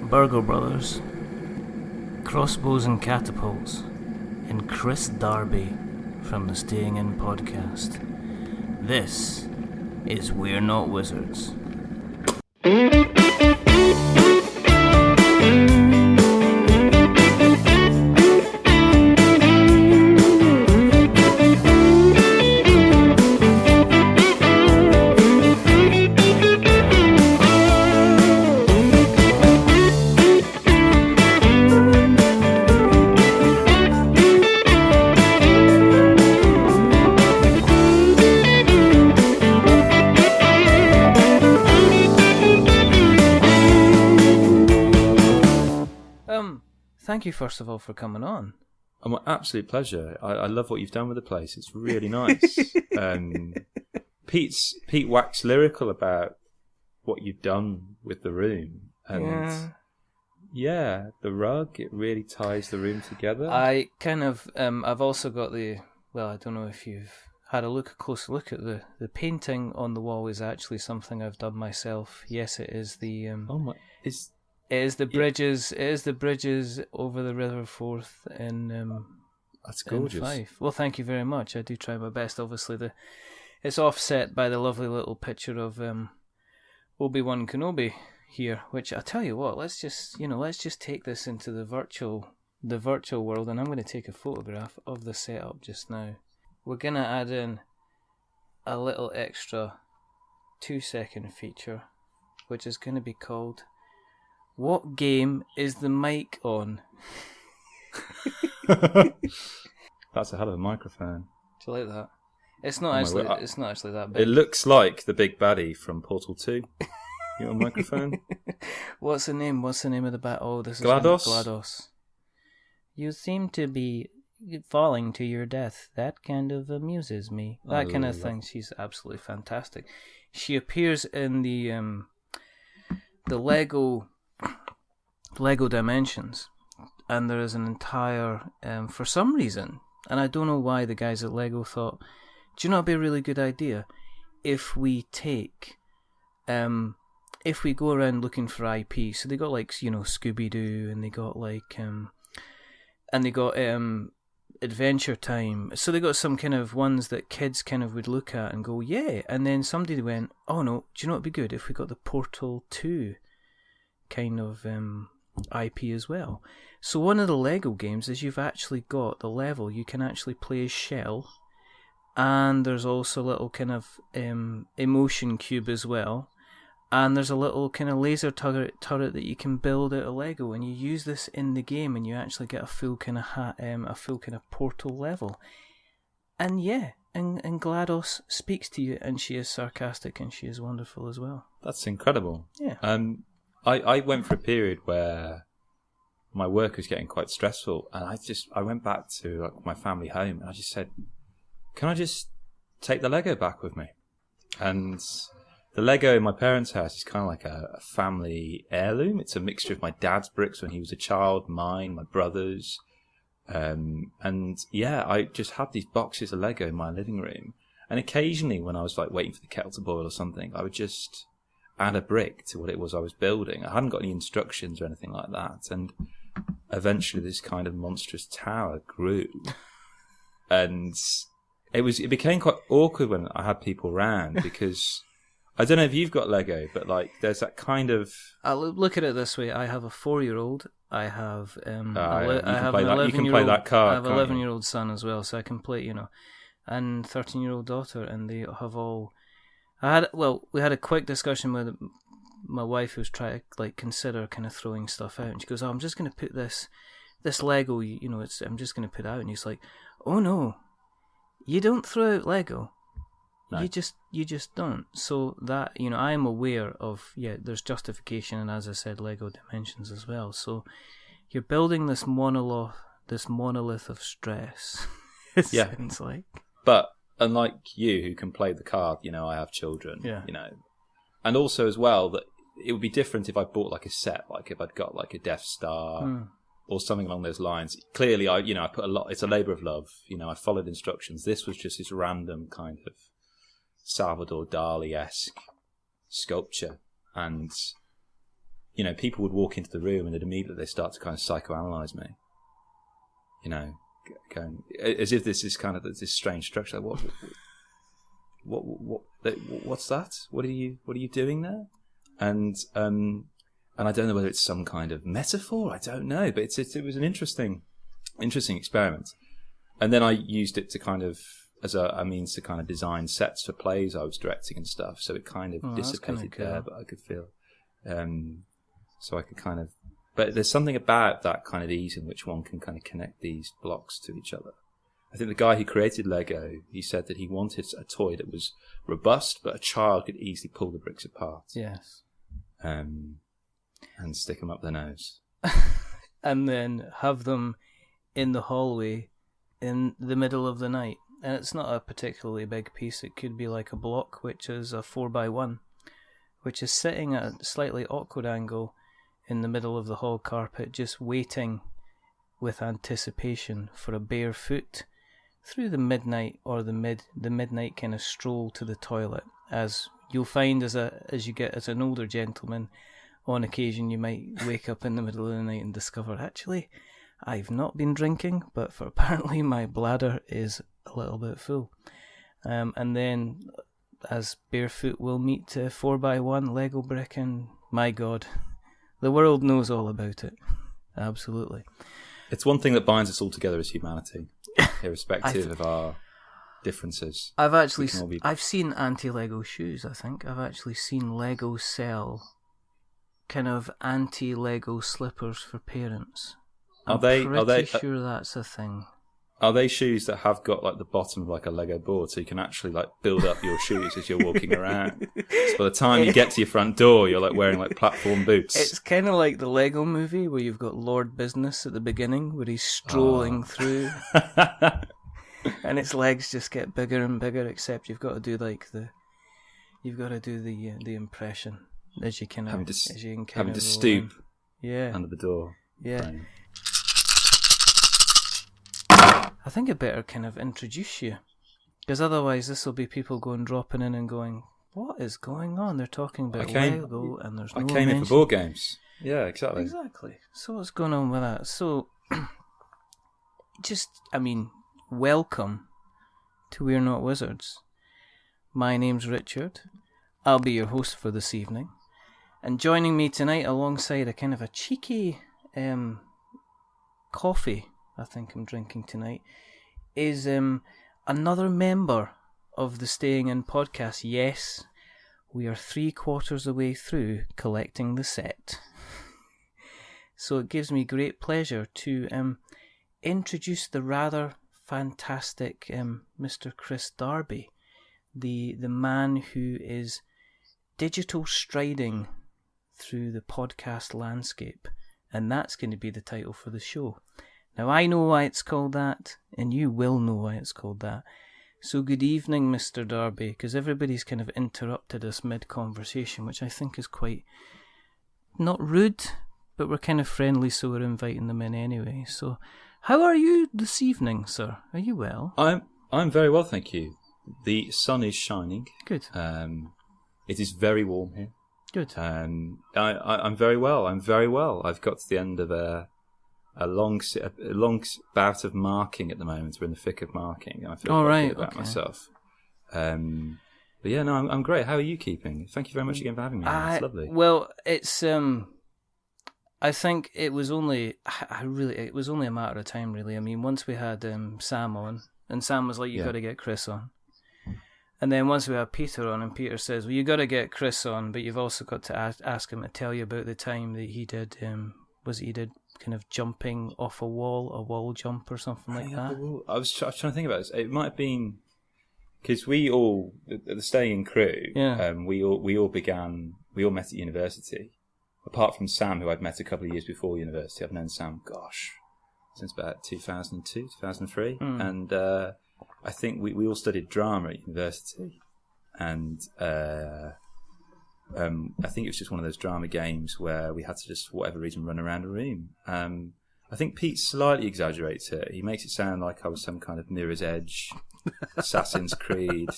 Burger Brothers, Crossbows and Catapults, and Kris Darby from the Staying In podcast. This is We're Not Wizards. Thank you, first of all, for coming on. My absolute pleasure. I love what you've done with the place. It's really nice. Pete waxed lyrical about what you've done with the room, and yeah, the rug. It really ties the room together. I kind of. I've also got the. Well, I don't know if you've had a close look at the painting on the wall. Is actually something I've done myself. Yes, it is the. It is the bridges. It is the bridges over the River Forth in. That's gorgeous. In Fife. Well, thank you very much. I do try my best. Obviously, it's offset by the lovely little picture of Obi-Wan Kenobi here. Which I tell you what, let's just take this into the virtual world, and I'm going to take a photograph of the setup just now. We're going to add in a little extra 2-second feature, which is going to be called. What game is the mic on? That's a hell of a microphone. Do you like that? It's not actually that big. It looks like the big baddie from Portal 2. Your microphone. What's the name? What's the name of the bat? Oh, this is GLaDOS. GLaDOS. You seem to be falling to your death. That kind of amuses me. That kind of thing. She's absolutely fantastic. She appears in the Lego Dimensions, and there is an entire for some reason, and I don't know why the guys at Lego thought, do you know it'd be a really good idea if we go around looking for IP. So they got Scooby-Doo, and they got Adventure Time. So they got some kind of ones that kids kind of would look at and go, yeah. And then somebody went, oh no, do you know it'd be good if we got the Portal 2 kind of IP as well. So one of the Lego games is you've actually got the level you can actually play as Shell, and there's also a little kind of emotion cube as well, and there's a little kind of laser turret that you can build out of Lego, and you use this in the game, and you actually get a full kind of Portal level. And yeah, and GLaDOS speaks to you, and she is sarcastic, and she is wonderful as well. That's incredible. Yeah. I went for a period where my work was getting quite stressful, and I went back to my family home, and I just said, can I just take the Lego back with me? And the Lego in my parents' house is kind of like a family heirloom. It's a mixture of my dad's bricks when he was a child, mine, my brother's. And yeah, I just had these boxes of Lego in my living room. And occasionally when I was waiting for the kettle to boil or something, I would just add a brick to what it was I was building. I hadn't got any instructions or anything like that. And eventually this kind of monstrous tower grew. And it became quite awkward when I had people around, because I don't know if you've got Lego, but there's that kind of... I'll look at it this way. I have a 4-year-old. I have you can play that card. I have an 11-year-old son as well, so I can play, and 13-year-old daughter, and they have all... we had a quick discussion with my wife, who was trying to consider kind of throwing stuff out, and she goes, "Oh, I'm just going to put this Lego, I'm just going to put it out," and he's like, "Oh no, you don't throw out Lego." No. You just don't. So that, I am aware of, there's justification, and as I said, Lego Dimensions as well. So you're building this monolith of stress. It sounds like. But unlike you, who can play the card, I have children. Yeah. And also as well that it would be different if I bought a set, if I'd got a Death Star. Or something along those lines. Clearly, I put a lot. It's a labour of love. I followed instructions. This was just this random kind of Salvador Dali-esque sculpture, and people would walk into the room and immediately they start to kind of psychoanalyze me. Going as if this is kind of this strange structure. What's that? What are you doing there? And I don't know whether it's some kind of metaphor. I don't know, but it was an interesting experiment. And then I used it to kind of as a means to kind of design sets for plays I was directing and stuff. So it kind of dissipated there, but I could feel. So I could kind of. But there's something about that kind of ease in which one can kind of connect these blocks to each other. I think the guy who created Lego, he said that he wanted a toy that was robust, but a child could easily pull the bricks apart. Yes. And stick them up their nose. And then have them in the hallway in the middle of the night. And it's not a particularly big piece. It could be like a block, which is a 4x1, which is sitting at a slightly awkward angle in the middle of the hall carpet, just waiting with anticipation for a bare foot through the midnight or the midnight kind of stroll to the toilet. As you'll find as you get as an older gentleman, on occasion you might wake up in the middle of the night and discover, actually, I've not been drinking, but apparently my bladder is a little bit full. And then as barefoot will meet 4x1 Lego brick, and my God, the world knows all about it. Absolutely. It's one thing that binds us all together as humanity, irrespective of our differences. I've seen anti-Lego shoes, I think. I've actually seen Lego sell kind of anti-Lego slippers for parents. I'm pretty sure that's a thing. Are they shoes that have got like the bottom of like a Lego board, so you can actually like build up your shoes as you're walking around? So by the time you get to your front door, you're like wearing like platform boots. It's kind of like the Lego movie where you've got Lord Business at the beginning, where he's strolling through, and its legs just get bigger and bigger. Except you've got to do the impression as you kind of having to stoop, under the door. Yeah. Right. I think I better kind of introduce you, because otherwise this will be people dropping in and going, what is going on? They're talking about Lego and there's no mention. I came in for board games. Yeah, exactly. Exactly. So what's going on with that? So, welcome to We're Not Wizards. My name's Richard. I'll be your host for this evening. And joining me tonight alongside a kind of a cheeky coffee I think I'm drinking tonight, is another member of the Staying In podcast. Yes, we are 3/4 of the way through collecting the set. So it gives me great pleasure to introduce the rather fantastic Mr. Kris Darby, the man who is digital striding through the podcast landscape, and that's going to be the title for the show. Now, I know why it's called that, and you will know why it's called that. So good evening, Mr. Darby, because everybody's kind of interrupted us mid-conversation, which I think is quite, not rude, but we're kind of friendly, so we're inviting them in anyway. So, how are you this evening, sir? Are you well? I'm very well, thank you. The sun is shining. Good. It is very warm here. Good. I'm very well. I've got to the end of a long bout of marking at the moment. We're in the thick of marking. I feel quite good about myself. But yeah, no, I'm great. How are you keeping? Thank you very much again for having me. It's lovely. Well, it's I think it was only it was only a matter of time, really. I mean, once we had Sam on, and Sam was like, "You got to get Kris on," and then once we had Peter on, and Peter says, "Well, you got to get Kris on, but you've also got to ask him to tell you about the time that he did he did kind of jumping off a wall jump or something like that." I was trying to think about this. It might have been because we all, the Staying In crew, we all met at university. Apart from Sam, who I'd met a couple of years before university, I've known Sam, since about 2002, 2003, and I think we all studied drama at university, and I think it was just one of those drama games where we had to just, for whatever reason, run around a room. I think Pete slightly exaggerates it. He makes it sound like I was some kind of Mirror's Edge, Assassin's Creed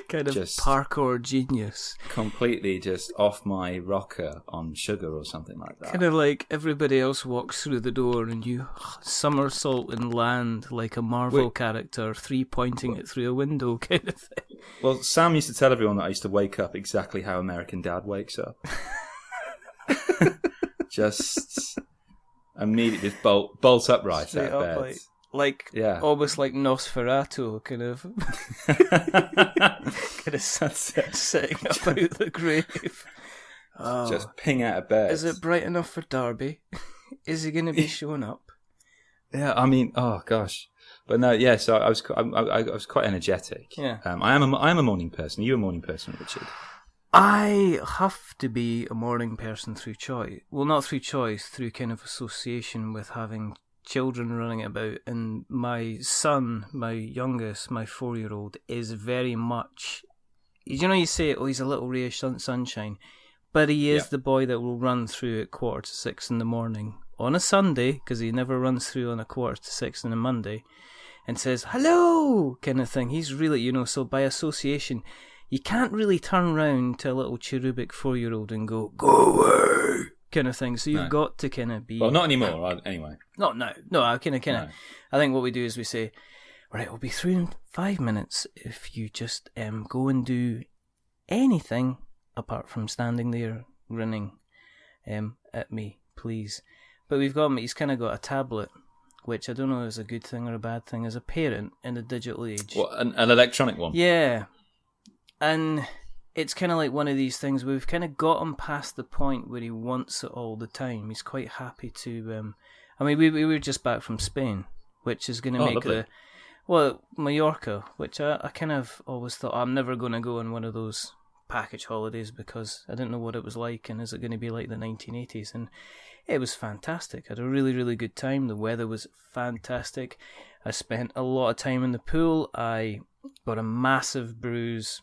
kind of just parkour genius. Completely just off my rocker on sugar or something like that. Kind of like everybody else walks through the door and you somersault and land like a Marvel character, 3-pointing it through a window kind of thing. Well, Sam used to tell everyone that I used to wake up exactly how American Dad wakes up. Just immediately just bolt upright Straight out of up, bed. Almost like Nosferatu, kind of sitting up out the grave. Oh. Just ping out of bed. Is it bright enough for Darby? Is he going to be showing up? Yeah, I mean, oh gosh, but no, yeah. So I was quite energetic. Yeah, I am a morning person. Are you a morning person, Richard? I have to be a morning person through choice. Well, not through choice, through kind of association with having children running about. And my son, my youngest, my 4-year-old, is very much... you say, oh, he's a little ray of sunshine. But he is the boy that will run through at 5:45 in the morning on a Sunday, because he never runs through on a 5:45 on a Monday, and says, hello, kind of thing. He's really, so by association... You can't really turn round to a little cherubic 4-year-old and go away, kind of thing. So you've got to kind of be... Well, not anymore, anyway. No, I kind of... I think what we do is we say, right, we'll be through in 5 minutes if you just go and do anything apart from standing there grinning at me, please. But he's kind of got a tablet, which I don't know is a good thing or a bad thing as a parent in the digital age. What, an electronic one? Yeah. And it's kind of like one of these things where we've kind of got him past the point where he wants it all the time. He's quite happy to... we were just back from Spain, which is going to make lovely. Mallorca, which I kind of always thought, I'm never going to go on one of those package holidays because I didn't know what it was like and is it going to be like the 1980s? And it was fantastic. I had a really, really good time. The weather was fantastic. I spent a lot of time in the pool. I got a massive bruise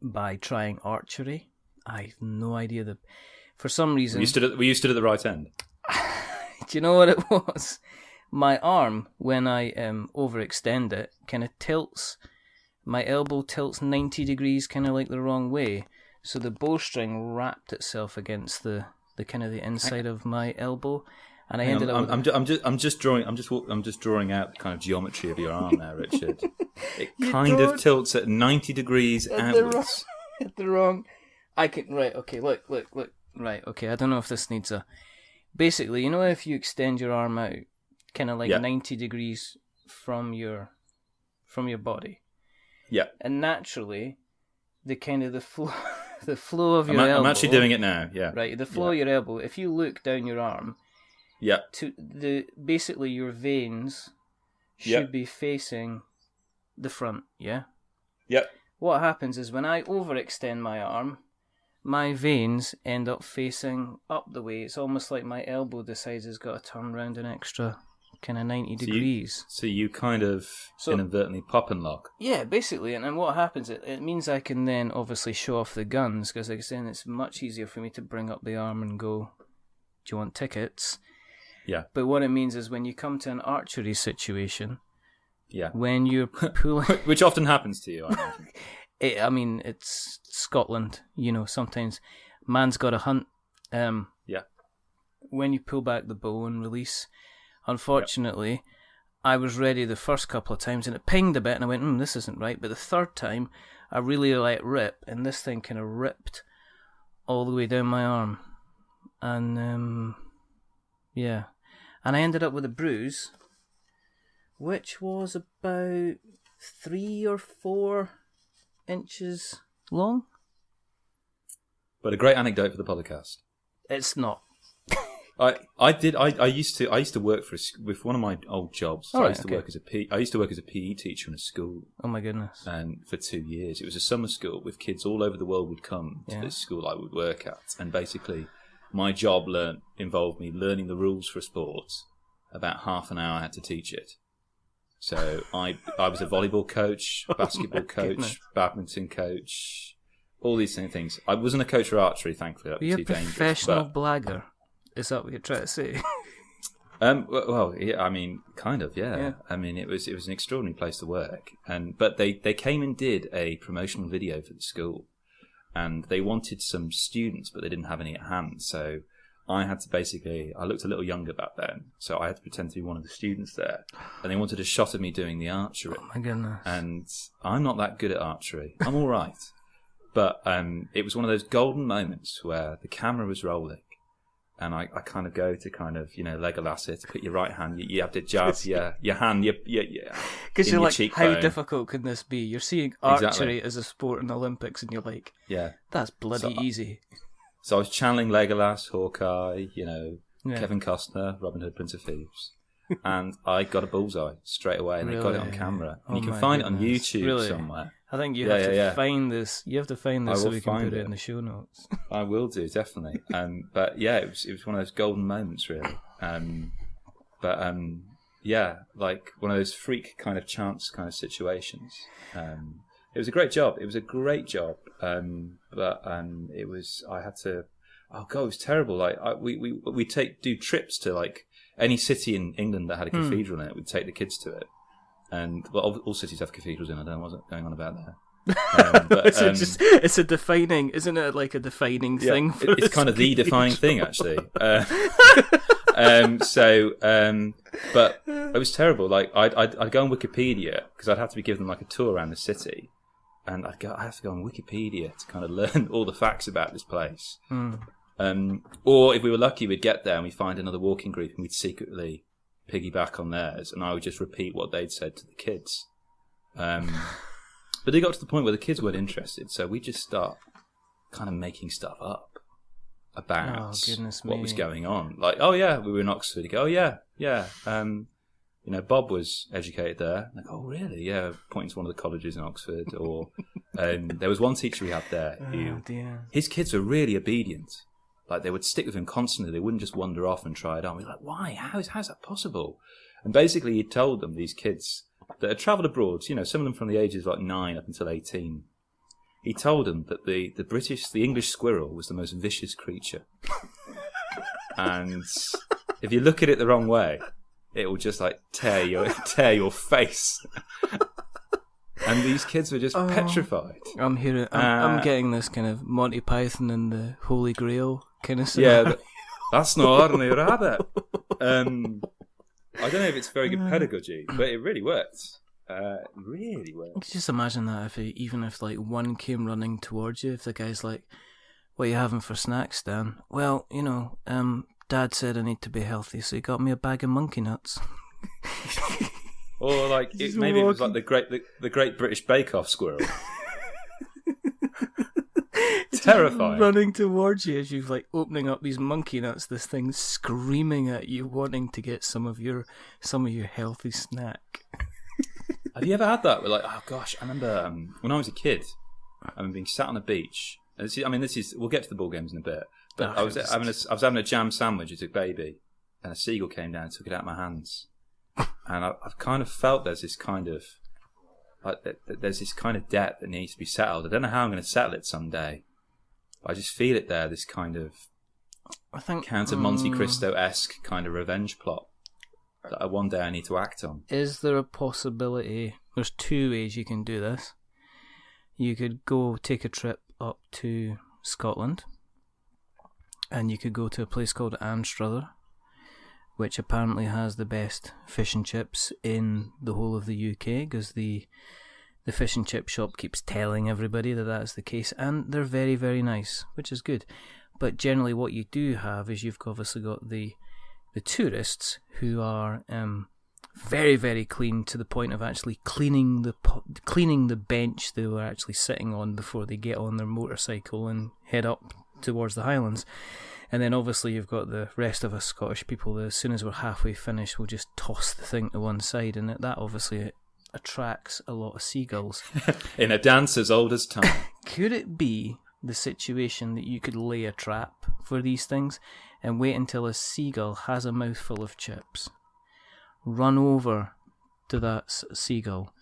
by trying archery. I have no idea for some reason... Were you stood at the right end? Do you know what it was? My arm, when I overextend it, kind of tilts. My elbow tilts 90 degrees, kind of like the wrong way. So the bowstring wrapped itself against the kind of the inside of my elbow, and I ended up. I'm just drawing out the kind of geometry of your arm there, Richard. It kind of tilts at 90 degrees outwards. At the wrong. I can okay. Look. Right. Okay. I don't know if this needs a. Basically, if you extend your arm out, kind of like 90 degrees from your body. Yeah. And naturally, the kind of the flow of your elbow. I'm actually doing it now. Yeah. Right. The flow of your elbow. If you look down your arm. Yeah. Basically your veins should be facing the front. Yeah. Yep. What happens is when I overextend my arm, my veins end up facing up the way. It's almost like my elbow decides it's got to turn around an extra kind of 90 degrees. So you kind of inadvertently pop and lock. Yeah, basically. And then what happens, it means I can then obviously show off the guns, because like I said, it's much easier for me to bring up the arm and go, do you want tickets? Yeah. But what it means is when you come to an archery situation, yeah, when you're pulling... Which often happens to you, I imagine. It's Scotland, sometimes man's got to hunt. Yeah. When you pull back the bow and release, unfortunately, I was ready the first couple of times and it pinged a bit and I went, this isn't right. But the third time, I really let rip and this thing kind of ripped all the way down my arm. And, yeah. And I ended up with a bruise, which was about 3 or 4 inches long. But a great anecdote for the podcast. It's not. I used to work with one of my old jobs. So I used to work as a PE teacher in a school. Oh my goodness! And for 2 years, it was a summer school with kids all over the world would come to this school I would work at, and basically, my job involved me learning the rules for a sport. About half an hour I had to teach it. So I was a volleyball coach, basketball coach, badminton coach, all these things. I wasn't a coach for archery, thankfully. You're a professional blagger. Is that what you're trying to say? Well, yeah, I mean, kind of, yeah. I mean, it was an extraordinary place to work, but they came and did a promotional video for the school, and they wanted some students, but they didn't have any at hand. So I had to I looked a little younger back then, so I had to pretend to be one of the students there, and they wanted a shot of me doing the archery. Oh my goodness! And I'm not that good at archery. I'm all right, but it was one of those golden moments where the camera was rolling. And I kind of go to Legolas it, put your right hand, you have to jab your hand, because you're like, cheekbone. How difficult can this be? You're seeing archery as a sport in the Olympics, and you're like, that's bloody easy. So I was channeling Legolas, Hawkeye, Kevin Costner, Robin Hood, Prince of Thieves, and I got a bullseye straight away, and they got it on camera. And you can find it on YouTube somewhere. I think you have to find this. You have to find this so we can put it in the show notes. I will do, definitely. But yeah, it was one of those golden moments, really. Like one of those freak kind of chance kind of situations. It was a great job. It was a great job. It was. I had to. Oh God, it was terrible. Like we do trips to like any city in England that had a cathedral in it. We'd take the kids to it. And all cities have cathedrals in. I don't know what's going on about there. It's a defining, isn't it? Like a defining thing. It's kind of the defining thing, actually. But it was terrible. Like I'd go on Wikipedia because I'd have to be given like a tour around the city, and I have to go on Wikipedia to kind of learn all the facts about this place. Or if we were lucky, we'd get there and we'd find another walking group, and we'd secretly piggyback on theirs, and I would just repeat what they'd said to the kids. But they got to the point where the kids weren't interested, so we just start kind of making stuff up about what was going on. Like, oh yeah, we were in Oxford. You go, oh yeah. Bob was educated there. Like, oh really? Yeah, pointing to one of the colleges in Oxford. Or there was one teacher we had there who his kids were really obedient. Like, they would stick with him constantly. They wouldn't just wander off and try it on. We're like, why? How's that possible? And basically, he told them, these kids that had travelled abroad, some of them from the ages of like 9 up until 18, he told them that the English squirrel was the most vicious creature. And if you look at it the wrong way, it will just like tear your face. And these kids were just petrified. I'm getting this kind of Monty Python and the Holy Grail kind of scenario. Yeah, that's no ordinary rabbit. I don't know if it's very good pedagogy, but it really worked. Really worked. You could just imagine that even if like one came running towards you, if the guy's like, "What are you having for snacks, Dan?" Well, Dad said I need to be healthy, so he got me a bag of monkey nuts. Or like it was like the Great British Bake Off squirrel. Terrifying. Running towards you as you're like opening up these monkey nuts, this thing screaming at you, wanting to get some of your healthy snack. Have you ever had that? Where like, oh gosh, I remember when I was a kid, I remember being sat on a beach. And we'll get to the ball games in a bit. But I was having a jam sandwich as a baby, and a seagull came down and took it out of my hands. And I've kind of felt there's this kind of debt that needs to be settled. I don't know how I'm going to settle it someday. But I just feel it there, this kind of Count of Monte Cristo-esque kind of revenge plot that one day I need to act on. Is there a possibility? There's 2 ways you can do this. You could go take a trip up to Scotland, and you could go to a place called Anstruther, which apparently has the best fish and chips in the whole of the UK, because the fish and chip shop keeps telling everybody that that's the case, and they're very, very nice, which is good. But generally what you do have is you've obviously got the tourists who are very, very clean, to the point of actually cleaning the bench they were actually sitting on before they get on their motorcycle and head up towards the Highlands. And then obviously you've got the rest of us Scottish people that as soon as we're halfway finished, we'll just toss the thing to one side, and that obviously attracts a lot of seagulls. In a dance as old as time. Could it be the situation that you could lay a trap for these things and wait until a seagull has a mouthful of chips, run over to that seagull,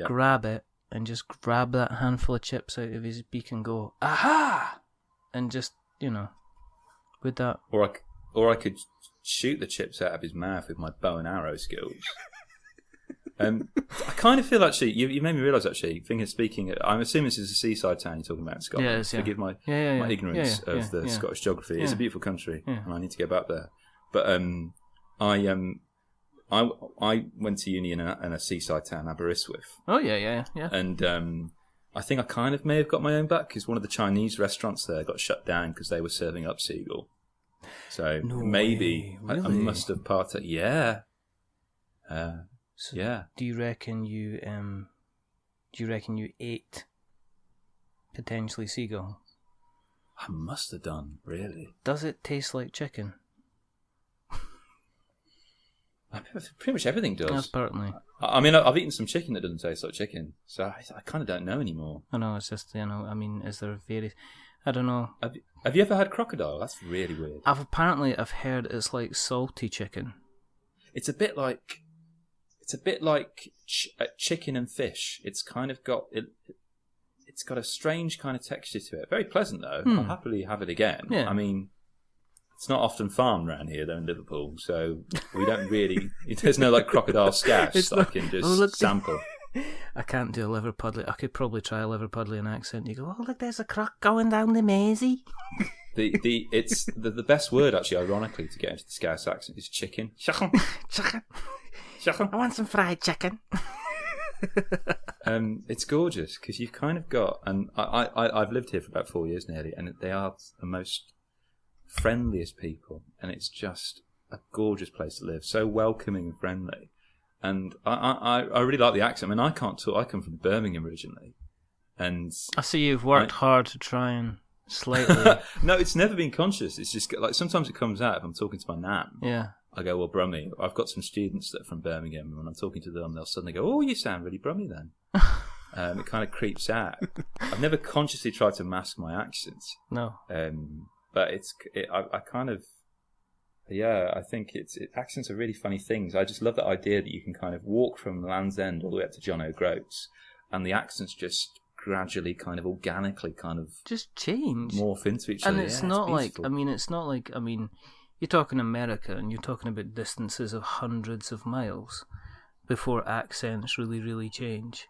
grab it, and just grab that handful of chips out of his beak and go, "Aha!" and just, would that... Or I could shoot the chips out of his mouth with my bow and arrow skills. I kind of feel, actually, you made me realise, actually, speaking, I'm assuming this is a seaside town you're talking about in Scotland. Yeah, it is, yeah. Forgive my ignorance of the Scottish geography. It's a beautiful country, and I need to get back there. But I went to uni in a seaside town, Aberystwyth. Oh, yeah. And I think I kind of may have got my own back, because one of the Chinese restaurants there got shut down because they were serving up seagull. So maybe really? I must have parted. Yeah. So do you reckon you ate potentially seagull? I must have done, really. Does it taste like chicken? Pretty much everything does. Apparently. I mean, I've eaten some chicken that doesn't taste like chicken, so I kind of don't know anymore. I know, it's just, I mean, is there various... I don't know. Have you ever had crocodile? That's really weird. I've heard it's like salty chicken. It's a bit like chicken and fish. It's kind of got it's got a strange kind of texture to it. Very pleasant though. I'll happily have it again. Yeah. I mean, it's not often farmed around here though in Liverpool, so we don't really. There's no like crocodile scash that I can just sample. I can't do a Liverpudlian. I could probably try a Liverpudlian accent. You go, oh look, there's a croc going down the Maisie. It's the best word, actually, ironically, to get into the Scouse accent is chicken. Chicken. I want some fried chicken. It's gorgeous because you've kind of got, and I've lived here for about 4 years nearly, and they are the most friendliest people, and it's just a gorgeous place to live, so welcoming and friendly. And I really like the accent. I mean, I can't talk. I come from Birmingham originally, and I see you've worked hard to try and slightly. No, it's never been conscious. It's just like sometimes it comes out if I'm talking to my nan. Yeah. I go, well, Brummie. I've got some students that are from Birmingham, and when I'm talking to them, they'll suddenly go, oh, you sound really Brummie then. It kind of creeps out. I've never consciously tried to mask my accent. No. But I kind of, yeah, I think accents are really funny things. I just love that idea that you can kind of walk from Land's End all the way up to John O'Groats, and the accents just gradually, kind of organically, kind of just change, morph into each other. And it's not like, you're talking America, and you're talking about distances of hundreds of miles before accents really, really change.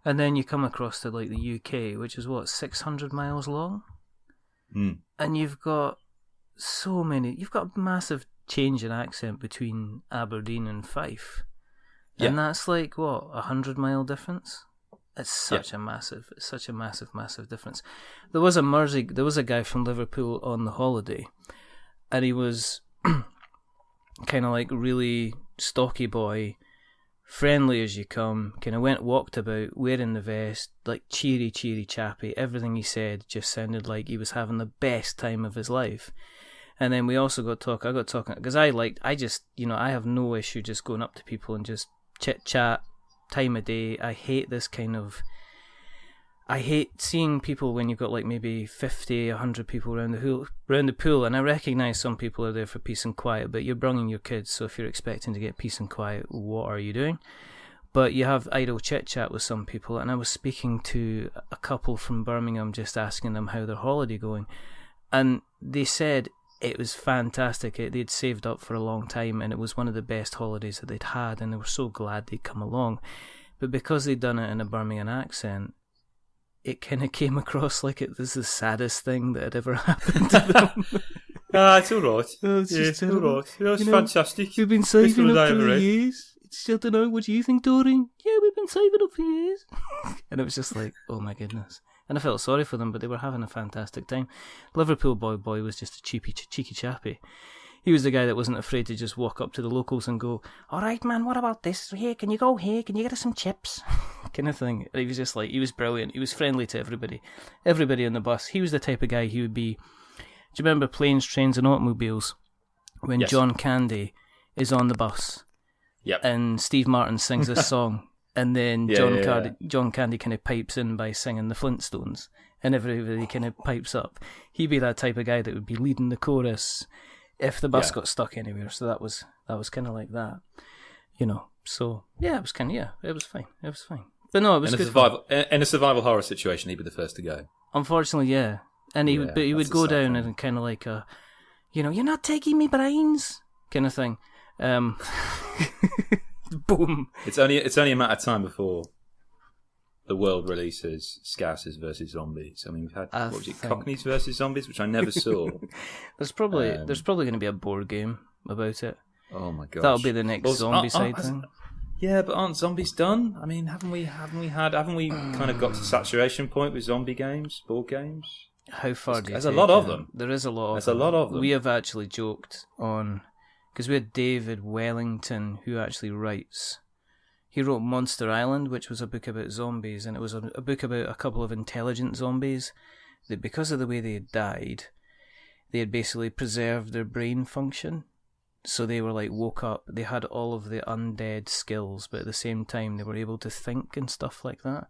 And then you come across to like the UK, which is 600 miles long, and you've got a massive change in accent between Aberdeen and Fife, and that's like 100-mile difference. It's such a massive difference. There was a guy from Liverpool on the holiday, and he was kind of like really stocky boy, friendly as you come, kind of walked about wearing the vest, like cheery chappy. Everything he said just sounded like he was having the best time of his life. And then we also I got talking, because I have no issue just going up to people and just chit chat, time of day. I hate seeing people when you've got like maybe 50, 100 people around the pool, and I recognise some people are there for peace and quiet, but you're bringing your kids, so if you're expecting to get peace and quiet, what are you doing? But you have idle chit-chat with some people, and I was speaking to a couple from Birmingham, just asking them how their holiday going, and they said it was fantastic. They'd saved up for a long time, and it was one of the best holidays that they'd had, and they were so glad they'd come along. But because they'd done it in a Birmingham accent, it kind of came across like it was the saddest thing that had ever happened to them. It's all right. It's all right. It's fantastic. We've been saving up for years. I don't know. What do you think, Doreen? Yeah, we've been saving up for years. And it was just like, oh my goodness. And I felt sorry for them, but they were having a fantastic time. Liverpool boy was just a cheeky chappy. He was the guy that wasn't afraid to just walk up to the locals and go, all right, man, what about this? Here, can you go here? Can you get us some chips? Kind of thing. He was just like, he was brilliant. He was friendly to everybody. Everybody on the bus. He was the type of guy he would be... Do you remember Planes, Trains and Automobiles? When John Candy is on the bus. Yep. And Steve Martin sings this song. And then John Candy kind of pipes in by singing the Flintstones. And everybody kind of pipes up. He'd be that type of guy that would be leading the chorus if the bus got stuck anywhere. So that was kind of like that, So it was it was fine. But no, it was good. In a survival horror situation, he'd be the first to go. Unfortunately, yeah. And he would go down and kind of like you're not taking me brains. kind of thing. Boom. It's only a matter of time before the world releases Scousers versus Zombies. I mean, we've had Cockneys versus Zombies, which I never saw. There's probably going to be a board game about it. Oh my gosh, that'll be the next zombie side thing. Yeah, but aren't zombies done? I mean, haven't we kind of got to saturation point with zombie games, board games? How far do you There's a lot of them. There is a lot of them. There's a lot of them. We have actually joked on, because we had David Wellington, who actually writes. He wrote Monster Island, which was a book about zombies, and it was a book about a couple of intelligent zombies that, because of the way they had died, they had basically preserved their brain function. So they were like woke up, they had all of the undead skills, but at the same time they were able to think and stuff like that.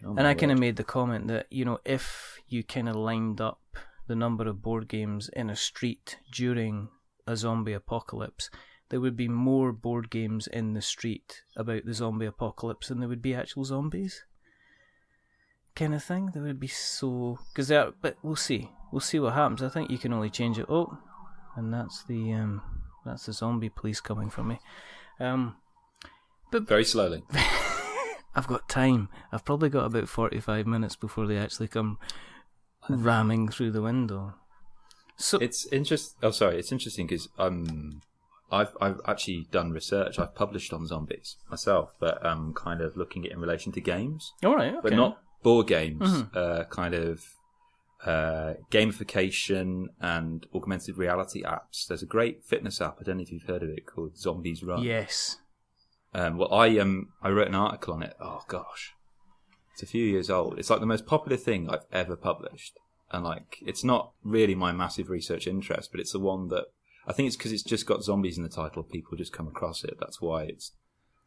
And I kind of made the comment that, if you kind of lined up the number of board games in a street during a zombie apocalypse, there would be more board games in the street about the zombie apocalypse than there would be actual zombies. Kind of thing. There would be but we'll see. We'll see what happens. I think you can only change it. Oh, and that's the zombie police coming for me. But very slowly. I've got time. I've probably got about 45 minutes before they actually come ramming through the window. So it's interesting. Oh, sorry. It's interesting because I've actually done research. I've published on zombies myself, but kind of looking at it in relation to games. All right, okay. But not board games. Mm-hmm. Kind of gamification and augmented reality apps. There's a great fitness app. I don't know if you've heard of it, called Zombies Run. Yes. Well, I wrote an article on it. Oh gosh, it's a few years old. It's like the most popular thing I've ever published, and like it's not really my massive research interest, but it's the one that I think it's because it's just got zombies in the title. People just come across it. That's why it's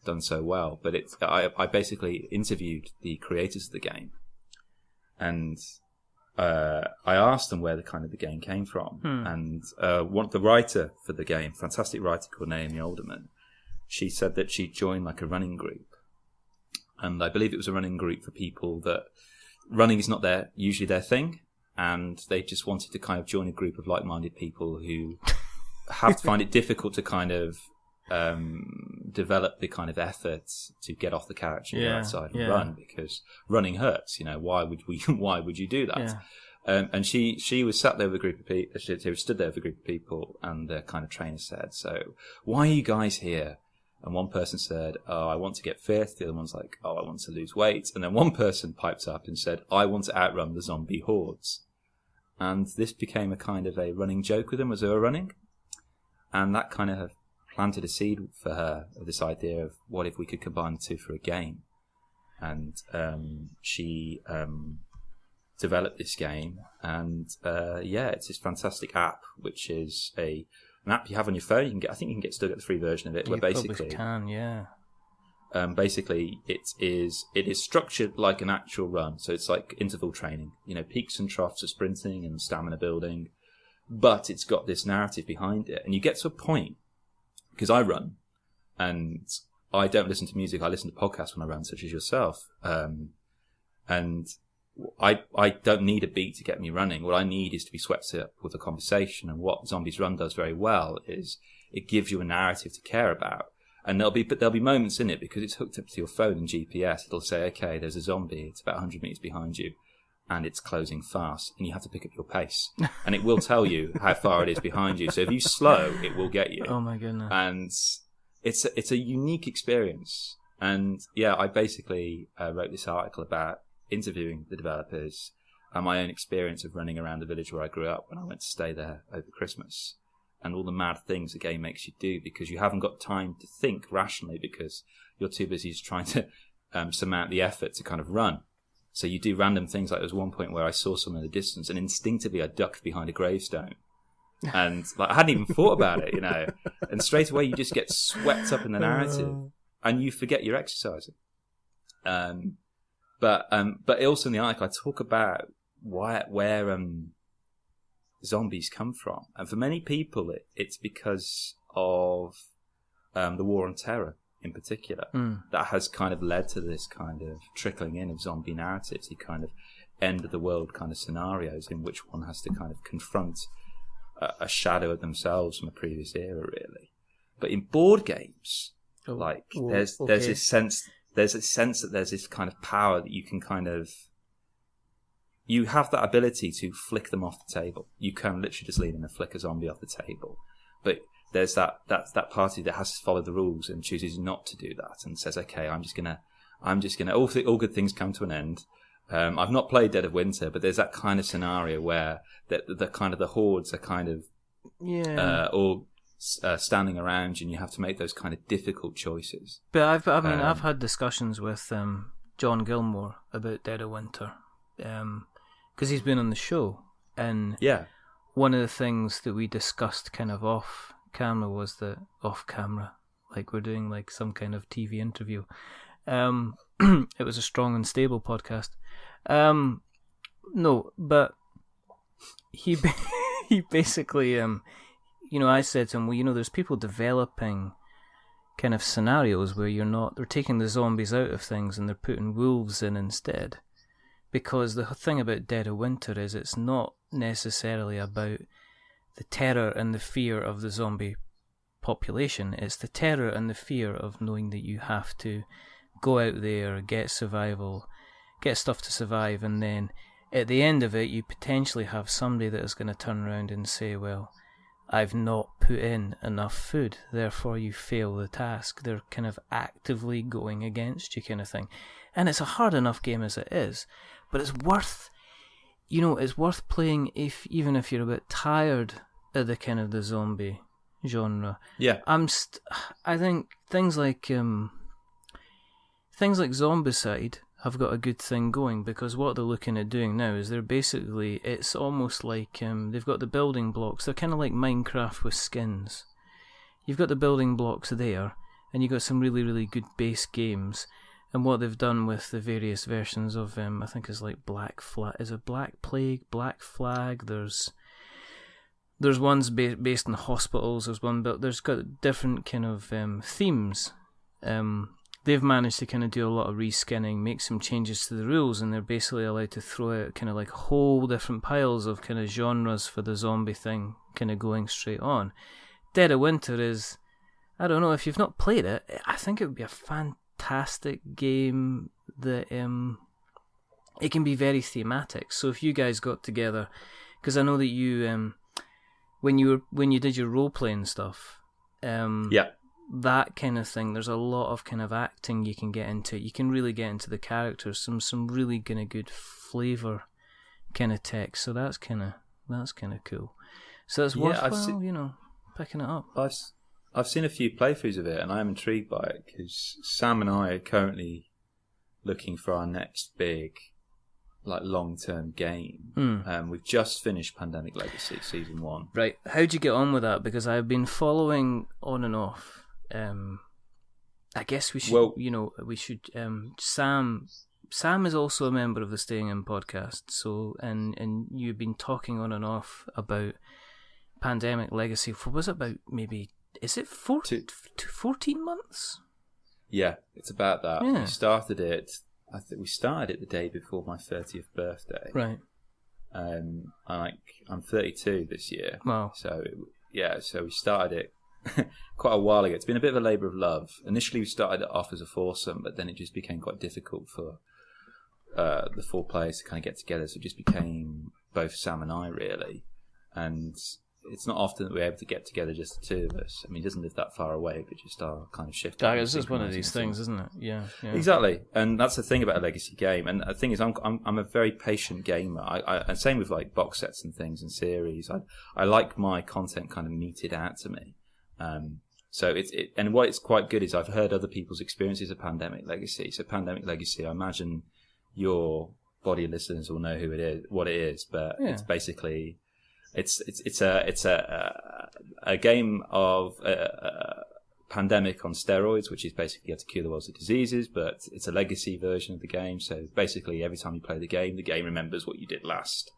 done so well. But I basically interviewed the creators of the game, and I asked them where the game came from, and the writer for the game, fantastic writer called Naomi Alderman. She said that she joined like a running group, and I believe it was a running group for people that running is not usually their thing, and they just wanted to kind of join a group of like-minded people who have to find it difficult to kind of develop the kind of efforts to get off the couch and go outside and run, because running hurts. Why would you do that? Yeah. And she was sat there with a group of people. She stood there with a group of people, and the kind of trainer said, "So, why are you guys here?" And one person said, "Oh, I want to get fit." The other one's like, "Oh, I want to lose weight." And then one person piped up and said, "I want to outrun the zombie hordes." And this became a kind of a running joke with them as they were running. And that kind of planted a seed for her of this idea of what if we could combine the two for a game. And she developed this game. And it's this fantastic app, which is an app you have on your phone. I think you can still get the free version of it. You probably can, yeah. Basically, it is structured like an actual run. So it's like interval training. Peaks and troughs of sprinting and stamina building. But it's got this narrative behind it. And you get to a point, because I run, and I don't listen to music. I listen to podcasts when I run, such as yourself. And I don't need a beat to get me running. What I need is to be swept up with a conversation. And what Zombies Run does very well is it gives you a narrative to care about. And there'll be moments in it, because it's hooked up to your phone and GPS. It'll say, okay, there's a zombie. It's about 100 meters behind you, and it's closing fast, and you have to pick up your pace. And it will tell you how far it is behind you. So if you slow, it will get you. Oh my goodness. And it's a unique experience. And yeah, I basically wrote this article about interviewing the developers and my own experience of running around the village where I grew up when I went to stay there over Christmas, and all the mad things the game makes you do, because you haven't got time to think rationally, because you're too busy trying to surmount the effort to kind of run. So you do random things. Like there was one point where I saw someone in the distance, and instinctively I ducked behind a gravestone, and I hadn't even thought about it, and straight away you just get swept up in the narrative and you forget you're exercising. But also in the article I talk about where zombies come from, and for many people it's because of the war on terror in particular that has kind of led to this kind of trickling in of zombie narratives, the kind of end of the world kind of scenarios in which one has to kind of confront a shadow of themselves from a previous era, really. But in board games, there's this sense that there's this kind of power that you can kind of, you have that ability to flick them off the table. You can literally just lean in and flick a zombie off the table. But there's that party that has to follow the rules and chooses not to do that and says, okay, I'm just gonna all good things come to an end. I've not played Dead of Winter, but there's that kind of scenario where the kind of the hordes are kind of all standing around you, and you have to make those kind of difficult choices. But I've had discussions with John Gilmore about Dead of Winter, because he's been on the show, and one of the things that we discussed kind of off camera was that off camera, like we're doing like some kind of TV interview. It was a strong and stable podcast. No, but he basically, I said to him, well, there's people developing kind of scenarios where they're taking the zombies out of things and they're putting wolves in instead. Because the thing about Dead of Winter is it's not necessarily about the terror and the fear of the zombie population. It's the terror and the fear of knowing that you have to go out there, get stuff to survive, and then at the end of it you potentially have somebody that is going to turn around and say, well, I've not put in enough food, therefore you fail the task. They're kind of actively going against you, kind of thing. And it's a hard enough game as it is, but it's worth playing even if you're a bit tired of the kind of the zombie genre. Yeah. I think things like Zombicide have got a good thing going, because what they're looking at doing now is it's almost like they've got the building blocks. They're kind of like Minecraft with skins. You've got the building blocks there, and you've got some really, really good base games. And what they've done with the various versions of I think it's like Black Flag. Is it Black Plague, Black Flag? There's ones based in hospitals. There's one, but there's got different kind of themes. They've managed to kind of do a lot of reskinning, make some changes to the rules, and they're basically allowed to throw out kind of like whole different piles of kind of genres for the zombie thing, kind of going straight on. Dead of Winter is, I don't know, if you've not played it, I think it would be a fantastic game that it can be very thematic. So if you guys got together, because I know that you when you did your role playing stuff, that kind of thing, there's a lot of kind of acting you can get into. You can really get into the characters, some really kind of good flavour kind of text. So that's kind of cool. So it's worthwhile, picking it up. I've seen a few playthroughs of it, and I'm intrigued by it because Sam and I are currently looking for our next big, like, long-term game. We've just finished Pandemic Legacy Season 1. Right. How'd you get on with that? Because I've been following on and off. I guess we should, Sam is also a member of the Staying In podcast, so, and you've been talking on and off about Pandemic Legacy for, was it about maybe, is it 14 months? Yeah, it's about that. Yeah. We started it the day before my 30th birthday. Right. I'm 32 this year. Wow. So we started it quite a while ago. It's been a bit of a labour of love. Initially we started it off as a foursome, but then it just became quite difficult for the four players to kind of get together, so it just became both Sam and I, really. And it's not often that we're able to get together, just the two of us. I mean, he doesn't live that far away, but just our kind of shift. It's just one of these things, isn't it? Yeah. Exactly. And that's the thing about a legacy game. And the thing is, I'm a very patient gamer. And same with like box sets and things and series. I like my content kind of meted out to me. So and what it's quite good is I've heard other people's experiences of Pandemic Legacy. So Pandemic Legacy, I imagine your body listeners will know what it is, but it's basically it's a game of pandemic on steroids, which is basically you have to cure the world's diseases, but it's a legacy version of the game. So basically, every time you play the game remembers what you did last.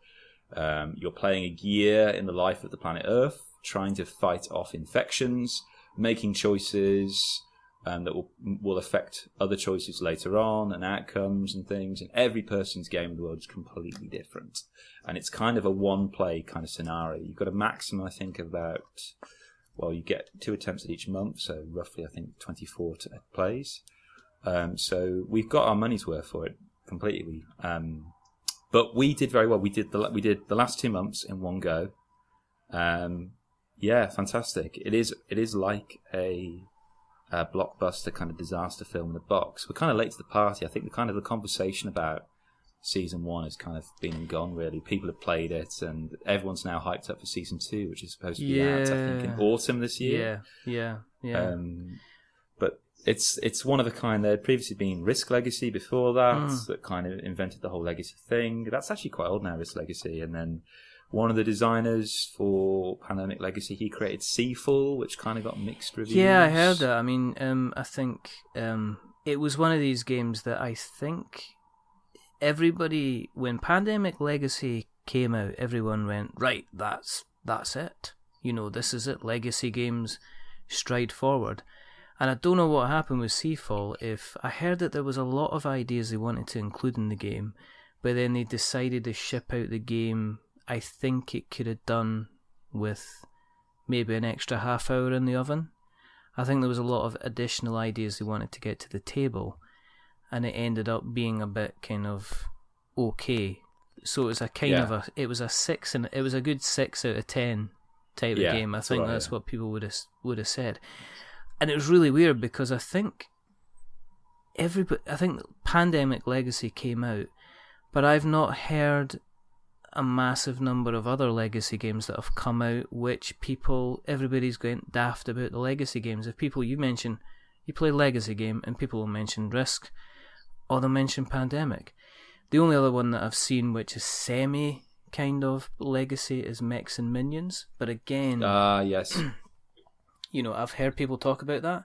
You're playing a year in the life of the planet Earth, trying to fight off infections, making choices, that will affect other choices later on and outcomes and things. And every person's game in the world is completely different. And it's kind of a one-play kind of scenario. You've got a maximum, I think, of about, well, you get 2 attempts at each month, so roughly, I think, 24 plays. So we've got our money's worth for it completely. But we did very well. We did the last 2 months in one go. Yeah, fantastic. It is like a blockbuster kind of disaster film in a box. We're kind of late to the party. I think the conversation about season 1 has kind of been and gone, really. People have played it, and everyone's now hyped up for season 2, which is supposed to be out, I think, in autumn this year. Yeah. But it's one of a kind. There had previously been Risk Legacy before that kind of invented the whole legacy thing. That's actually quite old now, Risk Legacy. And then one of the designers for Pandemic Legacy, he created Seafall, which kind of got mixed reviews. Yeah, I heard that. I mean, I think it was one of these games that I think everybody, when Pandemic Legacy came out, everyone went, right, that's it. This is it. Legacy games stride forward. And I don't know what happened with Seafall. If I heard that there was a lot of ideas they wanted to include in the game, but then they decided to ship out the game. I think it could have done with maybe an extra half hour in the oven. I think there was a lot of additional ideas they wanted to get to the table, and it ended up being a bit kind of okay. So it was a kind of it was a good 6 out of 10 type of game. I think that's what people would have said. And it was really weird because I think Pandemic Legacy came out, but I've not heard a massive number of other legacy games that have come out, which everybody's going daft about the legacy games. If you play legacy game, and people will mention Risk, or they'll mention Pandemic. The only other one that I've seen which is semi kind of legacy is Mechs and Minions, but again, yes, I've heard people talk about that.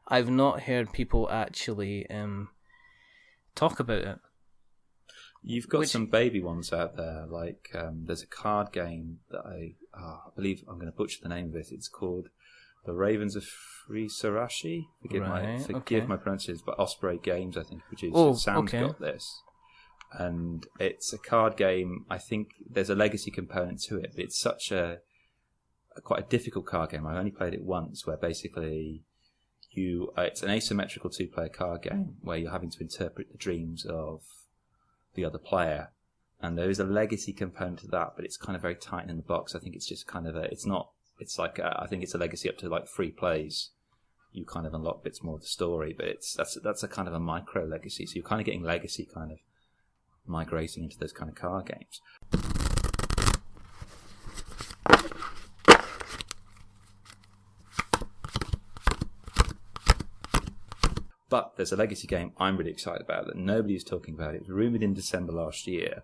I've not heard people actually talk about it. You've got some baby ones out there, like there's a card game that I believe I'm going to butcher the name of it. It's called The Ravens of Frisarashi. Forgive my pronunciation, but Osprey Games, I think, produced it. Sam's got this. And it's a card game. I think there's a legacy component to it, but it's such quite a difficult card game. I've only played it once, where basically it's an asymmetrical 2-player card game where you're having to interpret the dreams of the other player, and there is a legacy component to that, but it's kind of very tight in the box. I think it's just kind of I think it's a legacy up to like 3 plays. You kind of unlock bits more of the story, but that's a kind of a micro legacy. So you're kind of getting legacy kind of migrating into those kind of card games. But there's a legacy game I'm really excited about that nobody is talking about. It was rumoured in December last year.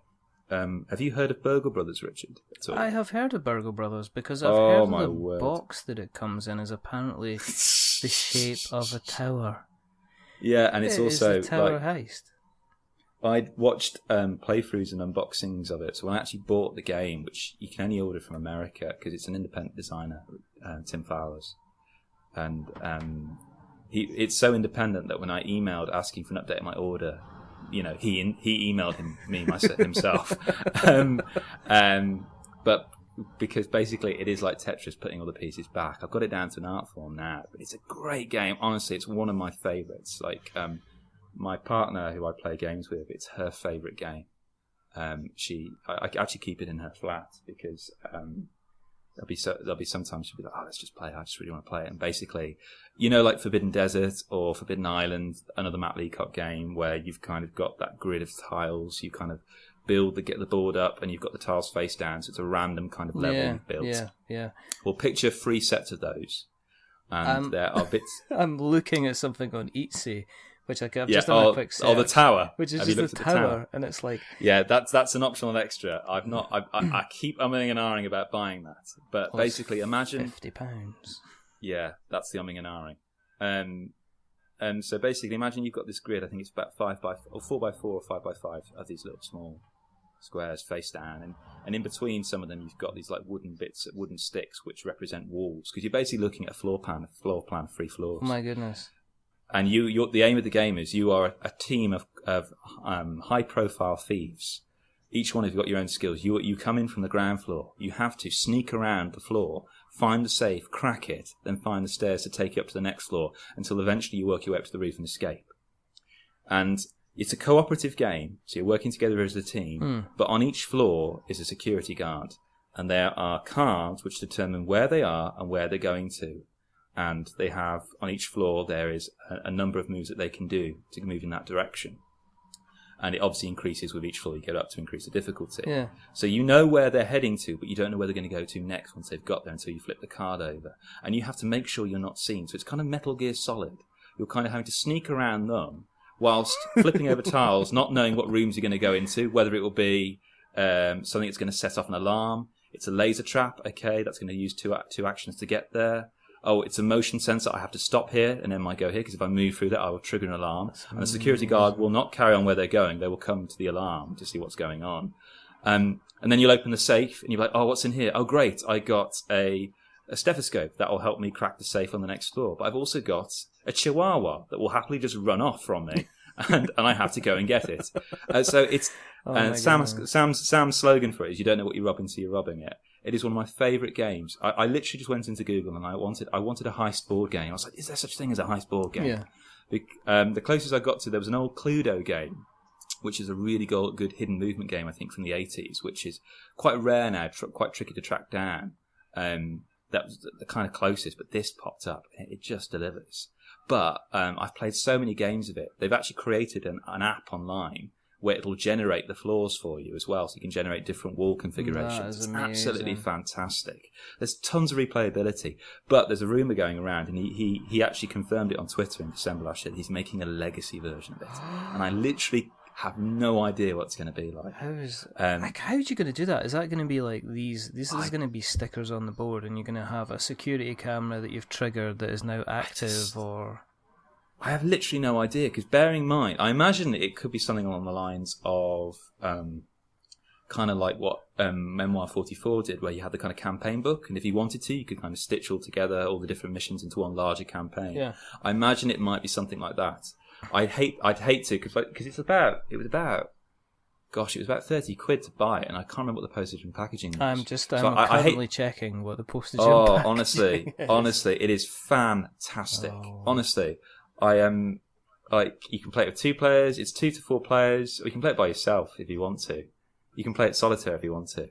Have you heard of Burgle Brothers, Richard? I have heard of Burgle Brothers because I've heard the box that it comes in is apparently the shape of a tower. Yeah, and it's also a tower heist. I'd watched playthroughs and unboxings of it. So when I actually bought the game, which you can only order from America because it's an independent designer, Tim Fowler's, and it's so independent that when I emailed asking for an update on my order, he emailed himself. But because basically it is like Tetris putting all the pieces back. I've got it down to an art form now, but it's a great game. Honestly, it's one of my favourites. Like my partner, who I play games with, it's her favourite game. I actually keep it in her flat because there'll be sometimes she'll be like, oh, let's just play it. I just really want to play it. And basically, like Forbidden Desert or Forbidden Island, another Matt Leacock game where you've kind of got that grid of tiles. You kind of get the board up and you've got the tiles face down. So it's a random kind of level you've built. Yeah. Well, picture 3 sets of those. And there are bits... I'm looking at something on Etsy, which I've just done a quick search. Oh, the tower. Which is just the tower, and it's like... Yeah, that's an optional extra. I keep umming and ahhing about buying that. But basically, imagine... £50. Yeah, that's the umming and ahhing. And so basically, imagine you've got this grid, I think it's about 4x4 or 5x5 of these little small squares face down. And in between some of them, you've got these like wooden sticks which represent walls. Because you're basically looking at a floor plan of 3 floors. Oh my goodness. And the aim of the game is you are a team of high-profile thieves. Each one of you got your own skills. You come in from the ground floor. You have to sneak around the floor, find the safe, crack it, then find the stairs to take you up to the next floor until eventually you work your way up to the roof and escape. And it's a cooperative game, so you're working together as a team. But on each floor is a security guard, and there are cards which determine where they are and where they're going to. And they have, on each floor, there is a number of moves that they can do to move in that direction. And it obviously increases with each floor you get up to increase the difficulty. Yeah. So you know where they're heading to, but you don't know where they're going to go to next once they've got there until you flip the card over. And you have to make sure you're not seen. So it's kind of Metal Gear Solid. You're kind of having to sneak around them whilst flipping over tiles, not knowing what rooms you're going to go into, whether it will be something that's going to set off an alarm. It's a laser trap, okay, that's going to use two actions to get there. Oh, it's a motion sensor. I have to stop here and then I go here because if I move through that, I will trigger an alarm. And the security guard will not carry on where they're going. They will come to the alarm to see what's going on. And then you'll open the safe and you're like, oh, what's in here? Oh, great. I got a stethoscope that will help me crack the safe on the next floor. But I've also got a chihuahua that will happily just run off from me. And I have to go and get it. So it's Sam's slogan for it is you don't know what you're robbing until you're robbing it. It is one of my favourite games. I literally just went into Google and I wanted a heist board game. I was like, is there such thing as a heist board game? Yeah. The closest I got to, there was an old Cluedo game, which is a really good hidden movement game, I think, from the 80s, which is quite rare now, quite tricky to track down. That was the kind of closest, but this popped up and it just delivers. But I've played so many games of it. They've actually created an app online where it'll generate the floors for you as well, so you can generate different wall configurations. It's absolutely fantastic. There's tons of replayability, but there's a rumour going around, and he actually confirmed it on Twitter in December last year. He's making a legacy version of it, and I literally have no idea what it's going to be like. How's you going to do that? Is that going to be like these? This is going to be stickers on the board, and you're going to have a security camera that you've triggered that is now active, or? I have literally no idea, because bearing in mind, I imagine it could be something along the lines of kind of like what Memoir 44 did, where you had the kind of campaign book, and if you wanted to, you could kind of stitch all together all the different missions into one larger campaign. Yeah. I imagine it might be something like that. I'd hate to, because it was about £30 to buy it, and I can't remember what the postage and packaging is. I'm currently checking what the postage and packaging is. honestly, it is fantastic. Honestly. You can play it with 2 players, it's 2 to 4 players, or you can play it by yourself if you want to. You can play it solitaire if you want to.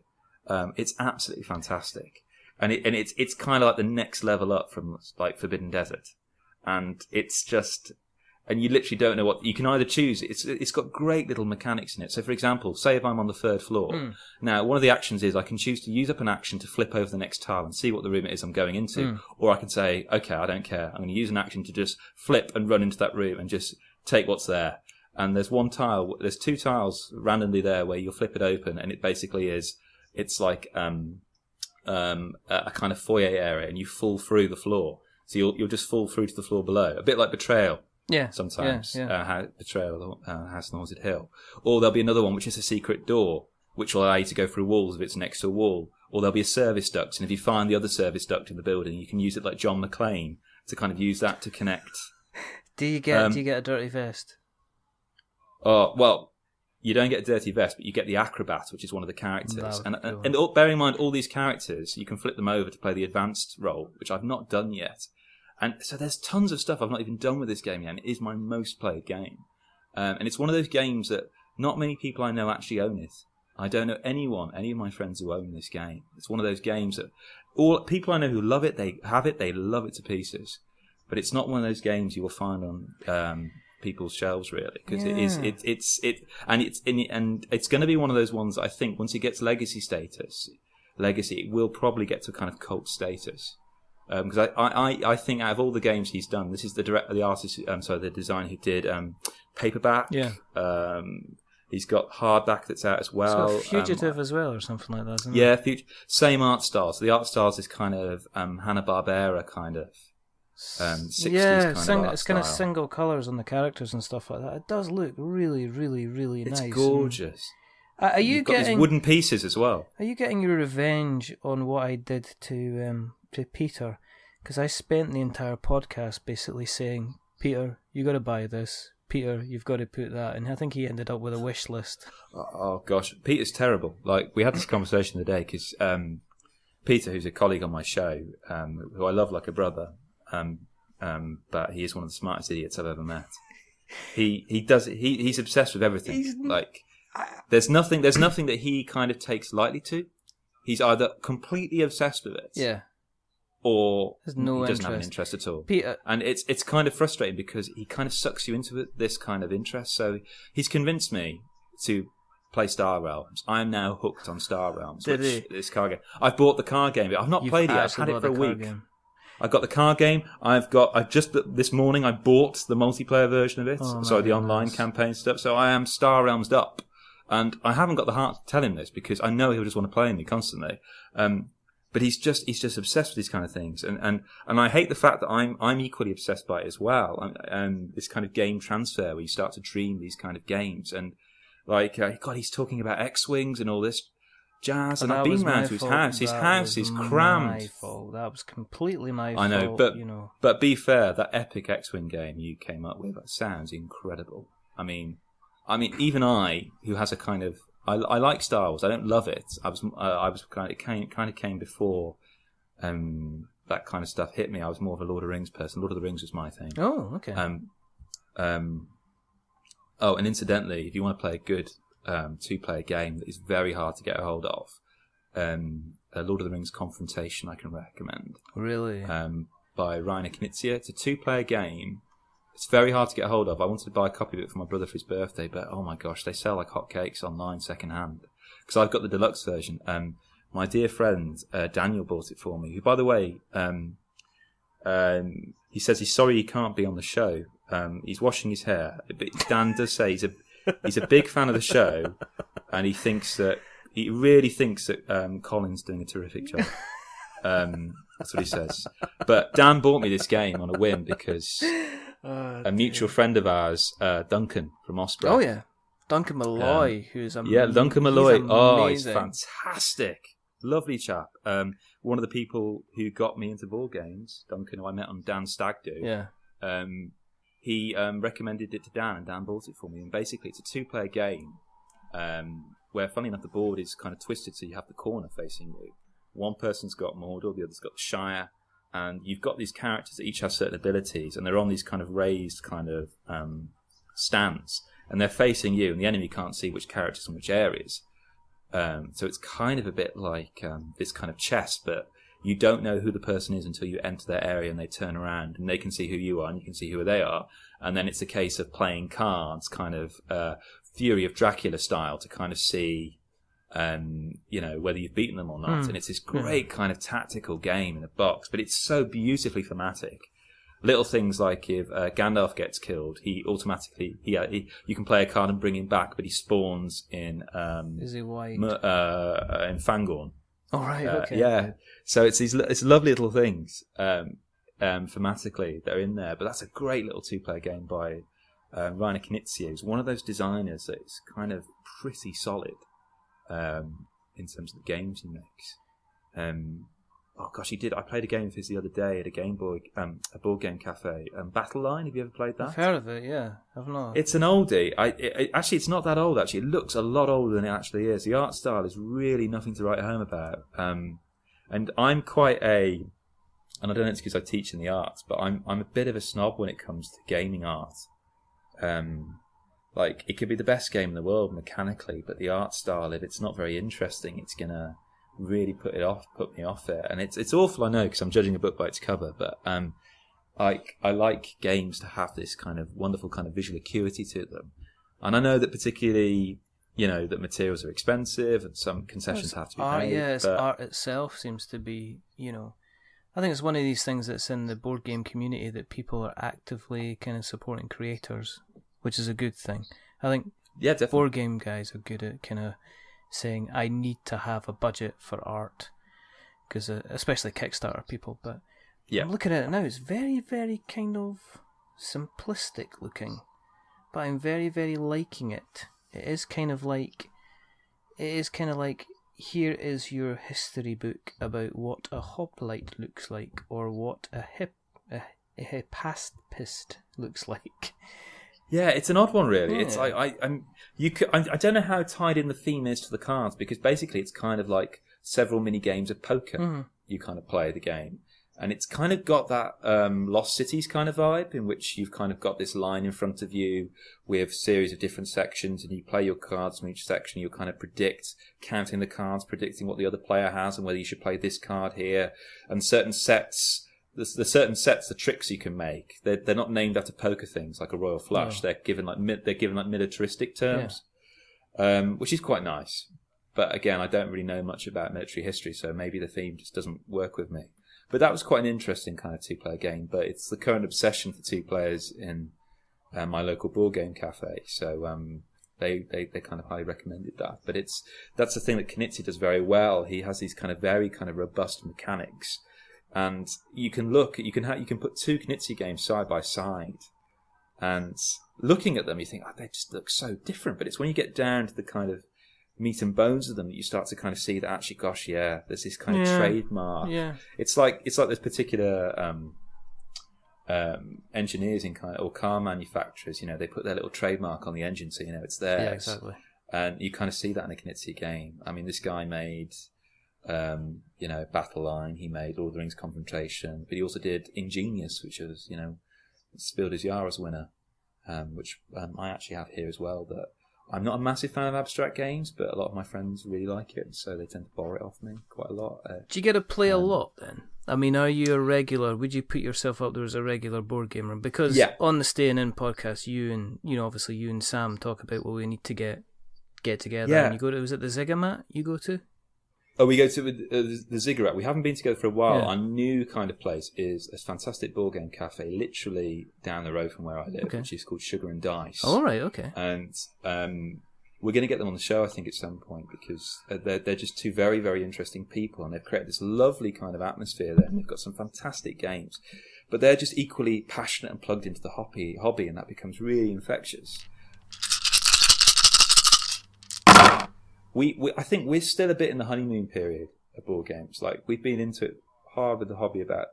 It's absolutely fantastic. And it's kind of like the next level up from like Forbidden Desert. And it's just, and you literally don't know what, you can either choose, it's got great little mechanics in it. So for example, say if I'm on the 3rd floor, now one of the actions is I can choose to use up an action to flip over the next tile and see what the room it is I'm going into, or I can say, okay, I don't care, I'm going to use an action to just flip and run into that room and just take what's there. And there's 2 tiles randomly there where you'll flip it open, and it basically is, it's like a kind of foyer area, and you fall through the floor. So you'll just fall through to the floor below, a bit like Betrayal. Yeah, sometimes Betrayal, House on Haunted Hill, or there'll be another one which is a secret door, which will allow you to go through walls if it's next to a wall, or there'll be a service duct, and if you find the other service duct in the building, you can use it like John McClane to kind of use that to connect. Do you get a dirty vest? Oh well, you don't get a dirty vest, but you get the acrobat, which is one of the characters, and bearing in mind all these characters, you can flip them over to play the advanced role, which I've not done yet. And so there's tons of stuff I've not even done with this game yet, and it is my most played game. And it's one of those games that not many people I know actually own it. I don't know any of my friends who own this game. It's one of those games that all people I know who love it, they have it, they love it to pieces. But it's not one of those games you will find on people's shelves, really, because it's going to be one of those ones that I think once it gets legacy, it will probably get to kind of cult status. Because I think out of all the games he's done, this is the designer who did Paperback. Yeah. He's got Hardback that's out as well. He's got Fugitive as well, or something like that, isn't it? Yeah, same art style. So the art style is kind of Hanna-Barbera kind of 60s kind of art it's kind of single colours on the characters and stuff like that. It does look really, really, really nice. It's gorgeous. Are you got these wooden pieces as well? Are you getting your revenge on what I did to Peter? Because I spent the entire podcast basically saying, Peter, you got to buy this. Peter, you've got to put that. And I think he ended up with a wish list. Oh gosh, Peter's terrible. Like, we had this conversation today because Peter, who's a colleague on my show, who I love like a brother, but he is one of the smartest idiots I've ever met. He's obsessed with everything. There's nothing that he kind of takes lightly to. He's either completely obsessed with it, or he doesn't have an interest at all. Peter. And it's kind of frustrating because he kind of sucks you into this kind of interest. So he's convinced me to play Star Realms. I am now hooked on Star Realms. This card game. I've bought the card game. I've not played it. I've had it for a week. I've got the card game. This morning I bought the multiplayer version of it. The online campaign stuff. So I am Star Realms up. And I haven't got the heart to tell him this because I know he'll just want to play me constantly. But he's just obsessed with these kind of things. And I hate the fact that I'm equally obsessed by it as well. And this kind of game transfer where you start to dream these kind of games. And God, he's talking about X-Wings and all this jazz. And I've been round to his house. His house is crammed. My fault. That was completely my fault. I know, but be fair, that epic X-Wing game you came up with, that sounds incredible. I mean, even I, who has a kind of, I like Star Wars. I don't love it. It kind of came before that kind of stuff hit me. I was more of a Lord of the Rings person. Lord of the Rings was my thing. Oh, okay. And incidentally, if you want to play a good two-player game that is very hard to get a hold of, Lord of the Rings Confrontation I can recommend. Really? By Reiner Knizia. It's a two-player game. It's very hard to get a hold of. I wanted to buy a copy of it for my brother for his birthday, but oh my gosh, they sell like hotcakes online second-hand. Because I've got the deluxe version. My dear friend Daniel bought it for me, who, by the way, he says he's sorry he can't be on the show. He's washing his hair. But Dan does say he's a big fan of the show, and he really thinks that Colin's doing a terrific job. That's what he says. But Dan bought me this game on a whim because a mutual friend of ours, Duncan from Osprey. Oh yeah, Duncan Malloy, who's amazing. Duncan Malloy. He's fantastic. Lovely chap. One of the people who got me into board games, Duncan, who I met on Dan's Stag Do. Yeah. He recommended it to Dan, and Dan bought it for me. And basically, it's a two-player game where, funny enough, the board is kind of twisted, so you have the corner facing you. One person's got Mordor, the other's got the Shire, and you've got these characters that each have certain abilities, and they're on these kind of raised kind of stands, and they're facing you, and the enemy can't see which characters in which areas. So it's kind of a bit like this kind of chess, but you don't know who the person is until you enter their area and they turn around and they can see who you are and you can see who they are. And then it's a case of playing cards, kind of Fury of Dracula style, to kind of see, whether you've beaten them or not. And it's this great kind of tactical game in a box, but it's so beautifully thematic. Little things like if Gandalf gets killed, he automatically, you can play a card and bring him back, but he spawns in is he white? In Fangorn. Oh, right, okay. Yeah, so it's lovely little things thematically that are in there, but that's a great little two-player game by Reiner Knizia, who's one of those designers that's kind of pretty solid in terms of the games he makes. I played a game of his the other day at a board game cafe. Battle Line, have you ever played that? I've heard of it, yeah. I've not. It's an oldie. Actually, it's not that old, actually. It looks a lot older than it actually is. The art style is really nothing to write home about. And I'm quite and I don't know if it's because I teach in the arts, but I'm a bit of a snob when it comes to gaming art. It could be the best game in the world mechanically, but the art style, if it's not very interesting, it's going to really put me off it. And it's awful, I know, because I'm judging a book by its cover, but I like games to have this kind of wonderful kind of visual acuity to them. And I know that particularly, that materials are expensive and some concessions have to be made. Yeah, art itself seems to be, I think it's one of these things that's in the board game community that people are actively kind of supporting creators, which is a good thing. I think board game guys are good at kind of saying, I need to have a budget for art, because especially Kickstarter people, but I'm looking at it now, it's very, very kind of simplistic looking, but I'm very, very liking it. It is kind of like, here is your history book about what a hoplite looks like, or what a pacifist looks like. Yeah, it's an odd one, really. Yeah. It's I don't know how tied in the theme is to the cards, because basically it's kind of like several mini games of poker. Mm-hmm. You kind of play the game, and it's kind of got that Lost Cities kind of vibe, in which you've kind of got this line in front of you with a series of different sections, and you play your cards from each section. You'll kind of counting the cards, predicting what the other player has, and whether you should play this card here, and certain sets. The certain sets, the tricks you can make, they're not named after poker things like a royal flush. No. They're given like militaristic terms, which is quite nice. But again, I don't really know much about military history, so maybe the theme just doesn't work with me. But that was quite an interesting kind of two-player game. But it's the current obsession for two players in my local board game cafe. So they kind of highly recommended that. But that's the thing that Knizia does very well. He has these kind of very kind of robust mechanics. And you can put two Knizia games side by side, and looking at them, you think, oh, they just look so different. But it's when you get down to the kind of meat and bones of them that you start to kind of see that actually, gosh, yeah, there's this kind of trademark. Yeah. It's like those particular engineers in or car manufacturers. You know, they put their little trademark on the engine, so you know it's theirs. Yeah, exactly. And you kind of see that in a Knizia game. I mean, this guy made. Battle Line, he made Lord of the Rings Confrontation, but he also did Ingenious, which was, Spilder's Yara's winner, which I actually have here as well. That I'm not a massive fan of abstract games, but a lot of my friends really like it, so they tend to borrow it off me quite a lot. Do you get to play a lot then? I mean, are you a regular? Would you put yourself up there as a regular board gamer? Because on the Staying In podcast, you and obviously you and Sam talk about what we need to get together. Yeah. And you go to, was it the Zigomat you go to? Oh, we go to the Ziggurat. We haven't been together for a while. Yeah. Our new kind of place is a fantastic board game cafe, literally down the road from where I live, which is called Sugar and Dice. Oh, all right, okay. And we're going to get them on the show, I think, at some point, because they're just two very, very interesting people, and they've created this lovely kind of atmosphere there, and they've got some fantastic games. But they're just equally passionate and plugged into the hobby, and that becomes really infectious. I think we're still a bit in the honeymoon period of board games. Like, we've been into it hard with the hobby about,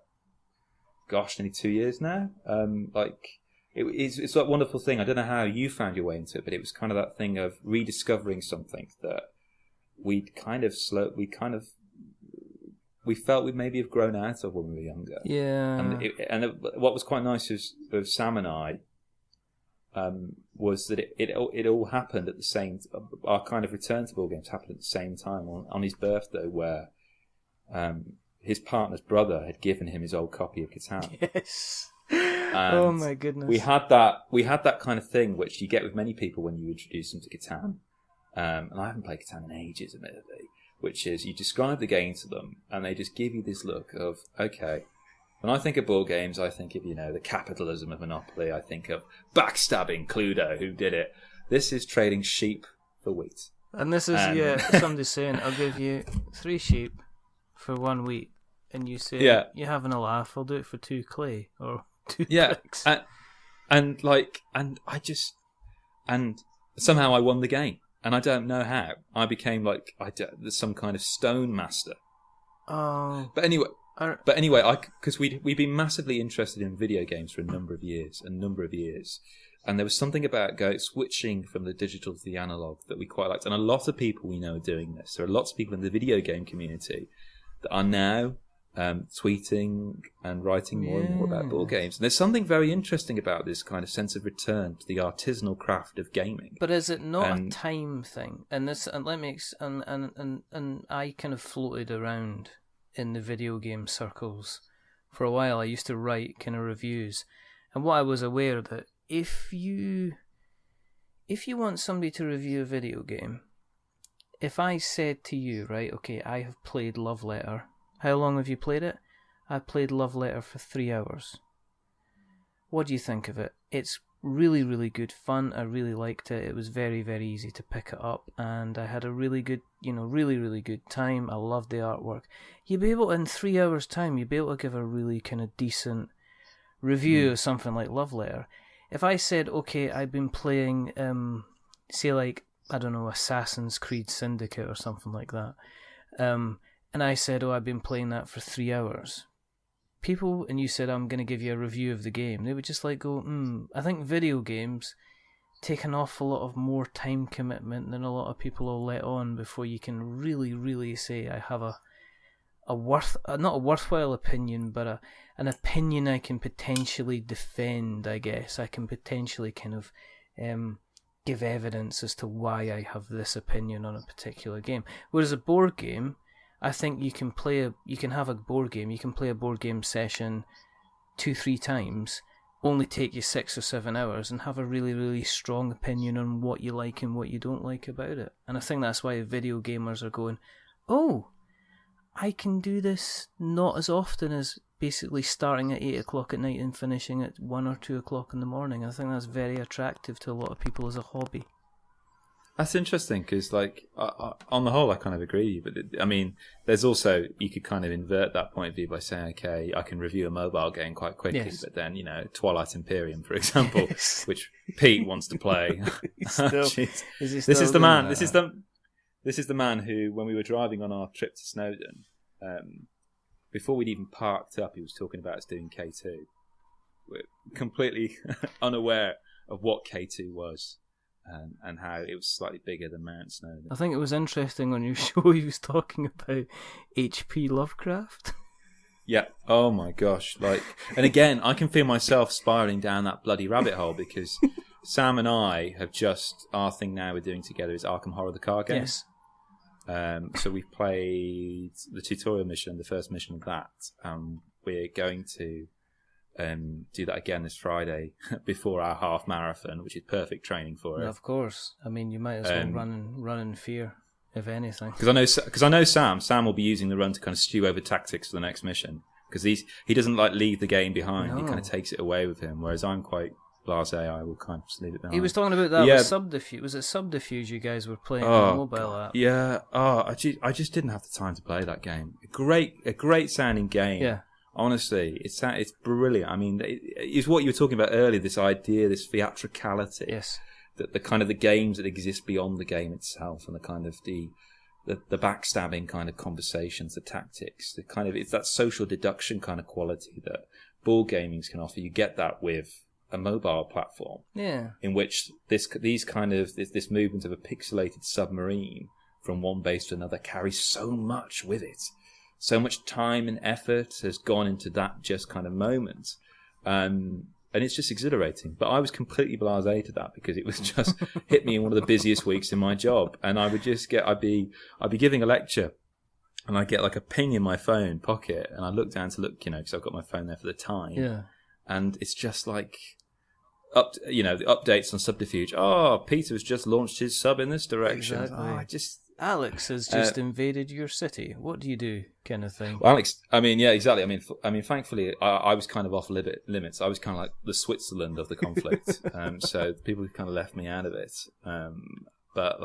nearly 2 years now. It's that wonderful thing. I don't know how you found your way into it, but it was kind of that thing of rediscovering something that we felt we'd maybe have grown out of when we were younger. Yeah. And what was quite nice of Sam and I, was that it all happened at the same. Our kind of return to board games happened at the same time on his birthday, where his partner's brother had given him his old copy of Catan. Yes. And oh my goodness. We had that kind of thing which you get with many people when you introduce them to Catan. And I haven't played Catan in ages, admittedly. Which is, you describe the game to them, and they just give you this look of, okay. When I think of board games, I think of, the capitalism of Monopoly. I think of backstabbing Cluedo, who did it. This is trading sheep for wheat. And this is, somebody saying, I'll give you 3 sheep for 1 wheat. And you say, you're having a laugh, I'll do it for 2 clay or 2 bricks. And somehow I won the game. And I don't know how. I became some kind of stone master. Oh. But anyway, because we'd been massively interested in video games for a number of years, and there was something about switching from the digital to the analog that we quite liked, and a lot of people we know are doing this. There are lots of people in the video game community that are now tweeting and writing more and more about board games, and there's something very interesting about this kind of sense of return to the artisanal craft of gaming. But is it not a time thing? And I kind of floated around in the video game circles for a while. I used to write kind of reviews, and what I was aware that if you want somebody to review a video game, if I said to you, right, okay, I have played Love Letter. How long have you played it? I played Love Letter for 3 hours. What do you think of it? It's really, really good fun. I really liked it. It was very, very easy to pick it up, and I had a really good, really, really good time. I loved the artwork. You'd be able, in 3 hours' time, you'd be able to give a really kind of decent review of something like Love Letter. If I said, okay, I've been playing, Assassin's Creed Syndicate or something like that, and I said, I've been playing that for 3 hours, people, and you said, I'm going to give you a review of the game, they would just like go, I think video games take an awful lot of more time commitment than a lot of people will let on before you can really, really say, I have not a worthwhile opinion, but an opinion I can potentially defend, I guess. I can potentially kind of give evidence as to why I have this opinion on a particular game. Whereas a board game, I think you can play you can play a board game session 2-3 times, only take you 6 or 7 hours, and have a really, really strong opinion on what you like and what you don't like about it. And I think that's why video gamers are going, oh, I can do this not as often as basically starting at 8 o'clock at night and finishing at 1 or 2 o'clock in the morning. I think that's very attractive to a lot of people as a hobby. That's interesting because, like, on the whole, I kind of agree. But I mean, there's also, you could kind of invert that point of view by saying, okay, I can review a mobile game quite quickly, yes. But then, you know, Twilight Imperium, for example, yes. Which Pete wants to play. This is the man. This is the man who, when we were driving on our trip to Snowdon, before we'd even parked up, he was talking about us doing K2. We're completely unaware of what K2 was. And how it was slightly bigger than Mount Snowdon. I think it was interesting on your show he was talking about H.P. Lovecraft. Yeah. Oh my gosh. And again, I can feel myself spiraling down that bloody rabbit hole because Sam and I have our thing now we're doing together is Arkham Horror the card game. Yes. So we've played the tutorial mission, the first mission of that. We're going to do that again this Friday before our half marathon, which is perfect training for it. Of course. I mean, you might as well run in fear, if anything. Because I know Sam will be using the run to kind of stew over tactics for the next mission. Because he doesn't like leave the game behind. No. He kind of takes it away with him. Whereas I'm quite blasé. I will kind of just leave it behind. He was talking about that with Subterfuge. Was it Subterfuge you guys were playing on the mobile app? Yeah. I just didn't have the time to play that game. A great sounding game. Yeah. Honestly, it's brilliant. I mean, it's what you were talking about earlier. This idea, this theatricality, yes, that the kind of the games that exist beyond the game itself, and the kind of the backstabbing kind of conversations, the tactics, it's that social deduction kind of quality that board gaming can offer. You get that with a mobile platform, yeah, in which this movement of a pixelated submarine from one base to another carries so much with it. So much time and effort has gone into that just kind of moment. And it's just exhilarating. But I was completely blasé to that because it was just hit me in one of the busiest weeks in my job. And I would just I'd be giving a lecture and I'd get like a ping in my phone pocket. And I look down to look, because I've got my phone there for the time. Yeah. And it's just like, the updates on Subterfuge. Oh, Peter has just launched his sub in this direction. Exactly. Alex has just invaded your city. What do you do, kind of thing? Well, Alex, I mean, yeah, exactly. I mean, thankfully, I was kind of off limits. I was kind of like the Switzerland of the conflict. So people kind of left me out of it. But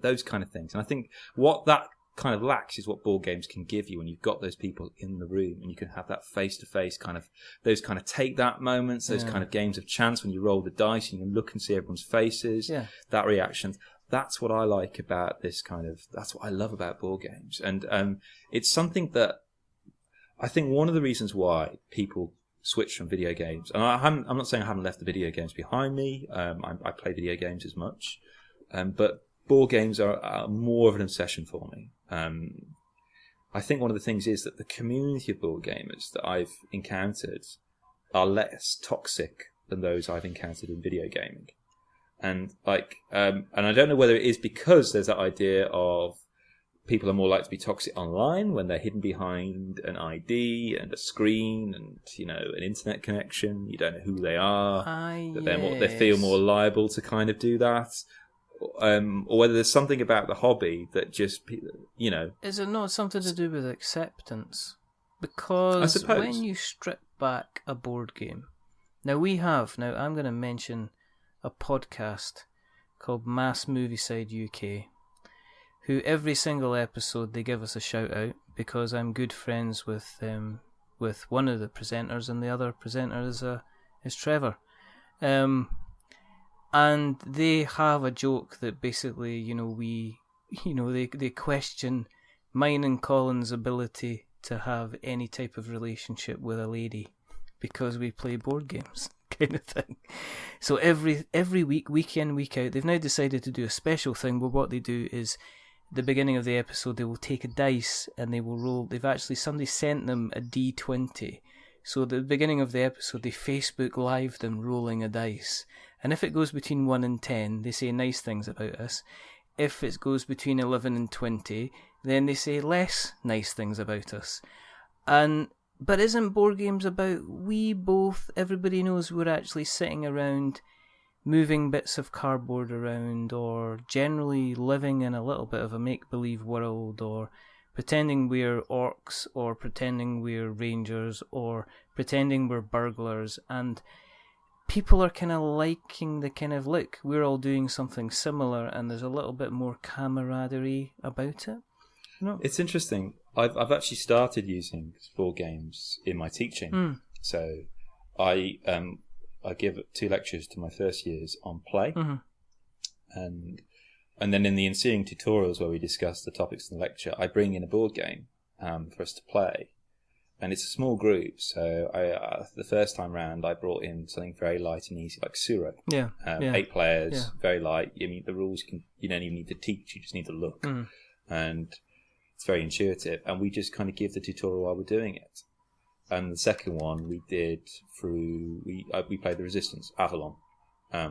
those kind of things. And I think what that kind of lacks is what board games can give you when you've got those people in the room and you can have that face-to-face kind of, those kind of take that moments, those kind of games of chance when you roll the dice and you can look and see everyone's faces, that reaction. That's what I like about that's what I love about board games. And it's something that I think one of the reasons why people switch from video games, and I'm not saying I haven't left the video games behind me. I play video games as much, but board games are more of an obsession for me. I think one of the things is that the community of board gamers that I've encountered are less toxic than those I've encountered in video gaming. And and I don't know whether it is because there's that idea of people are more likely to be toxic online when they're hidden behind an ID and a screen and, an internet connection. You don't know who they are. They feel more liable to kind of do that. Or whether there's something about the hobby that just, Is it not something to do with acceptance? Because when you strip back a board game, now I'm going to mention a podcast called Mass Movie Side UK, who every single episode they give us a shout out because I'm good friends with one of the presenters and the other presenter is Trevor, and they have a joke that basically they question mine and Colin's ability to have any type of relationship with a lady because we play board games, kind of thing. So every week in, week out, they've now decided to do a special thing where what they do is, the beginning of the episode, they will take a dice and they will roll. Somebody sent them a D20. So at the beginning of the episode, they Facebook Live them rolling a dice. And if it goes between 1 and 10, they say nice things about us. If it goes between 11 and 20, then they say less nice things about us. But isn't board games about everybody knows we're actually sitting around moving bits of cardboard around, or generally living in a little bit of a make-believe world, or pretending we're orcs, or pretending we're rangers, or pretending we're burglars, and people are kind of liking the kind of, look, we're all doing something similar, and there's a little bit more camaraderie about it. No. It's interesting. I've actually started using board games in my teaching. So I give 2 lectures to my first years on play, and then in the ensuing tutorials where we discuss the topics in the lecture, I bring in a board game for us to play, and it's a small group. So the first time round, I brought in something very light and easy, like Suro. 8 players, very light. I mean, the rules you don't even need to teach; you just need to look, and it's very intuitive. And we just kind of give the tutorial while we're doing it. And the second one we did we played the Resistance, Avalon,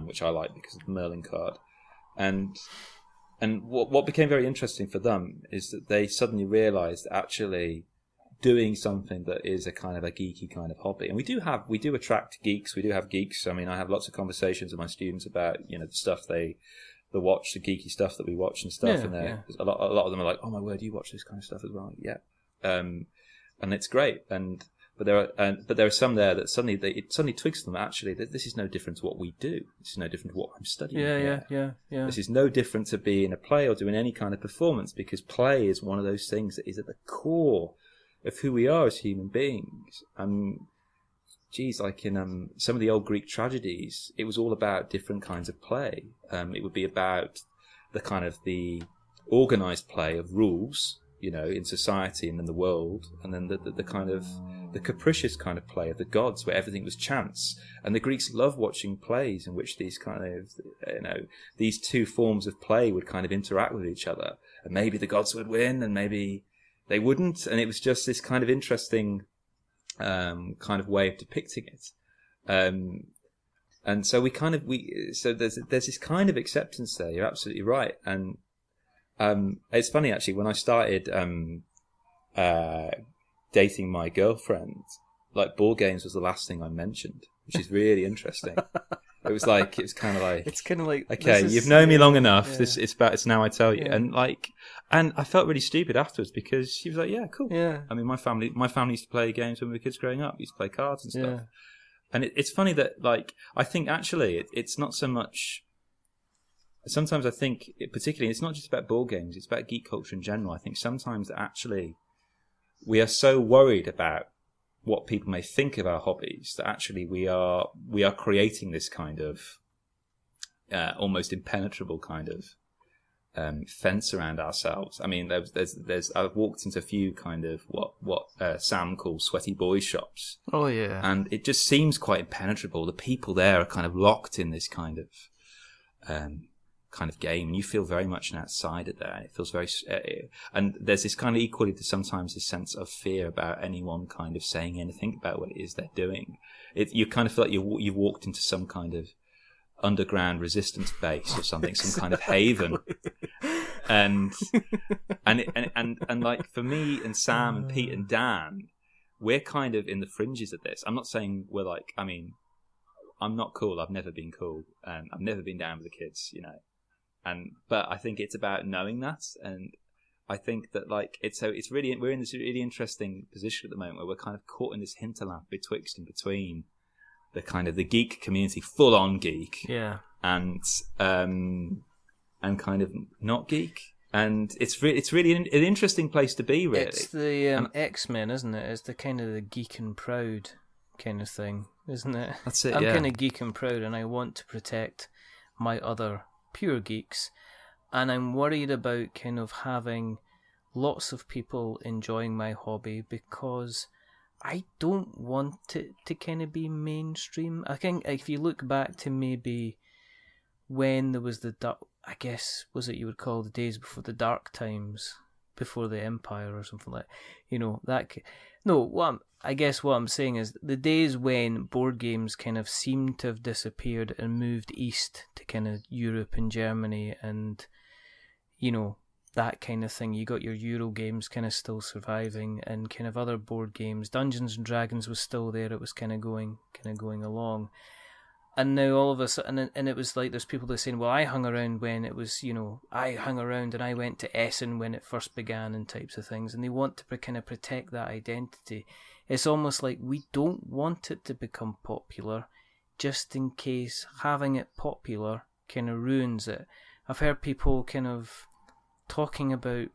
which I like because of the Merlin card. And what became very interesting for them is that they suddenly realised actually doing something that is a kind of a geeky kind of hobby. And we do attract geeks. We do have geeks. I mean, I have lots of conversations with my students about, the stuff they watch, the geeky stuff that we watch and stuff. A lot of them are like, oh my word, you watch this kind of stuff as well? Yeah. And it's great. But there are some there that suddenly it twigs them actually that this is no different to what we do. This is no different to what I'm studying. Yeah. This is no different to being a play or doing any kind of performance, because play is one of those things that is at the core of who we are as human beings. Like in some of the old Greek tragedies, it was all about different kinds of play. It would be about the organised play of rules, in society and in the world, and then the kind of the capricious kind of play of the gods, where everything was chance. And the Greeks loved watching plays in which these kind of, these two forms of play would kind of interact with each other, and maybe the gods would win, and maybe they wouldn't, and it was just this kind of interesting kind of way of depicting it. And so so there's this kind of acceptance there. You're absolutely right, and it's funny actually, when I started dating my girlfriend, like board games was the last thing I mentioned, which is really interesting. It's kind of like, okay, you've known me long enough. Yeah. It's now I tell you, and I felt really stupid afterwards, because she was like, yeah, cool. Yeah. I mean, my family used to play games when we were kids growing up. We used to play cards and stuff. Yeah. And it's funny that, I think actually it's not so much. Sometimes I think, particularly, it's not just about board games, it's about geek culture in general. I think sometimes that actually we are so worried about what people may think of our hobbies that actually we are creating this kind of almost impenetrable kind of fence around ourselves. I mean, there's I've walked into a few kind of what Sam calls sweaty boys shops. Oh yeah, and it just seems quite impenetrable. The people there are kind of locked in this kind of game, and you feel very much an outsider there, and it feels very and there's this kind of equally to sometimes this sense of fear about anyone kind of saying anything about what it is they're doing. You kind of feel like you've walked into some kind of underground resistance base or something, some kind of haven, and like for me and Sam and Pete and Dan, we're kind of in the fringes of this. I'm not saying we're like, I mean, I'm not cool. I've never been cool, and I've never been down with the kids, but I think it's about knowing that, and I think that we're in this really interesting position at the moment where we're kind of caught in this hinterland betwixt and between the kind of the geek community, full on geek, and kind of not geek, and it's really an interesting place to be. Really, it's the X-Men, isn't it? It's the kind of the geek and proud kind of thing, isn't it? That's it. I'm kind of geek and proud, and I want to protect my other pure geeks, and I'm worried about kind of having lots of people enjoying my hobby because I don't want it to kind of be mainstream. I think if you look back to maybe when there was I guess, was it you would call the days before the dark times, before the empire or something like, I guess what I'm saying is the days when board games kind of seemed to have disappeared and moved east to kind of Europe and Germany and, that kind of thing. You got your Euro games kind of still surviving and kind of other board games. Dungeons and Dragons was still there. It was kind of going along. And now all of a sudden, and it was like there's people that are saying, well, I hung around when it was, I hung around and I went to Essen when it first began and types of things. And they want to kind of protect that identity. It's almost like we don't want it to become popular just in case having it popular kind of ruins it. I've heard people kind of talking about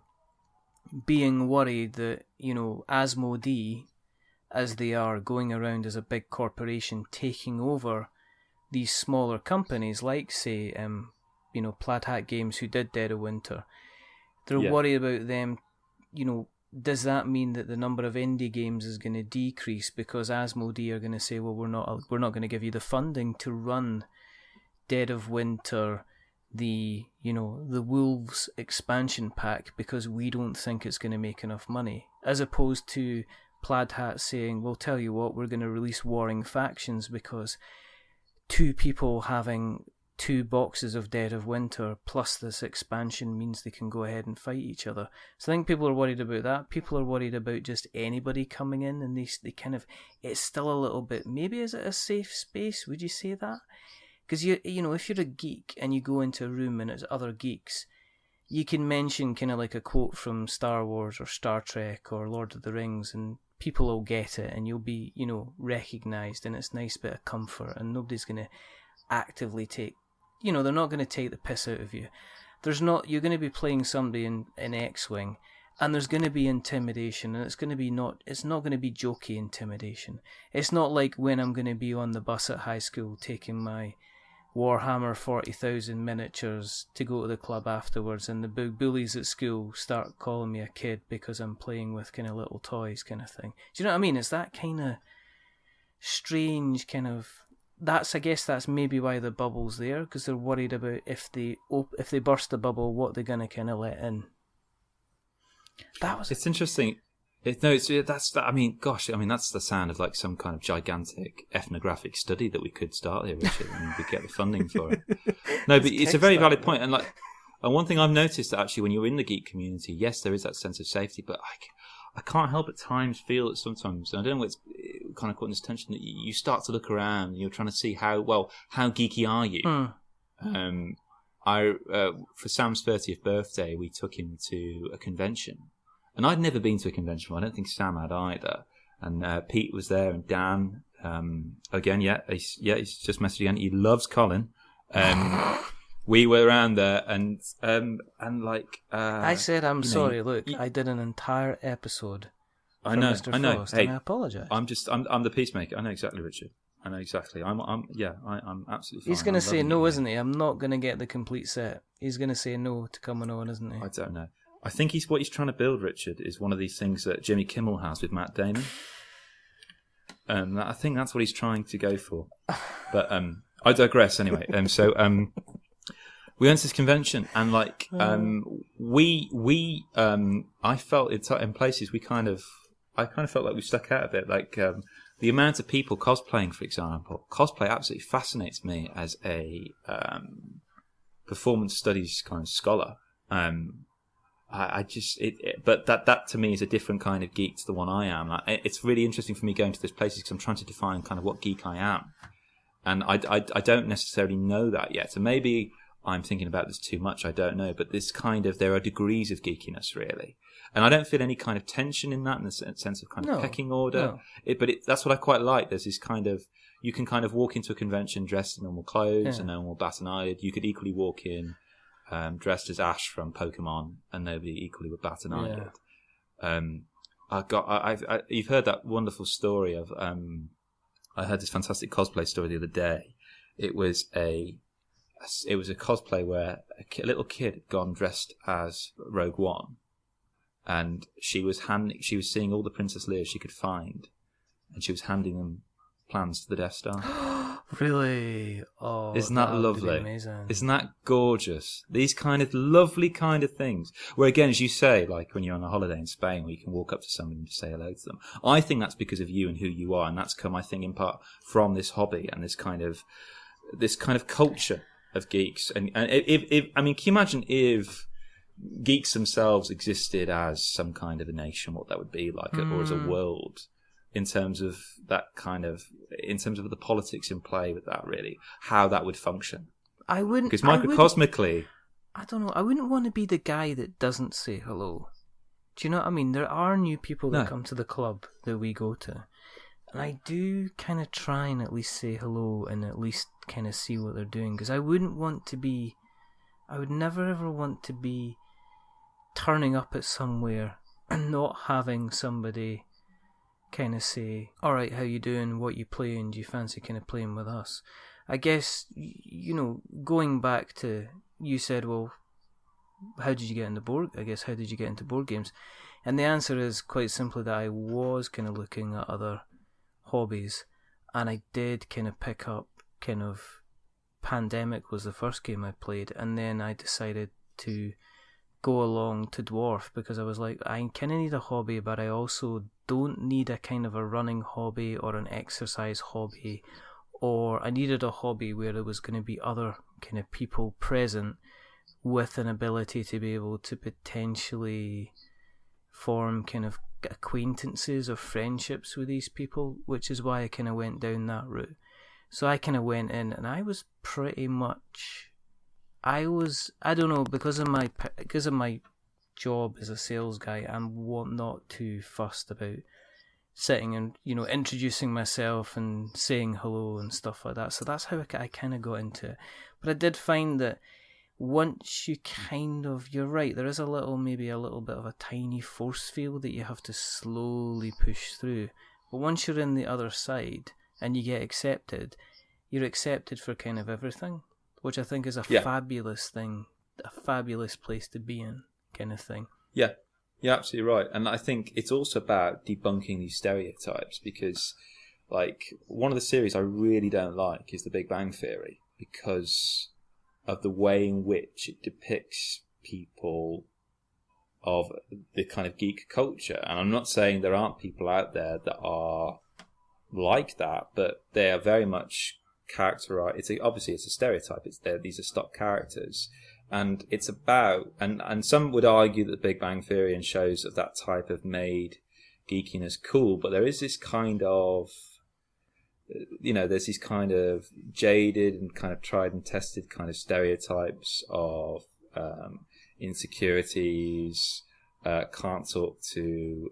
being worried that, Asmodee, as they are going around as a big corporation taking over these smaller companies like, say, Plaid Hat Games, who did Dead of Winter. They're worried about them, does that mean that the number of indie games is going to decrease because Asmodee are going to say, well, we're not going to give you the funding to run Dead of Winter, the Wolves expansion pack because we don't think it's going to make enough money, as opposed to Plaid Hat saying, well, tell you what, we're going to release Warring Factions because 2 people having 2 boxes of Dead of Winter plus this expansion means they can go ahead and fight each other. So I think people are worried about that. People are worried about just anybody coming in, and they kind of, it's still a little bit, maybe is it a safe space? Would you say that? Because if you're a geek and you go into a room and it's other geeks, you can mention kind of like a quote from Star Wars or Star Trek or Lord of the Rings, and people will get it, and you'll be, recognised, and it's a nice bit of comfort, and nobody's going to actively take, they're not going to take the piss out of you. You're going to be playing somebody in X-Wing, and there's going to be intimidation, and it's not going to be jokey intimidation. It's not like when I'm going to be on the bus at high school taking my Warhammer 40,000 miniatures to go to the club afterwards, and the bullies at school start calling me a kid because I'm playing with kind of little toys kind of thing. Do you know what I mean? It's that kind of strange kind of... I guess that's maybe why the bubble's there, because they're worried about if they burst the bubble, what they're going to kind of let in. It's interesting. That's the sound of like some kind of gigantic ethnographic study that we could start here, Richard, and we get the funding for it. No, but it's a very valid point. And one thing I've noticed that actually when you're in the geek community, yes, there is that sense of safety, but I can't help at times feel that sometimes, and I don't know what's kind of caught in this tension, that you start to look around and you're trying to see how geeky are you? For Sam's 30th birthday, we took him to a convention. And I'd never been to a convention. I don't think Sam had either. And Pete was there, and Dan again. He's just messaged again. He loves Colin. We were around there, and I said, I'm sorry. Look, I did an entire episode. I know. Frost, hey, and I apologise. I'm the peacemaker. I know exactly, Richard. I know exactly. I'm absolutely fine. He's going to say no, isn't he? I'm not going to get the complete set. He's going to say no to coming on, isn't he? I don't know. I think what he's trying to build, Richard, is one of these things that Jimmy Kimmel has with Matt Damon. I think that's what he's trying to go for. But I digress anyway. We went to this convention, and I felt in places I kind of felt like we stuck out a bit. The amount of people cosplaying, for example. Cosplay absolutely fascinates me as a performance studies kind of scholar. But that to me is a different kind of geek to the one I am. It's really interesting for me going to those places because I'm trying to define kind of what geek I am, and I don't necessarily know that yet. And maybe I'm thinking about this too much. I don't know, but there are degrees of geekiness really, and I don't feel any kind of tension in that in the sense of kind of pecking order. No. That's what I quite like. There's this kind of, you can kind of walk into a convention dressed in normal clothes and no one will bat an eyelid. You could equally walk in dressed as Ash from Pokemon, and nobody equally would bat an eyelid. You've heard that wonderful story of. I heard this fantastic cosplay story the other day. It was a cosplay where a little kid had gone dressed as Rogue One, and she was seeing all the Princess Leias she could find, and she was handing them plans to the Death Star. Really? Oh, isn't that lovely? Would be amazing. Isn't that gorgeous? These kind of lovely kind of things. Where again, as you say, like when you're on a holiday in Spain, where you can walk up to somebody and say hello to them. I think that's because of you and who you are, and that's come, I think, in part from this hobby and this kind of culture of geeks. And if I mean, can you imagine if geeks themselves existed as some kind of a nation, what that would be like, or as a world? In terms of the politics in play with that, really, how that would function. I wouldn't, because microcosmically, I don't know. I wouldn't want to be the guy that doesn't say hello. Do you know what I mean? There are new people that come to the club that we go to, and I do kind of try and at least say hello and at least kind of see what they're doing, because I would never ever want to be turning up at somewhere and not having somebody kind of say, alright, how you doing, what you playing, do you fancy kind of playing with us? I guess, going back to, you said, well, how did you get into board games? And the answer is quite simply that I was kind of looking at other hobbies, and I did kind of pick up Pandemic was the first game I played, and then I decided to go along to Dwarf, because I was like, I kind of need a hobby, but I also don't need a kind of a running hobby or an exercise hobby, or I needed a hobby where there was going to be other kind of people present with an ability to be able to potentially form kind of acquaintances or friendships with these people, which is why I kind of went down that route. So I kind of went in, and I was pretty much, I don't know, because of my job as a sales guy, I'm not too fussed about sitting and, introducing myself and saying hello and stuff like that. So that's how I kind of got into it. But I did find that once you you're right, there is maybe a little bit of a tiny force field that you have to slowly push through. But once you're in the other side and you get accepted, you're accepted for kind of everything, which I think is a fabulous thing, a fabulous place to be in, kind of thing. Yeah, you're absolutely right. And I think it's also about debunking these stereotypes, because, like, one of the series I really don't like is The Big Bang Theory, because of the way in which it depicts people of the kind of geek culture. And I'm not saying there aren't people out there that are like that, but they are very much characterized. Obviously it's a stereotype. These are stock characters, and it's about, and some would argue that The Big Bang Theory and shows of that type have made geekiness cool, but there is this kind of, there's these kind of jaded and kind of tried and tested kind of stereotypes of insecurities, can't talk to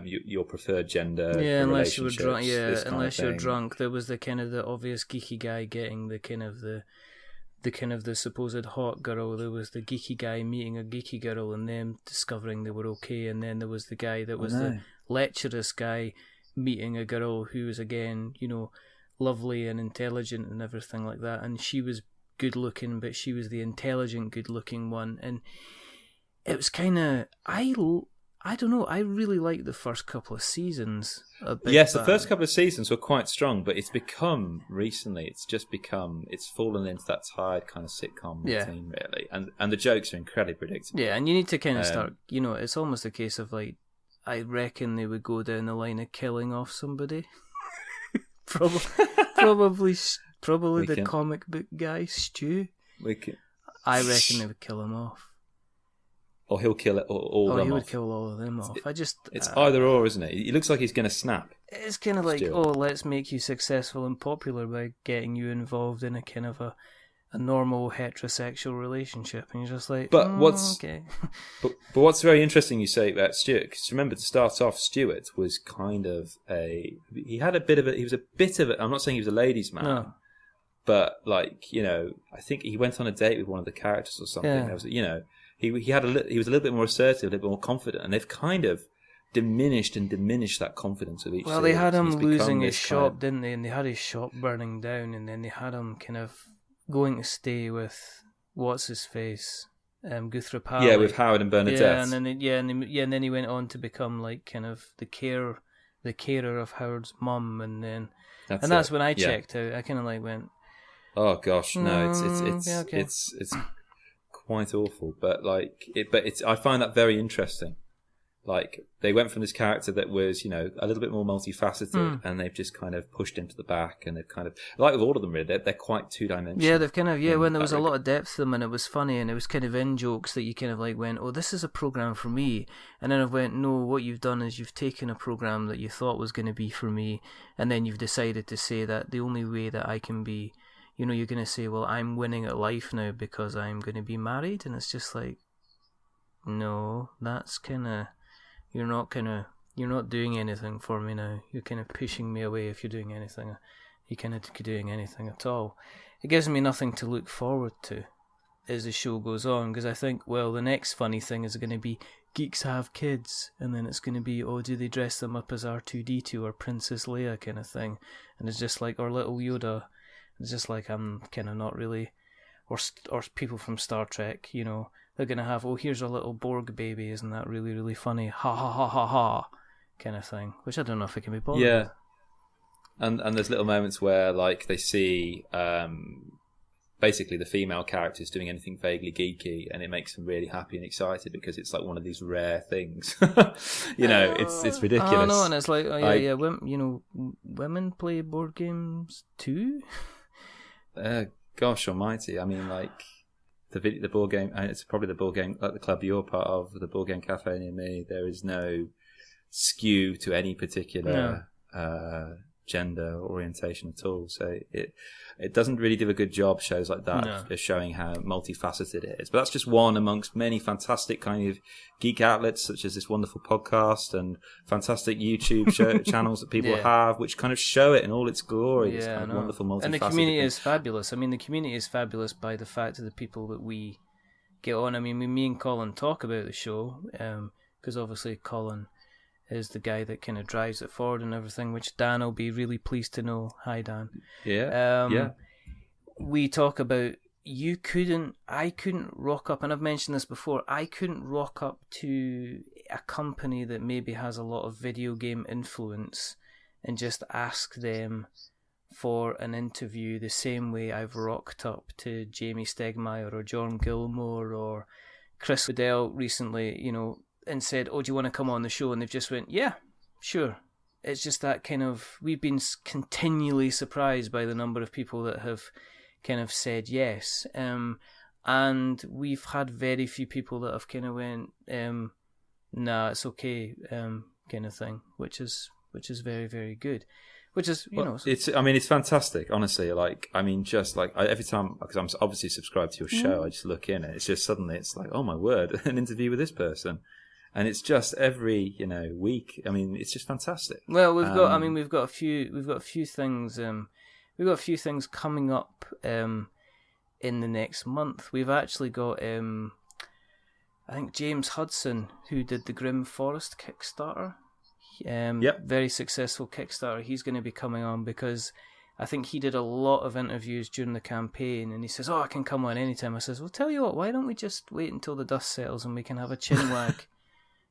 your preferred gender. Yeah, unless you were drunk. Yeah, unless you're drunk. There was the kind of the obvious geeky guy getting the kind of the supposed hot girl. There was the geeky guy meeting a geeky girl and them discovering they were okay, and then there was the guy that was the lecherous guy meeting a girl who was, again, lovely and intelligent and everything like that, and she was good looking, but she was the intelligent, good looking one. And it was kind of, I don't know, I really liked the first couple of seasons of Big Bang. The first couple of seasons were quite strong, but it's fallen into that tired kind of sitcom routine, really, and the jokes are incredibly predictable. Yeah, and you need to kind of start, it's almost a case of, like, I reckon they would go down the line of killing off somebody. Probably the comic book guy, Stu. I reckon they would kill him off. Or he'll kill it all them off. He would kill all of them off. It's either or, isn't it? It looks like he's going to snap. It's kind of like, let's make you successful and popular by getting you involved in a kind of a normal heterosexual relationship, and you're just like, okay. but what's very interesting you say about Stuart, because remember, to start off, Stuart was kind of he was a bit of a, I'm not saying he was a ladies' man, no. But, like, I think he went on a date with one of the characters or something. Yeah. He was a little bit more assertive, a little bit more confident, and they've kind of diminished that confidence of each. Well, they had him losing his shop, didn't they? And they had his shop burning down, and then they had him kind of going to stay with what's his face, Guthrie Pally. Yeah, with Howard and Bernadette. And then he went on to become like kind of the carer of Howard's mum, and then that's when I checked out. I kind of like went, oh gosh, no, okay. it's quite awful, but I find that very interesting. Like, they went from this character that was, a little bit more multifaceted, and they've just kind of pushed him to the back, and they've kind of, like with all of them really, they're quite two-dimensional. Yeah, they've kind of, when there was a lot of depth to them, and it was funny, and it was kind of in-jokes that you kind of like went, oh, this is a program for me, and then I went, no, what you've done is you've taken a program that you thought was going to be for me, and then you've decided to say that the only way that I can be, you're going to say, well, I'm winning at life now because I'm going to be married, and it's just like, no, that's kind of... You're not doing anything for me now. You're kind of pushing me away if you're doing anything. You're kind of doing anything at all. It gives me nothing to look forward to as the show goes on, because I think, well, the next funny thing is going to be geeks have kids, and then it's going to be, oh, do they dress them up as R2-D2 or Princess Leia kind of thing, and it's just like, or little Yoda. It's just like, I'm kind of not really, or people from Star Trek, they're going to have, oh, here's a little Borg baby, isn't that really, really funny? Ha ha ha ha ha, kind of thing, which I don't know if it can be bothered. Yeah, and there's little moments where, like, they see basically the female characters doing anything vaguely geeky, and it makes them really happy and excited because it's like one of these rare things. It's ridiculous. I know, and it's like, women play board games too? Gosh almighty, I mean, like... The board game, and it's probably the board game, like the club you're part of, the board game cafe near me, there is no skew to any particular gender orientation at all. So it doesn't really do a good job, shows like that, of showing how multifaceted it is. But that's just one amongst many fantastic kind of geek outlets, such as this wonderful podcast and fantastic YouTube channels that people have, which kind of show it in all its glory. This kind of wonderful multifaceted. And the community is fabulous. I mean, the community is fabulous by the fact of the people that we get on. I mean, me and Colin talk about the show, because obviously Colin is the guy that kind of drives it forward and everything, which Dan will be really pleased to know. Hi, Dan. Yeah. We talk about I couldn't rock up, and I've mentioned this before, I couldn't rock up to a company that maybe has a lot of video game influence and just ask them for an interview the same way I've rocked up to Jamie Stegmaier or John Gilmore or Chris Waddell recently, and said, oh, do you want to come on the show? And they've just went, yeah, sure. It's just that kind of, we've been continually surprised by the number of people that have kind of said yes. And we've had very few people that have kind of went, nah, it's okay, kind of thing, which is very, very good. Which is, it's fantastic, honestly. Like, I mean, just like every time, because I'm obviously subscribed to your show, I just look in and it's just suddenly, it's like, oh my word, an interview with this person. And it's just every, week. I mean, it's just fantastic. Well, we've got a few things coming up in the next month. We've actually got, I think James Hudson, who did the Grim Forest Kickstarter. Very successful Kickstarter. He's going to be coming on because I think he did a lot of interviews during the campaign, and he says, oh, I can come on anytime. I says, well, tell you what, why don't we just wait until the dust settles and we can have a chin wag.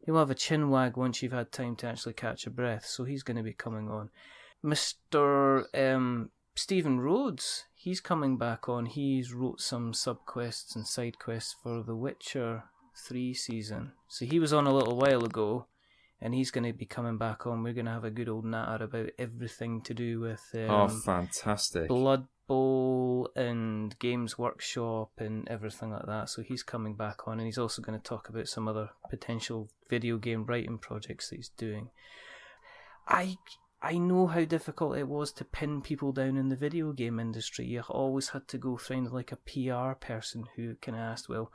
You'll have a chin wag once you've had time to actually catch a breath. So he's going to be coming on. Mr. Stephen Rhodes, he's coming back on. He's wrote some sub-quests and side quests for The Witcher 3 season. So he was on a little while ago, and he's going to be coming back on. We're going to have a good old natter about everything to do with fantastic Blood Bowl and Games Workshop and everything like that. So he's coming back on, and he's also going to talk about some other potential video game writing projects that he's doing. I know how difficult it was to pin people down in the video game industry. You always had to go find like a PR person who kind of asked, well,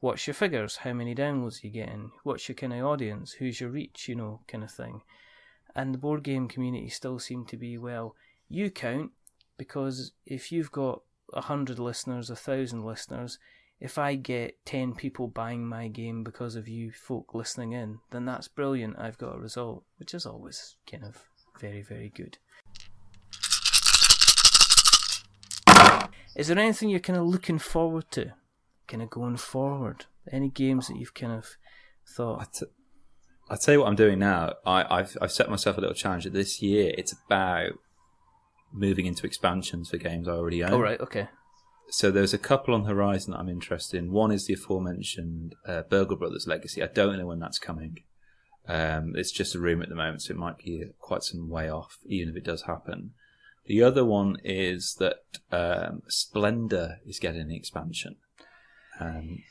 what's your figures? How many downloads are you getting? What's your kind of audience? Who's your reach? Kind of thing. And the board game community still seemed to be, well, you count, because if you've got 100 listeners, 1,000 listeners, if I get 10 people buying my game because of you folk listening in, then that's brilliant. I've got a result, which is always kind of very, very good. Is there anything you're kind of looking forward to? Kind of going forward Any games that you've kind of thought? I'll tell you what I'm doing now. I've set myself a little challenge. This year, it's about moving into expansions for games I already own. Oh, right, okay. So there's a couple on the horizon that I'm interested in. One is the aforementioned Burgle Brothers Legacy. I don't know when that's coming. It's just a rumour at the moment, so it might be quite some way off, even if it does happen. The other one is that Splendor is getting an expansion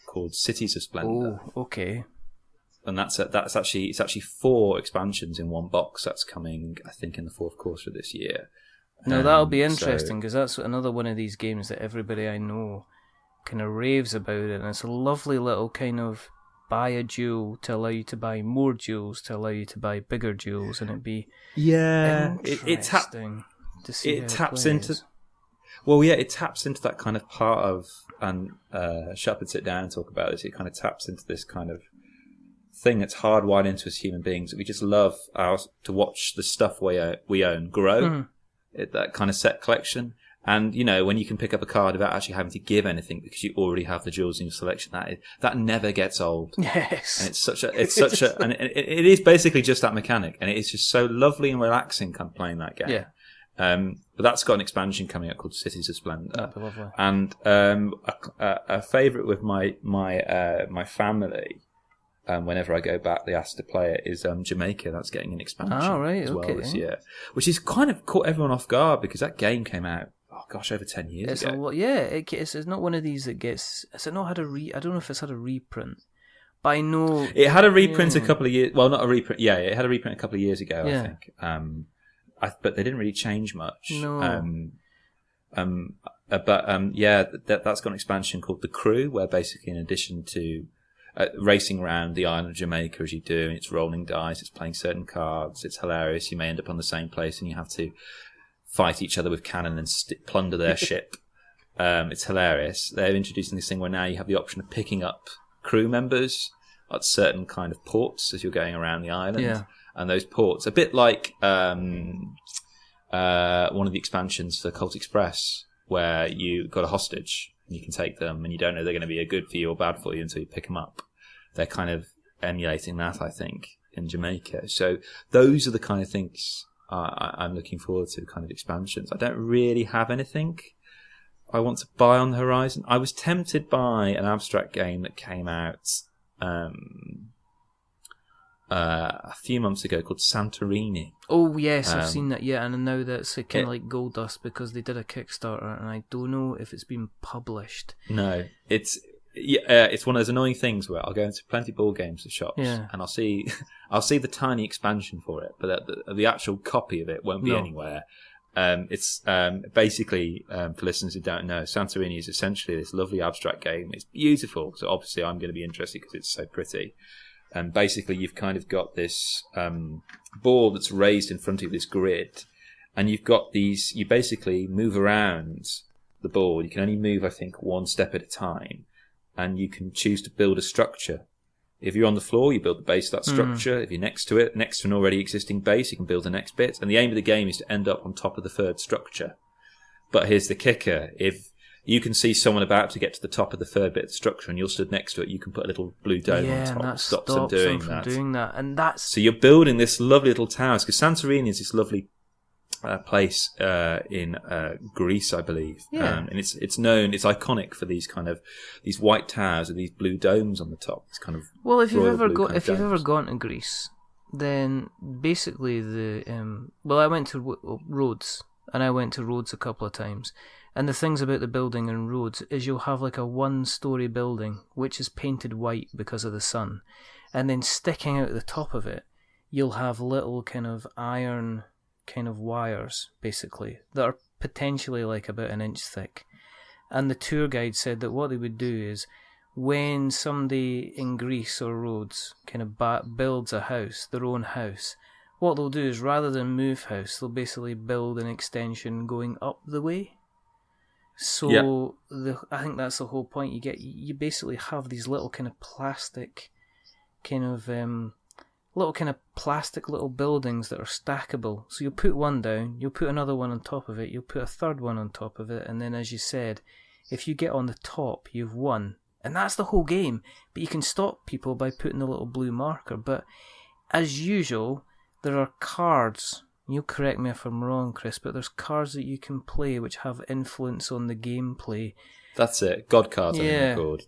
called Cities of Splendor. Oh, okay. And it's actually 4 expansions in one box. That's coming, I think, in the fourth quarter of this year. No, that'll be interesting because that's another one of these games that everybody I know kind of raves about it, and it's a lovely little kind of buy a jewel to allow you to buy more jewels to allow you to buy bigger jewels, and it'd be interesting to see it taps into. Well, yeah, it taps into that kind of part of, and shut up and sit down and talk about this. It kind of taps into this kind of thing that's hardwired into us human beings that we just love to watch the stuff we own grow. Mm. That kind of set collection. And, when you can pick up a card without actually having to give anything because you already have the jewels in your selection, that never gets old. Yes. And and it is basically just that mechanic. And it is just so lovely and relaxing kind of playing that game. Yeah. But that's got an expansion coming up called Cities of Splendor. That'd be lovely. And, a favourite with my family, whenever I go back, they ask to play it, is Jamaica. That's getting an expansion as well this year, which is kind of caught everyone off guard because that game came out, over 10 years ago. It's not one of these that gets. Has it not had I don't know if it's had a reprint, but I know it had a reprint a couple of years. Well, not a reprint. Yeah, it had a reprint a couple of years ago. I think. But they didn't really change much. No. That's got an expansion called The Crew, where basically in addition to racing around the island of Jamaica as you do, and it's rolling dice, it's playing certain cards, it's hilarious. You may end up on the same place and you have to fight each other with cannon and plunder their ship. It's hilarious. They're introducing this thing where now you have the option of picking up crew members at certain kind of ports as you're going around the island. Yeah. And those ports, a bit like one of the expansions for Colt Express, where you got a hostage and you can take them and you don't know they're going to be a good for you or bad for you until you pick them up. They're kind of emulating that, I think, in Jamaica. So those are the kind of things I'm looking forward to, kind of expansions. I don't really have anything I want to buy on the horizon. I was tempted by an abstract game that came out a few months ago called Santorini. Oh yes, I've seen that. Yeah, and now that's kind of like gold dust because they did a Kickstarter, and I don't know if it's been published. No, it's one of those annoying things where I'll go into plenty of board games of shops, and I'll see the tiny expansion for it, but the actual copy of it won't be anywhere. It's basically, for listeners who don't know, Santorini is essentially this lovely abstract game. It's beautiful, so obviously I'm going to be interested because it's so pretty. And basically you've kind of got this board that's raised in front of this grid, and you've got these, you basically move around the board. You can only move, I think, one step at a time, and you can choose to build a structure. If you're on the floor, you build the base of that structure. If you're next to an already existing base, you can build the next bit. And the aim of the game is to end up on top of the third structure. But here's the kicker. If you can see someone about to get to the top of the third bit of the structure and you're stood next to it, you can put a little blue dome on top. And that stops them doing that. And that's... So you're building this lovely little towers, because Santorini is this lovely place in Greece, I believe. Yeah. And it's iconic for these white towers with these blue domes on the top. It's kind of well, if you've ever gone to Greece, then basically I went to Rhodes, and I went to Rhodes a couple of times. And the things about the building in Rhodes is you'll have like a one-story building which is painted white because of the sun, and then sticking out the top of it, you'll have little kind of iron kind of wires, basically, that are potentially like about an inch thick. And the tour guide said that what they would do is, when somebody in Greece or Rhodes kind of builds a house, their own house, what they'll do is, rather than move house, they'll basically build an extension going up the way. So I think that's the whole point. You basically have these little kind of plastic little buildings that are stackable. So you'll put one down, you'll put another one on top of it, you'll put a third one on top of it, and then, as you said, if you get on the top, you've won, And that's the whole game. But you can stop people by putting the little blue marker. But as usual, there are cards. You'll correct me if I'm wrong, Chris, but there's cards that you can play which have influence on the gameplay. That's it. God cards, I think they're called.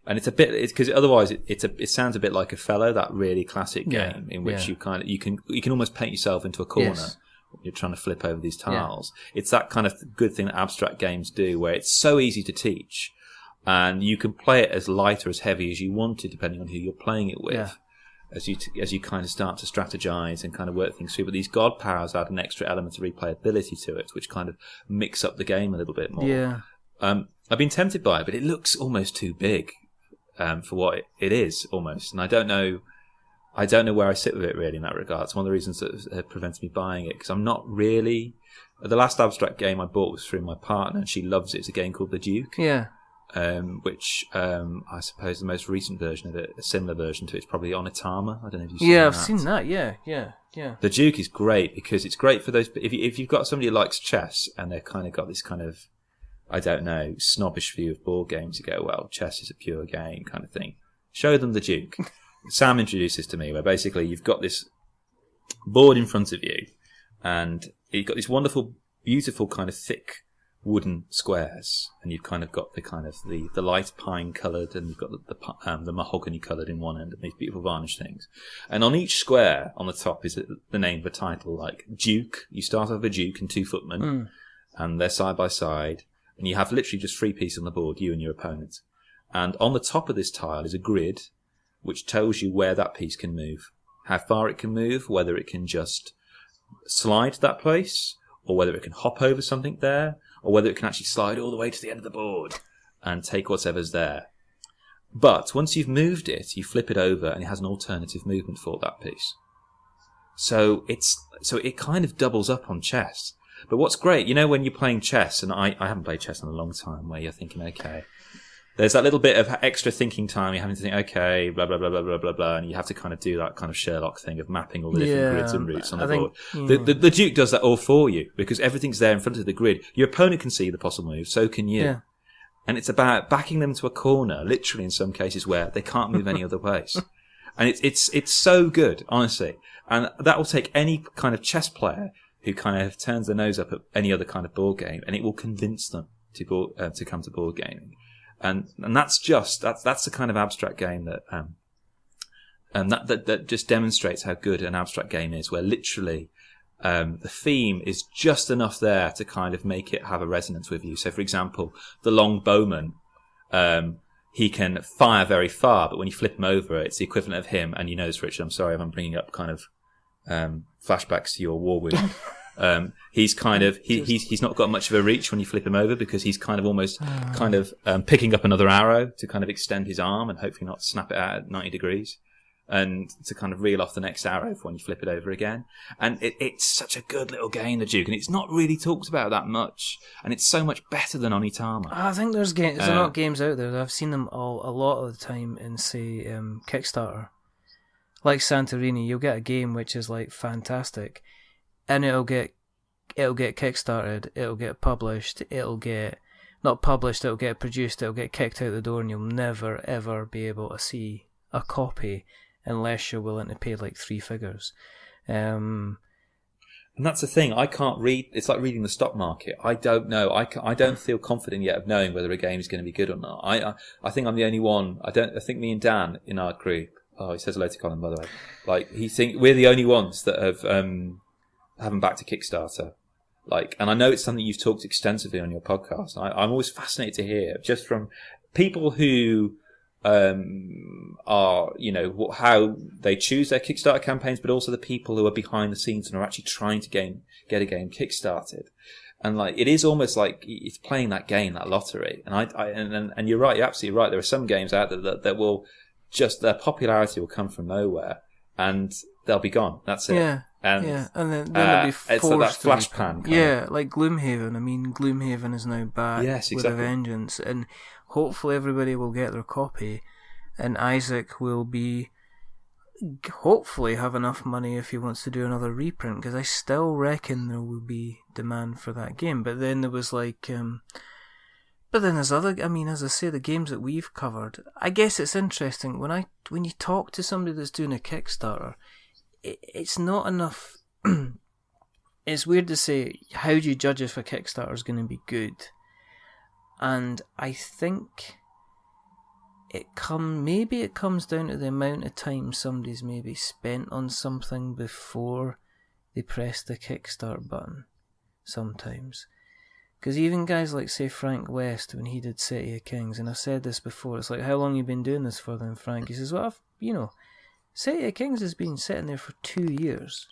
And it's a bit, because otherwise it sounds a bit like Othello, that really classic game in which you can almost paint yourself into a corner. Yes. When you're trying to flip over these tiles. Yeah. It's that kind of good thing that abstract games do, where it's so easy to teach, and you can play it as light or as heavy as you want to, depending on who you're playing it with. Yeah. As you kind of start to strategize and kind of work things through. But these God powers add an extra element of replayability to it, which kind of mix up the game a little bit more. Yeah. I've been tempted by it, but it looks almost too big for what it is, almost. And I don't know where I sit with it, really, in that regard. It's one of the reasons that prevents me buying it, because I'm not really... The last abstract game I bought was through my partner, and she loves it. It's a game called The Duke. Yeah. Which I suppose the most recent version of it, a similar version to it, is probably Onitama. I don't know if you've seen that. Yeah, I've seen that. Yeah. The Duke is great because it's great for those. If you've got somebody who likes chess and they've kind of got this kind of, I don't know, snobbish view of board games, you go, well, chess is a pure game kind of thing. Show them The Duke. Sam introduced this to me, where basically you've got this board in front of you, and you've got these wonderful, beautiful kind of thick wooden squares, and you've kind of got the light pine coloured, and you've got the mahogany coloured in one end, and these beautiful varnish things. And on each square on the top is the name of a title, like Duke. You start off with a Duke and two footmen, and they're side by side, and you have literally just 3 pieces on the board, you and your opponent. And on the top of this tile is a grid which tells you where that piece can move, how far it can move, whether it can just slide to that place, or whether it can hop over something there, or whether it can actually slide all the way to the end of the board and take whatever's there. But once you've moved it, you flip it over and it has an alternative movement for that piece. So it kind of doubles up on chess. But what's great, when you're playing chess, and I haven't played chess in a long time, where you're thinking, okay, there's that little bit of extra thinking time. You're having to think, okay, blah, blah, blah, blah, blah, blah, blah, and you have to kind of do that kind of Sherlock thing of mapping all the different grids and routes on the board. The Duke does that all for you, because everything's there in front of the grid. Your opponent can see the possible moves, so can you. Yeah. And it's about backing them to a corner, literally in some cases where they can't move any other place. And it's so good, honestly. And that will take any kind of chess player who kind of turns their nose up at any other kind of board game, and it will convince them to come to board gaming. And that's the kind of abstract game that just demonstrates how good an abstract game is, where literally the theme is just enough there to kind of make it have a resonance with you. So, for example, the long bowman, he can fire very far, but when you flip him over, it's the equivalent of him. And you know this, Richard, I'm sorry if I'm bringing up kind of flashbacks to your war wound. He's kind of he's not got much of a reach when you flip him over, because he's kind of almost picking up another arrow to kind of extend his arm and hopefully not snap it out at 90 degrees, and to kind of reel off the next arrow for when you flip it over again. And it's such a good little game, the Duke, and it's not really talked about that much, and it's so much better than Onitama. I think there's a lot of games out there. I've seen them a lot of the time in, say, Kickstarter. Like Santorini, you'll get a game which is like fantastic, and it'll get kickstarted, it'll get published, it'll get produced, it'll get kicked out the door, and you'll never ever be able to see a copy unless you're willing to pay like 3 figures. And that's the thing, I can't read. It's like reading the stock market. I don't know. I don't feel confident yet of knowing whether a game is going to be good or not. I think I'm the only one. I think me and Dan in our group. Oh, he says hello to Colin, by the way. Like, we're the only ones that haven't backed a Kickstarter. Like, and I know it's something you've talked extensively on your podcast. I'm always fascinated to hear just from people who are, how they choose their Kickstarter campaigns, but also the people who are behind the scenes and are actually trying to get a game kickstarted. And like, it is almost like it's playing that game, that lottery. And you're right, you're absolutely right. There are some games out there that will just, their popularity will come from nowhere and they'll be gone. That's it. Yeah. And then they'll be forced. It's like that flash pan. Yeah, like Gloomhaven. I mean, Gloomhaven is now back with a vengeance, and hopefully everybody will get their copy, and Isaac will hopefully have enough money if he wants to do another reprint, because I still reckon there will be demand for that game. But then there was like But then there's other. I mean, as I say, the games that we've covered. I guess it's interesting when you talk to somebody that's doing a Kickstarter. It's not enough. It's weird to say, how do you judge if a Kickstarter is going to be good? And I think maybe it comes down to the amount of time somebody's maybe spent on something before they press the Kickstart button. Sometimes. Because even guys like, say, Frank West, when he did City of Kings, and I've said this before, it's like, how long have you been doing this for then, Frank? He says, well, City of Kings has been sitting there for 2 years.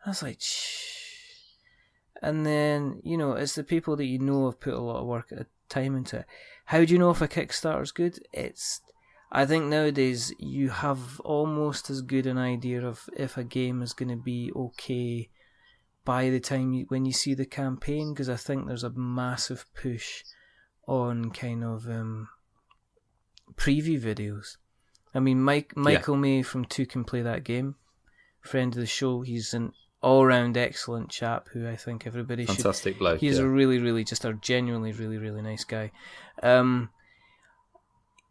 I was like, shh. And then, it's the people that have put a lot of work at time into it. How do you know if a Kickstarter's good? I think nowadays you have almost as good an idea of if a game is going to be okay by the time when you see the campaign, because I think there's a massive push on kind of preview videos. I mean, Michael May from Two Can Play That Game, friend of the show. He's an all-round excellent chap who I think everybody should... Fantastic bloke. He's a really, really, just a genuinely really, really nice guy.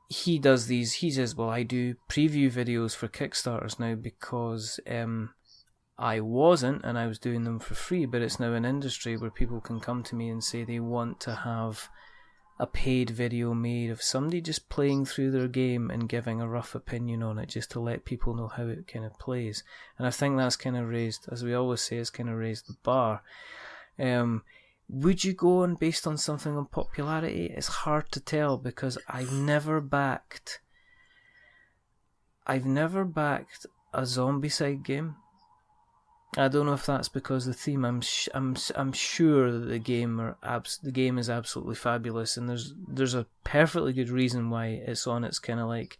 He does these... He says, well, I do preview videos for Kickstarters now because I wasn't, and I was doing them for free, but it's now an industry where people can come to me and say they want to have a paid video made of somebody just playing through their game and giving a rough opinion on it, just to let people know how it kind of plays. And I think that's kind of raised, as we always say, it's kind of raised the bar. Would you go on based on something on popularity? It's hard to tell, because I've never backed a Zombicide game. I don't know if that's because the theme. I'm sure that the game is absolutely fabulous, and there's a perfectly good reason why it's on its kind of like,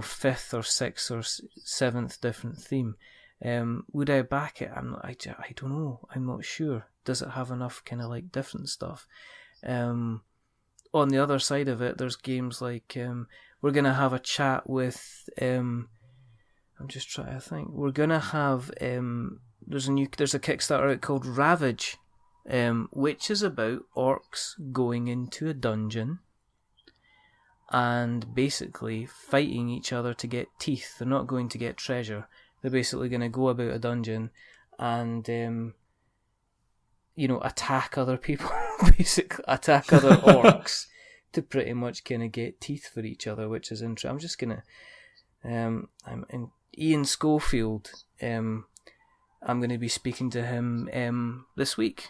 fifth or sixth or seventh different theme. Would I back it? I don't know. I'm not sure. Does it have enough kind of like different stuff? On the other side of it, there's games like we're gonna have a chat with. I'm just trying to think. We're gonna have there's a Kickstarter out called Ravage, which is about orcs going into a dungeon and basically fighting each other to get teeth. They're not going to get treasure. They're basically going to go about a dungeon and attack other people, basically attack other orcs to pretty much kind of get teeth for each other, which is interesting. I'm just gonna I'm in Ian Schofield. I'm going to be speaking to him this week.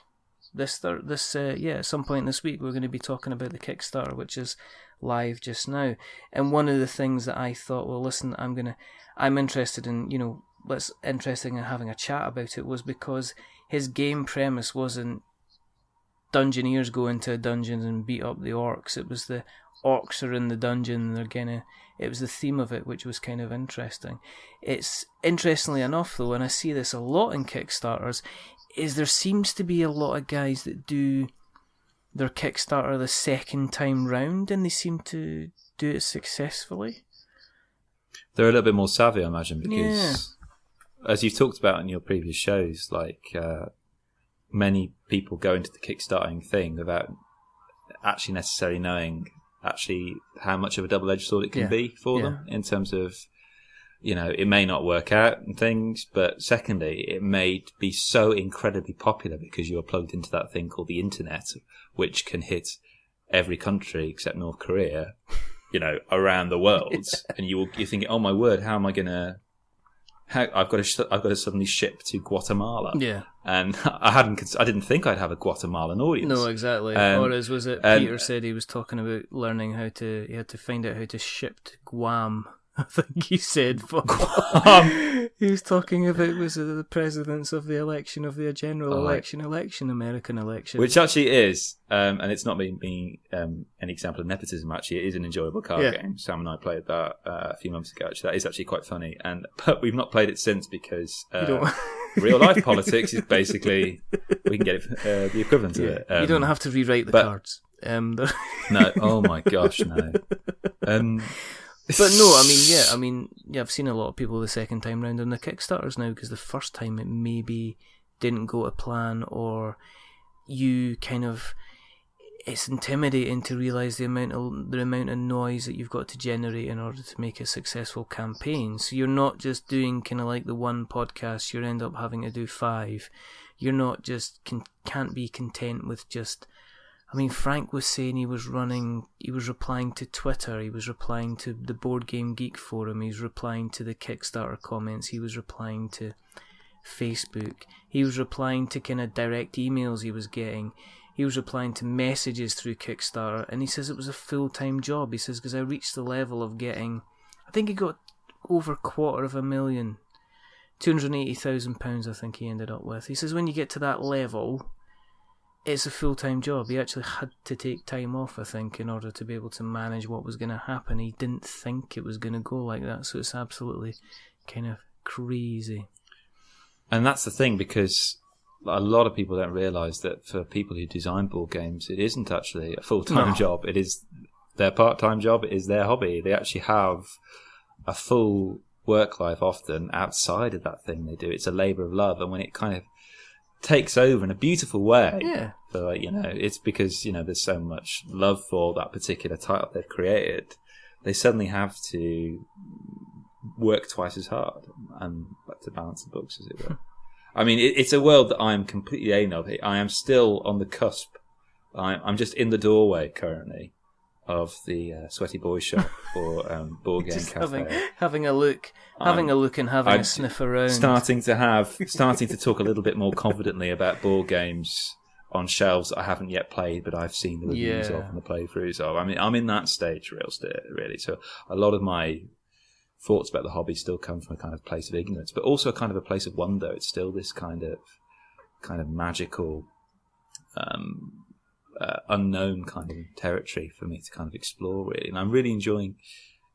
At some point this week we're going to be talking about the Kickstarter, which is live just now. And one of the things that I thought, well, listen, I'm interested in, interesting in having a chat about it, was because his game premise wasn't dungeoneers go into a dungeon and beat up the orcs. It was the orcs are in the dungeon and it was the theme of it, which was kind of interesting. It's interestingly enough, though, and I see this a lot in Kickstarters, is there seems to be a lot of guys that do their Kickstarter the second time round, and they seem to do it successfully. They're a little bit more savvy, I imagine, because as you've talked about in your previous shows, like many people go into the Kickstarting thing without actually necessarily knowing how much of a double-edged sword it can be for them, in terms of, it may not work out and things, but secondly, it may be so incredibly popular because you are plugged into that thing called the internet, which can hit every country except North Korea, around the world, and you're thinking, oh my word, how am I going to... I've got to suddenly ship to Guatemala. Yeah, and I didn't think I'd have a Guatemalan audience. No, exactly. Or as was it? Peter said he was talking about learning he had to find out how to ship to Guam. I think he said. He was talking about the presidents of the election of the general election, American election, which actually is, and it's not being an example of nepotism. Actually, it is an enjoyable card game. Sam and I played that a few months ago. Actually, that is actually quite funny, but we've not played it since because real life politics is basically we can get it, the equivalent of it. You don't have to rewrite the cards. No, oh my gosh, no. But no, I've seen a lot of people the second time round on the Kickstarters now, because the first time it maybe didn't go to plan, or you kind of... it's intimidating to realise the amount of noise that you've got to generate in order to make a successful campaign. So you're not just doing kind of like the one podcast, you end up having to do 5. You're not just can't be content with just. I mean, Frank was saying he was replying to Twitter, he was replying to the Board Game Geek forum, he was replying to the Kickstarter comments, he was replying to Facebook, he was replying to kind of direct emails he was getting, he was replying to messages through Kickstarter, and he says it was a full-time job. He says, because I reached the level of getting, I think he got over £250,000, £280,000 I think he ended up with. He says when you get to that level, it's a full-time job. He actually had to take time off, I think, in order to be able to manage what was going to happen. He didn't think it was going to go like that, so it's absolutely kind of crazy. And that's the thing, because a lot of people don't realise that for people who design board games, it isn't actually a full-time job. It is their part-time job. It is their hobby. They actually have a full work life often outside of that thing they do. It's a labour of love, and when it kind of takes over in a beautiful way, for, it's because there's so much love for that particular title they've created. They suddenly have to work twice as hard and to balance the books, as it were. I mean, it's a world that I am completely alien of. I am still on the cusp. I'm just in the doorway currently of the Sweaty Boys shop or Board Game Cafe. Having a look and having a sniff around. Starting to talk a little bit more confidently about board games on shelves that I haven't yet played, but I've seen the reviews of and the playthroughs of. I mean, I'm in that stage really. So a lot of my thoughts about the hobby still come from a kind of place of ignorance, but also a kind of a place of wonder. It's still this kind of magical, unknown kind of territory for me to kind of explore, really. And I'm really enjoying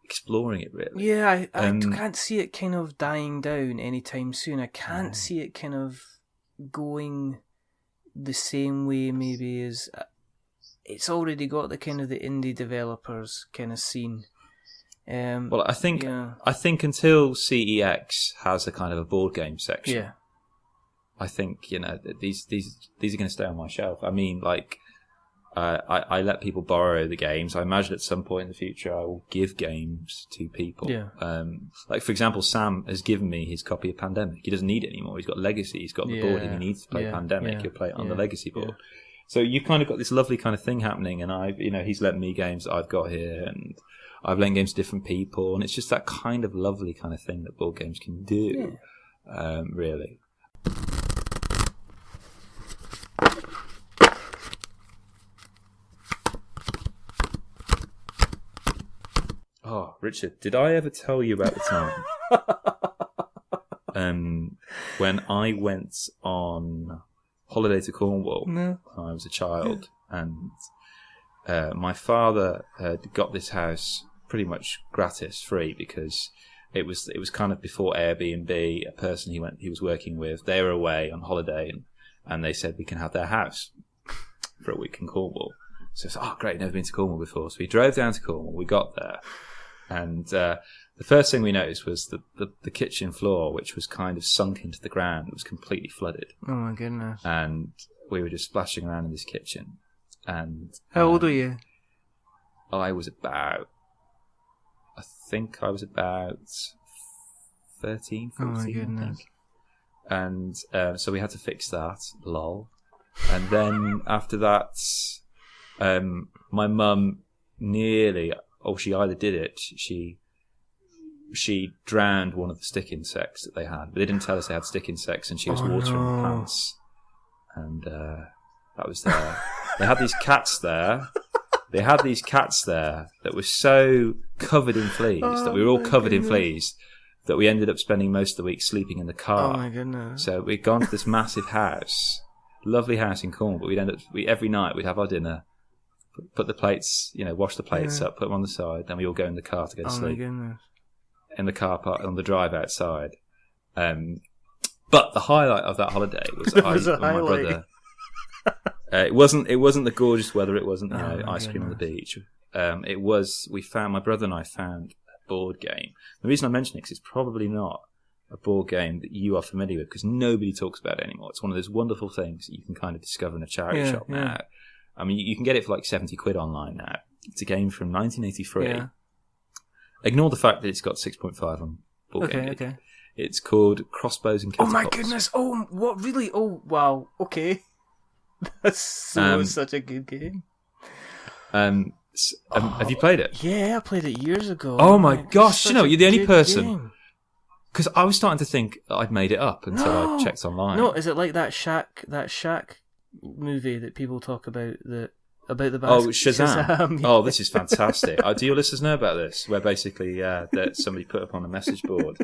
exploring it, really. Yeah, I can't see it kind of dying down anytime soon. I can't see it kind of going the same way maybe as it's already got the kind of the indie developers kind of scene. Well, I think until CEX has a kind of a board game section, I think these are going to stay on my shelf. I mean, like I let people borrow the games. I imagine at some point in the future I will give games to people. Like for example, Sam has given me his copy of Pandemic. He doesn't need it anymore. He's got Legacy. He's got the board. If he needs to play Pandemic, he'll play it on the Legacy board. So you've kind of got this lovely kind of thing happening, and he's lent me games that I've got here, and I've lent games to different people, and it's just that kind of lovely kind of thing that board games can do, really. Oh, Richard, did I ever tell you about the time when I went on holiday to Cornwall when I was a child, and my father had got this house pretty much gratis, free, because it was kind of before Airbnb. A person he was working with, they were away on holiday, and they said we can have their house for a week in Cornwall. So I thought, great, never been to Cornwall before. So we drove down to Cornwall. We got there, and the first thing we noticed was the kitchen floor, which was kind of sunk into the ground. It was completely flooded. Oh my goodness! And we were just splashing around in this kitchen. And how old were you? I think I was about 13, 14, oh my goodness. I think. And so we had to fix that, lol. And then after that, my mum she either did it, she drowned one of the stick insects that they had, but they didn't tell us they had stick insects, and she was watering the plants. And that was there. They had these cats there. That were so covered in fleas, that we were all covered in fleas, that we ended up spending most of the week sleeping in the car. Oh my goodness. So we'd gone to this massive house, lovely house in Cornwall, but every night we'd have our dinner, put the plates, wash the plates up, put them on the side, then we all go in the car to go to sleep. Oh my goodness. In the car park, on the drive outside. But the highlight of that holiday was my brother. It wasn't the gorgeous weather. It wasn't ice cream on the beach. My brother and I found a board game. The reason I mention it is it's probably not a board game that you are familiar with, because nobody talks about it anymore. It's one of those wonderful things that you can kind of discover in a charity shop now. I mean, you can get it for like 70 quid online now. It's a game from 1983. Yeah. Ignore the fact that it's got 6.5 on Board Game Geek. Okay. It's called Crossbows and Catapults. Oh my goodness! Oh, what really? Oh, wow. Okay. That's such a good game. Have you played it? Yeah, I played it years ago. Oh my gosh! You know, you're the only person. Game. Because I was starting to think I'd made it up until I checked online. No, is it like that Shaq movie that people talk about about the Shazam. Yeah. Oh, this is fantastic. Do your listeners know about this? Where basically that somebody put up on a message board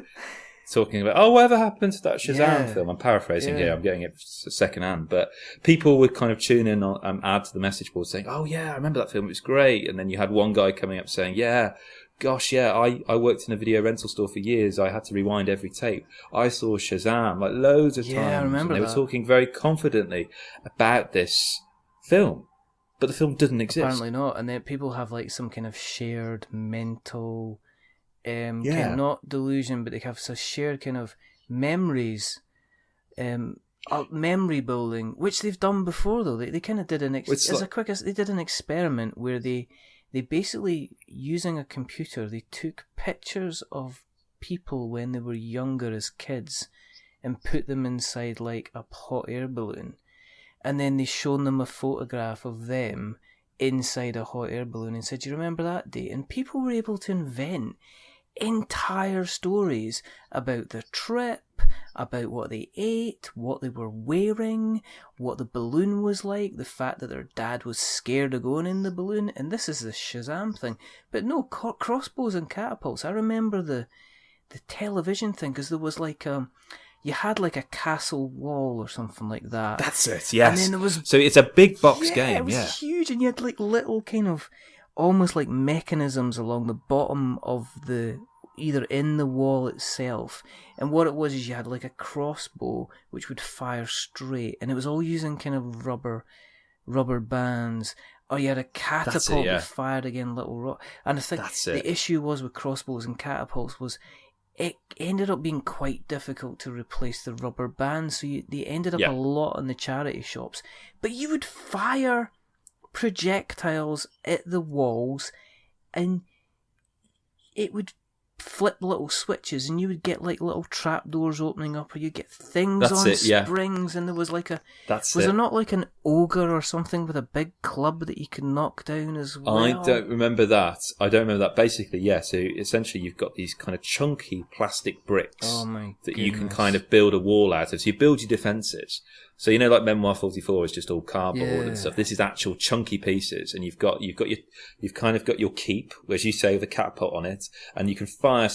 talking about, whatever happened to that Shazam film? I'm paraphrasing here. I'm getting it second hand. But people would kind of tune in on add to the message board saying, oh yeah, I remember that film. It was great. And then you had one guy coming up saying, I worked in a video rental store for years. I had to rewind every tape. I saw Shazam like loads of times. I remember and they that. were talking very confidently about this film. But the film doesn't exist. Apparently not. And then people have like some kind of shared mental, kind of not delusion, but they have some shared kind of memories, memory building, which they've done before though. They kind of did they did an experiment where they basically, using a computer, they took pictures of people when they were younger as kids and put them inside like a hot air balloon. And then they shown them a photograph of them inside a hot air balloon and said, do you remember that day? And people were able to invent entire stories about their trip, about what they ate, what they were wearing, what the balloon was like, the fact that their dad was scared of going in the balloon. And this is the Shazam thing. But no, crossbows and catapults. I remember the television thing, because there was like you had like a castle wall or something like that. That's it, yes. And then there was, so it's a big box game, it was huge, and you had like little kind of almost like mechanisms along the bottom of either in the wall itself. And what it was is you had like a crossbow which would fire straight, and it was all using kind of rubber bands. Or you had a catapult that fired again little rock. And I think the issue was with crossbows and catapults was it ended up being quite difficult to replace the rubber bands, so they ended up a lot in the charity shops. But you would fire projectiles at the walls, and it would flip little switches, and you would get like little trapdoors opening up, or you get things springs, and there was like there not like an ogre or something with a big club that you could knock down as well? I don't remember that. Basically, so essentially you've got these kind of chunky plastic bricks that you can kind of build a wall out of. So you build your defences. So you know, like Memoir 44 is just all cardboard and stuff. This is actual chunky pieces, and you've kind of got your keep, as you say, with a catapult on it, and you can fire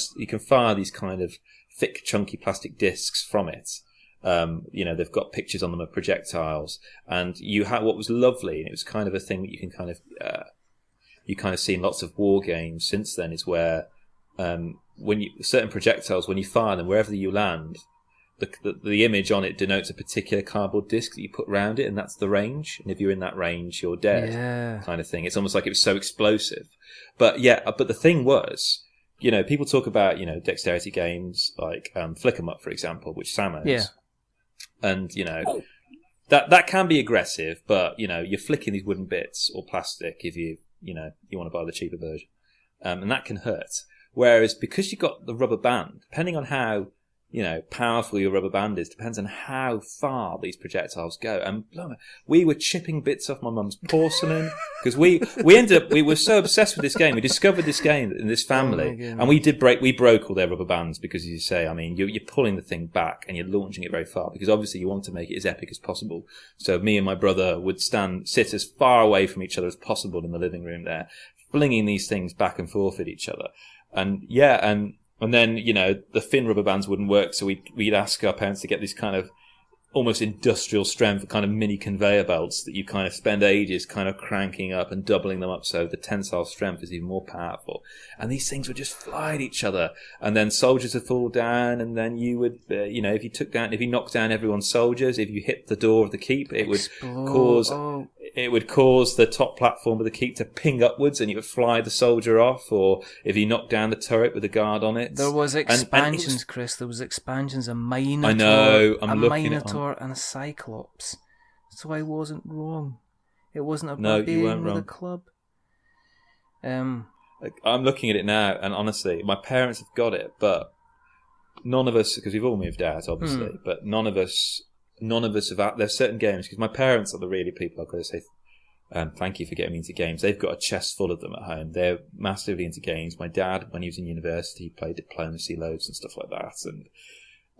these kind of thick, chunky plastic discs from it. They've got pictures on them of projectiles, and you had what was lovely, and it was kind of a thing that you can kind of see in lots of war games since then, is where certain projectiles, when you fire them, wherever you land, the image on it denotes a particular cardboard disc that you put around it, and that's the range. And if you're in that range, you're dead, kind of thing. It's almost like it was so explosive. But the thing was, people talk about, dexterity games like Flick 'em Up, for example, which Sam owns. Yeah. And, that can be aggressive, but, you're flicking these wooden bits or plastic if you want to buy the cheaper version. And that can hurt. Whereas because you've got the rubber band, depending on how powerful your rubber band is, depends on how far these projectiles go. And we were chipping bits off my mum's porcelain because we were so obsessed with this game. We discovered this game in this family, and we broke all their rubber bands because, as you say, I mean, you're pulling the thing back and you're launching it very far because obviously you want to make it as epic as possible. So me and my brother would sit as far away from each other as possible in the living room there, flinging these things back and forth at each other. And then, the thin rubber bands wouldn't work, so we'd ask our parents to get these kind of almost industrial strength kind of mini conveyor belts that you kind of spend ages kind of cranking up and doubling them up so the tensile strength is even more powerful. And these things would just fly at each other. And then soldiers would fall down, and then you would, if you knocked down everyone's soldiers, if you hit the door of the keep, it would cause the top platform of the keep to ping upwards, and it would fly the soldier off. Or if you knocked down the turret with a guard on it, there was expansions, Chris. There was expansions. A Minotaur. I know. I'm looking Minotaur and a Cyclops. So I wasn't wrong. It wasn't a No, you barbarian weren't with a wrong. club. I'm looking at it now, and honestly, my parents have got it, but none of us, because we've all moved out, obviously, but none of us have. There's certain games because my parents are the really people I've got to say. Thank you for getting me into games. They've got a chest full of them at home. They're massively into games. My dad, when he was in university, played diplomacy loads and stuff like that.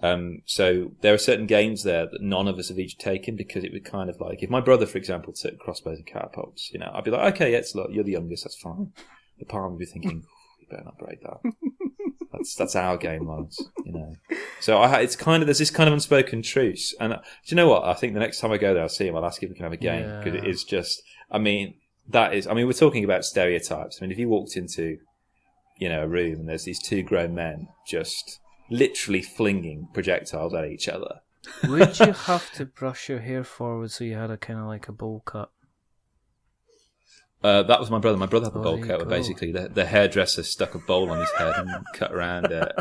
And so there are certain games there that none of us have each taken because it would kind of like, if my brother, for example, took crossbows and catapults, I'd be like, okay, look, you're the youngest, that's fine. The parent would be thinking, you better not break that. That's our game, Lance, So it's kind of, there's this kind of unspoken truce. And do you know what? I think the next time I go there, I'll see him. I'll ask if we can have a game because it is just. We're talking about stereotypes. If you walked into, a room and there's these two grown men just literally flinging projectiles at each other. Would you have to brush your hair forward so you had a kind of like a bowl cut? That was my brother. My brother had the bowl there you cut where go. basically the hairdresser stuck a bowl on his head and cut around it.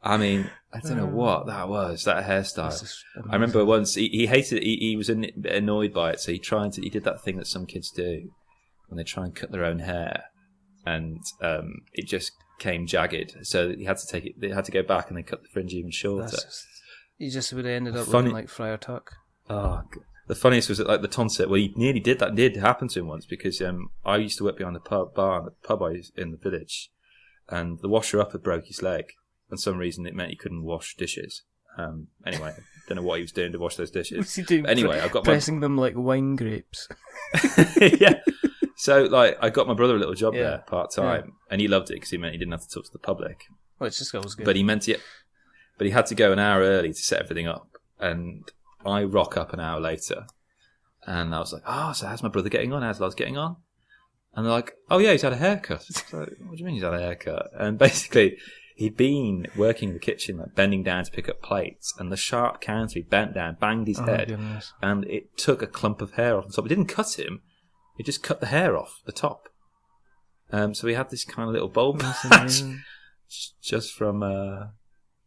I don't know what that was, that hairstyle. I remember once he hated it. He was annoyed by it, so he did that thing that some kids do when they try and cut their own hair, and it just came jagged. So he had to take it. They had to go back and they cut the fringe even shorter. You just would have ended up Funny- looking like Friar Tuck. Oh, the funniest was that, like the Tonset. Well, he nearly did that. Did happen to him once because I used to work behind the pub in the village, and the washer up had broke his leg. For some reason, it meant he couldn't wash dishes. Anyway, don't know what he was doing to wash those dishes. What's he doing? But anyway, I got pressing them like wine grapes. yeah. So, I got my brother a little job Yeah. there part time, and he loved it because it meant he didn't have to talk to the public. Well, it's just always good. But he had to go an hour early to set everything up, and I rock up an hour later, and I was like, "Oh, so how's my brother getting on? How's Lars getting on?" And they're like, "Oh yeah, he's had a haircut." So, what do you mean he's had a haircut? And basically, he'd been working in the kitchen, like bending down to pick up plates, and the sharp counter, he bent down, banged his head, goodness. and it took a clump of hair off the top. It didn't cut him; it just cut the hair off the top. So we had this kind of little bowl patch just from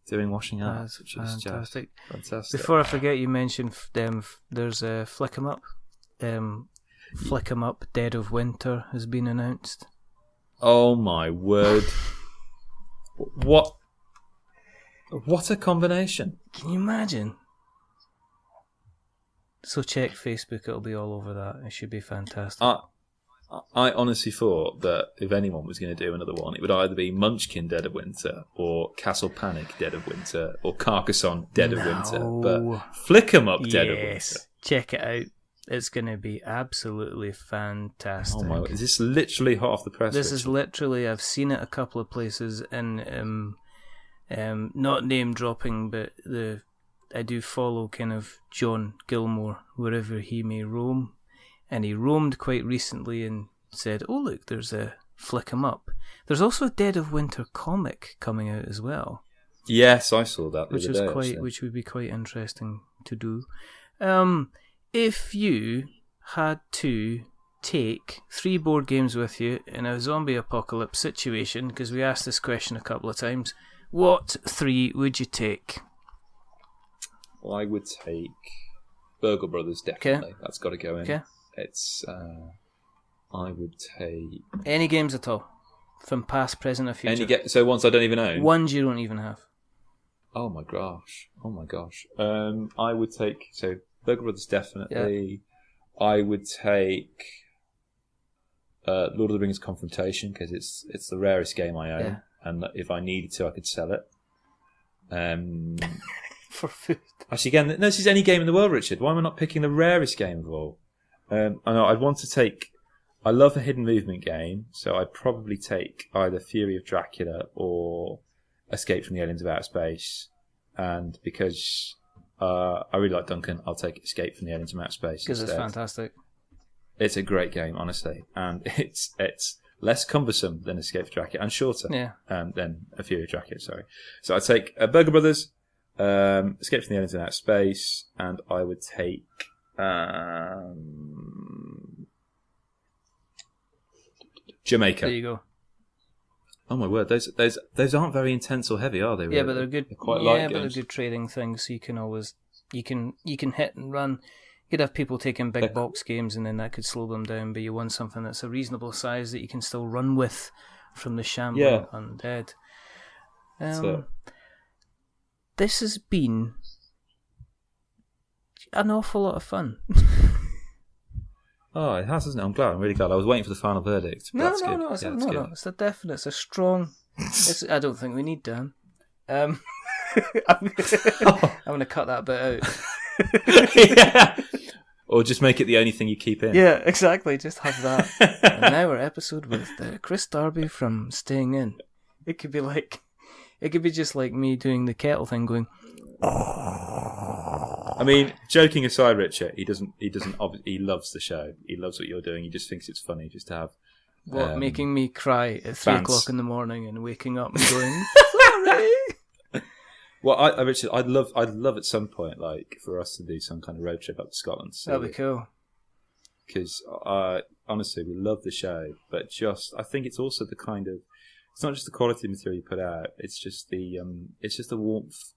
doing washing up, which is fantastic. Just fantastic. Before I forget, you mentioned there's a Flick 'em Up. Flick 'em Up Dead of Winter has been announced. Oh my word! What a combination! Can you imagine? So check Facebook; it'll be all over that. It should be fantastic. I honestly thought that if anyone was going to do another one, it would either be Munchkin Dead of Winter or Castle Panic Dead of Winter or Carcassonne Dead of Winter. But Flick 'em Up Dead of Winter. Check it out. It's going to be absolutely fantastic. Oh my! Is this literally hot off the press? This Richard? is literally, I've seen it a couple of places in, not name dropping, but I do follow kind of John Gilmore wherever he may roam. And he roamed quite recently and said, "Oh look, there's a Flick 'em Up." There's also a Dead of Winter comic coming out as well. Yes, I saw that. Which would be quite interesting to do. If you had to take 3 board games with you in a zombie apocalypse situation, because we asked this question a couple of times, what 3 would you take? Well, I would take Burgle Brothers, definitely. That's got to go in. Okay. It's. I would take any games at all, from past, present, or future. So ones I don't even own. Ones you don't even have. Oh my gosh! I would take Burgle Brothers definitely. Yeah. I would take Lord of the Rings Confrontation because it's the rarest game I own, and if I needed to, I could sell it. For food. Actually, again, no, this is any game in the world, Richard. Why am I not picking the rarest game of all? I know I'd want to take. I love a hidden movement game, so I'd probably take either Fury of Dracula or Escape from the Aliens of Outer Space. And because I really like Duncan, I'll take Escape from the Aliens of Outer Space. Because it's fantastic. It's a great game, honestly, and it's less cumbersome than Escape from Dracula and shorter than a Fury of Dracula. Sorry, so I'd take Burgle Brothers, Escape from the Aliens of Outer Space, and I would take. Jamaica. There you go. Oh my word, those aren't very intense or heavy, are they? Really? Yeah, but they're good. They're quite light but games. they're good trading things. So you can always you can hit and run. You could have people taking big box games, and then that could slow them down. But you want something that's a reasonable size that you can still run with from the shambling undead. This has been an awful lot of fun. Oh, it has, hasn't it? I'm glad. I'm really glad. I was waiting for the final verdict. No. It's a definite. It's a strong. I don't think we need Dan. I'm going to cut that bit out. Yeah. Or just make it the only thing you keep in. Yeah, exactly. Just have that. And now our episode with Kris Darby from Staying In. It could be just like me doing the kettle thing, going. I mean, joking aside, Richard, he doesn't. He loves the show. He loves what you're doing. He just thinks it's funny just to have. Making me cry at 3 o'clock in the morning and waking up and going, sorry. Well, Richard, I'd love at some point, like, for us to do some kind of road trip up to Scotland. So that'd be cool. Because honestly, we love the show, but I think it's also the kind of. It's not just the quality of material you put out. It's just the warmth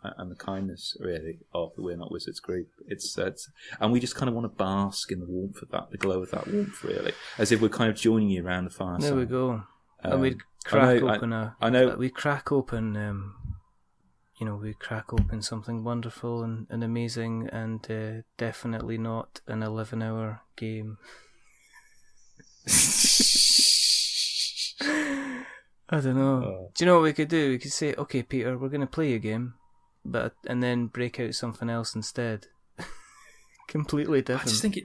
and the kindness, really, of the We're Not Wizards group. And we just kind of want to bask in the warmth of that, the glow of that warmth, really, as if we're kind of joining you around the fireside. There we go. And we'd crack open something wonderful and amazing, and definitely not an 11-hour game. I don't know. Do you know what we could do? We could say, okay, Peter, we're going to play a game, and then break out something else instead. Completely different. I just think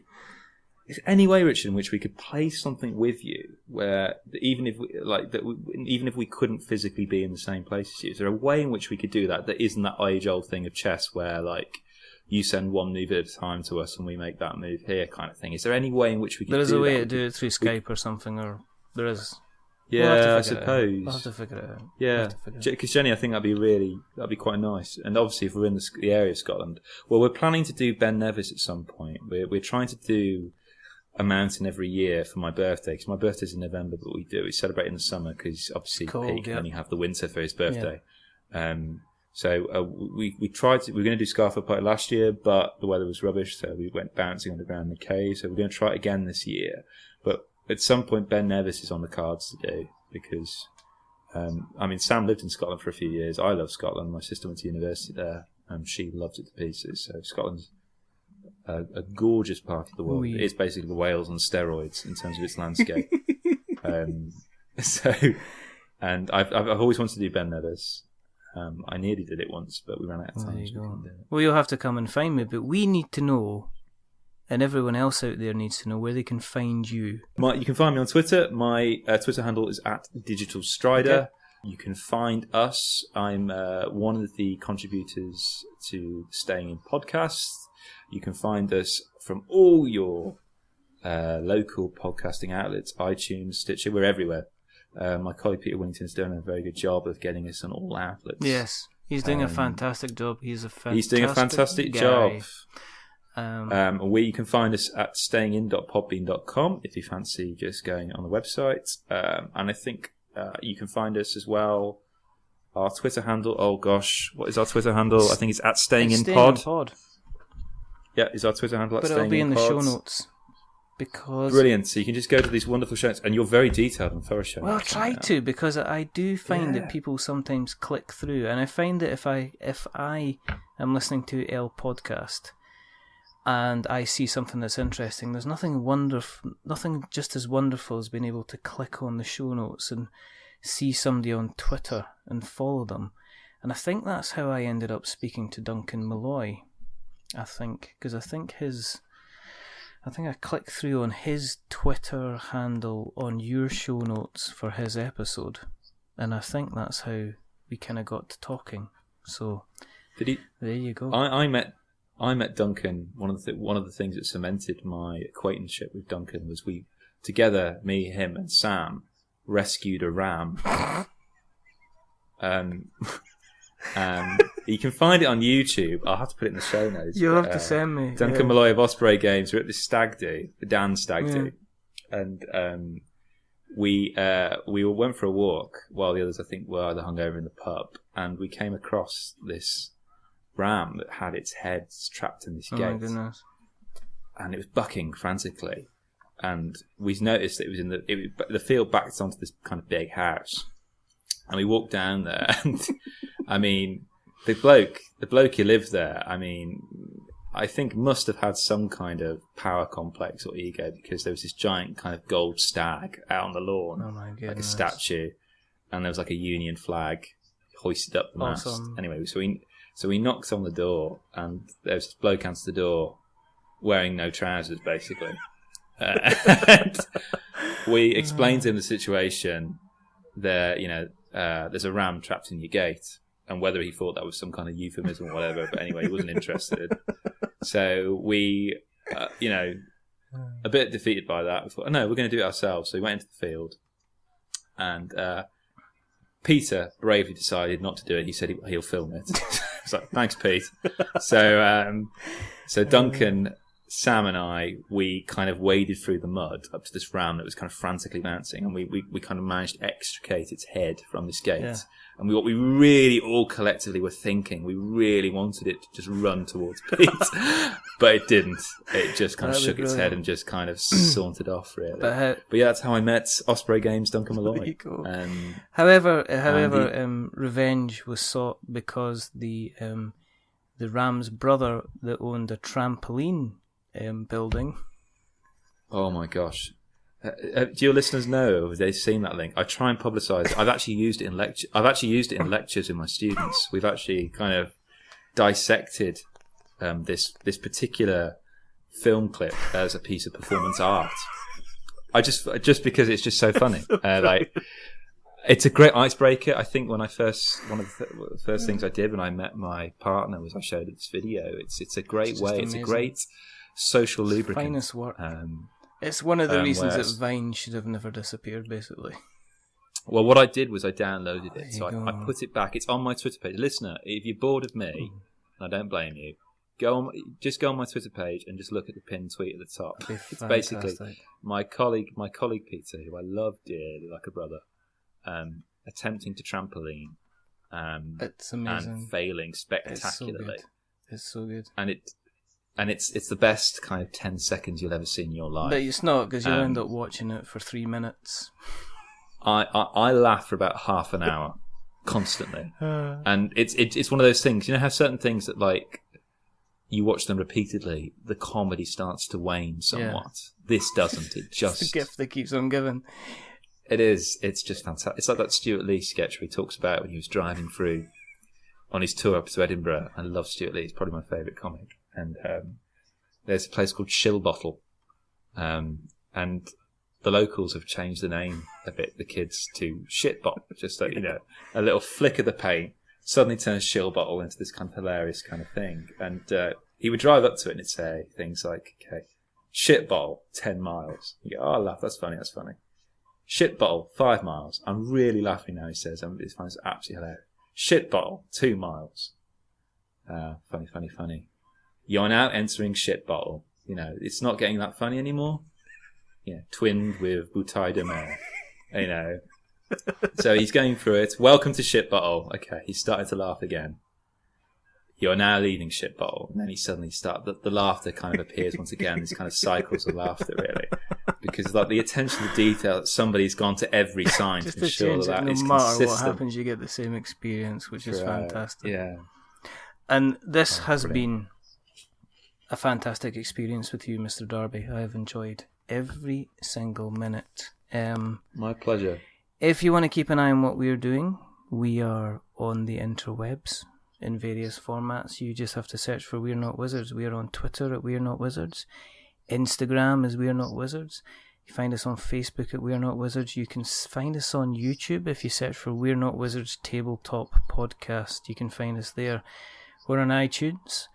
is any way, Richard, in which we could play something with you, where even if we couldn't physically be in the same place as you, is there a way in which we could do that isn't that age-old thing of chess, where like you send one move at a time to us and we make that move here, kind of thing? Is there any way in which we could? There is a way to do it through Skype or something, or there is. Yeah, I suppose. We'll have to figure it out. Yeah, because Jenny, I think that'd be quite nice. And obviously, if we're in the area of Scotland, well, we're planning to do Ben Nevis at some point. We're trying to do a mountain every year for my birthday, because my birthday's in November, but we celebrate in the summer because obviously Pete can only have the winter for his birthday. Yeah. We tried to. We were going to do Scarford Party last year, but the weather was rubbish, so we went bouncing on the ground in the cave. So we're going to try it again this year, but. At some point, Ben Nevis is on the cards to do, because, Sam lived in Scotland for a few years. I love Scotland. My sister went to university there, and she loves it to pieces. So Scotland's a gorgeous part of the world. It's basically the Wales on steroids in terms of its landscape. And I've always wanted to do Ben Nevis. I nearly did it once, but we ran out of time. Well, you'll have to come and find me, but we need to know. And everyone else out there needs to know where they can find you. You can find me on Twitter. My Twitter handle is @DigitalStrider. Okay. You can find us. I'm one of the contributors to Staying In podcast. You can find us from all your local podcasting outlets, iTunes, Stitcher. We're everywhere. My colleague Peter Winnington's doing a very good job of getting us on all outlets. Yes, he's doing a fantastic job. He's doing a fantastic job. Where you can find us at stayingin.podbean.com if you fancy just going on the website. And I think you can find us as well. Our Twitter handle, what is our Twitter handle? I think it's @stayinginpod. Yeah, is our Twitter handle @stayinginpod. But it'll be in the show notes. Brilliant. So you can just go to these wonderful show notes, and you're very detailed and thorough show notes. Well, I try to, because I do find that people sometimes click through, and I find that if I am listening to El Podcast, and I see something that's interesting, there's nothing just as wonderful as being able to click on the show notes and see somebody on Twitter and follow them. And I think that's how I ended up speaking to Duncan Malloy. Because I think I clicked through on his Twitter handle on your show notes for his episode, and I think that's how we kind of got to talking. So, there you go. I met Duncan. One of the things that cemented my acquaintanceship with Duncan was we together, me, him, and Sam, rescued a ram. You can find it on YouTube. I'll have to put it in the show notes. You'll have to send me. Duncan Malloy of Osprey Games. We're at this stag do, the Dan stag do, and we went for a walk while the others, I think, were either hungover in the pub, and we came across this ram that had its head trapped in this gate. Oh my goodness. and it was bucking frantically. And we noticed that it was the field backed onto this kind of big house. And we walked down there, and I mean, the bloke who lived there, I mean, I think must have had some kind of power complex or ego, because there was this giant kind of gold stag out on the lawn, Oh my goodness. like a statue, and there was like a Union flag hoisted up the mast. Awesome. Anyway, so we knocked on the door, and there was this bloke answered the door, wearing no trousers, basically. And we explained to him the situation. There, there's a ram trapped in your gate, and whether he thought that was some kind of euphemism or whatever. But anyway, he wasn't interested. So we, a bit defeated by that, we thought, oh, no, we're going to do it ourselves. So we went into the field, and Peter bravely decided not to do it. He said he'll film it. I was like, thanks, Pete. So Duncan, Sam and I, we kind of waded through the mud up to this ram that was kind of frantically bouncing, and we kind of managed to extricate its head from this gate. Yeah. And what we really all collectively were thinking, we really wanted it to just run towards Pete, but it didn't. It just kind of shook its head and just kind of sauntered off, really. But yeah, that's how I met Osprey Games Duncan Malloy. Cool. However, revenge was sought because the ram's brother that owned a trampoline building. Oh my gosh. Do your listeners know? Have they seen that link? I try and publicise it. I've actually used it in lectures with my students. We've actually kind of dissected this particular film clip as a piece of performance art. I just because it's just so funny. It's a great icebreaker. I think one of the first things I did when I met my partner was I showed her this video. It's a great way. It's a great social lubricant. Finest work. It's one of the reasons that Vine should have never disappeared, basically. Well, what I did was I downloaded it. So I put it back. It's on my Twitter page. Listener, if you're bored of me, and I don't blame you, go on my Twitter page and just look at the pinned tweet at the top. It's basically my colleague Peter, who I love dearly like a brother, attempting to trampoline it's amazing. And failing spectacularly. It's so good. And it's the best kind of 10 seconds you'll ever see in your life. But it's not, because you'll end up watching it for 3 minutes. I laugh for about half an hour constantly, and it's one of those things. You know how certain things that like you watch them repeatedly, the comedy starts to wane somewhat. Yeah. This doesn't. It just it's the gift that keeps on giving. It is. It's just fantastic. It's like that Stuart Lee sketch where he talks about when he was driving through on his tour up to Edinburgh. I love Stuart Lee. He's probably my favourite comic. And there's a place called Shill Bottle, and the locals have changed the name a bit, the kids, to Shit Bottle. Just like, a little flick of the paint suddenly turns Shill Bottle into this kind of hilarious kind of thing. And he would drive up to it and it'd say things like, okay, Shit Bottle, 10 miles. You go, oh, I laugh, that's funny. Shit Bottle, 5 miles. I'm really laughing now, he says. It's absolutely hilarious. Shit Bottle, 2 miles. Funny. You're now entering Shit Bottle. It's not getting that funny anymore. Twinned with Bouteille de Mer. So he's going through it. Welcome to Shit Bottle. Okay, he's starting to laugh again. You're now leaving Shit Bottle. And then he suddenly the laughter kind of appears once again. This kind of cycles of laughter, really. Because like the attention to detail, somebody's gone to every sign to ensure that it's consistent. No matter what happens, you get the same experience, which is fantastic. Yeah. And this has been a fantastic experience with you, Mr. Darby. I have enjoyed every single minute. My pleasure. If you want to keep an eye on what we're doing, we are on the interwebs in various formats. You just have to search for We're Not Wizards. We are on Twitter at We're Not Wizards. Instagram is We're Not Wizards. You find us on Facebook at We're Not Wizards. You can find us on YouTube if you search for We're Not Wizards Tabletop Podcast. You can find us there. We're on iTunes.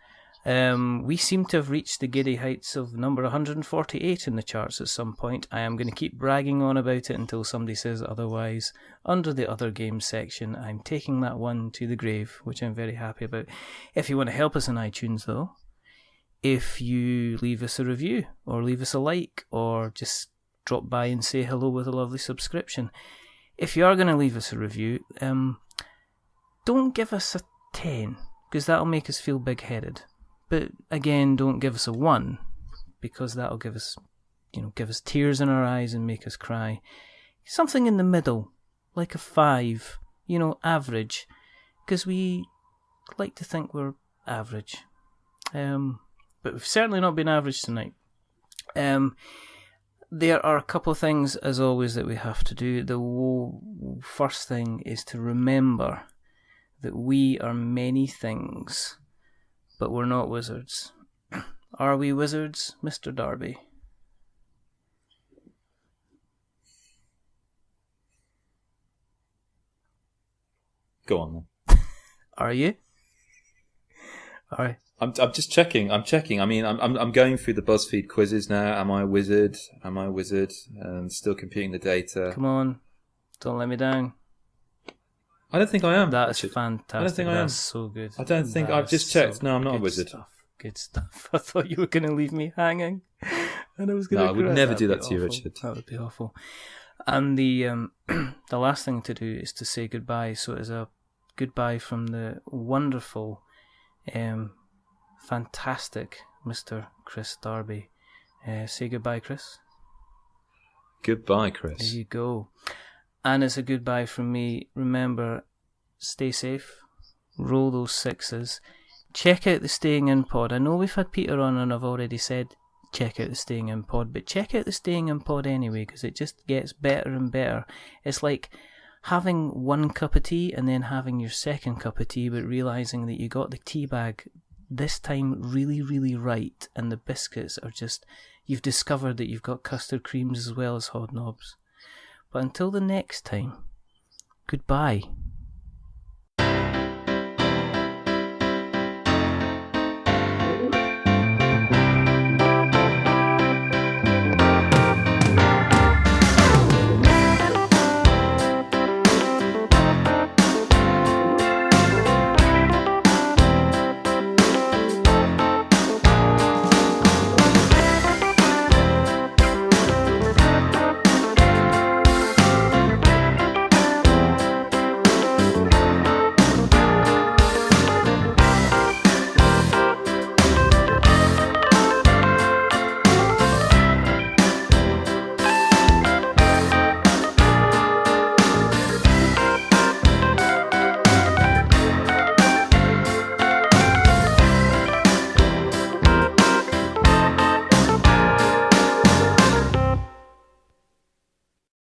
We seem to have reached the giddy heights of number 148 in the charts at some point. I am going to keep bragging on about it until somebody says otherwise. Under the other games section, I'm taking that one to the grave, which I'm very happy about. If you want to help us on iTunes, though, if you leave us a review, or leave us a like, or just drop by and say hello with a lovely subscription. If you are going to leave us a review, don't give us a 10, because that'll make us feel big-headed. But again, don't give us a 1, because that'll give us tears in our eyes and make us cry. Something in the middle, like a 5, average, because we like to think we're average. But we've certainly not been average tonight. There are a couple of things, as always, that we have to do. The first thing is to remember that we are many things, but we're not wizards. Are we wizards, Mr. Darby? Go on then. Are you? All right. I'm just checking. I'm checking. I mean, I'm going through the BuzzFeed quizzes now. Am I a wizard? Am I a wizard? And still computing the data. Come on, don't let me down. I don't think I am. That's fantastic. I don't think I am. That's so good. I don't think I've just checked. No, I'm not a wizard. Good stuff. I thought you were going to leave me hanging, and I was going to. No, I would never do that to you, Richard. That would be awful. And the the last thing to do is to say goodbye. So it is a goodbye from the wonderful, fantastic Mr. Kris Darby. Say goodbye, Kris. Goodbye, Kris. There you go. And it's a goodbye from me. Remember, stay safe. Roll those 6s. Check out the Staying In pod. I know we've had Peter on and I've already said check out the Staying In pod, but check out the Staying In pod anyway, because it just gets better and better. It's like having one cup of tea and then having your second cup of tea, but realising that you got the tea bag this time really, really right, and the biscuits are just, you've discovered that you've got custard creams as well as hobnobs. But until the next time, goodbye.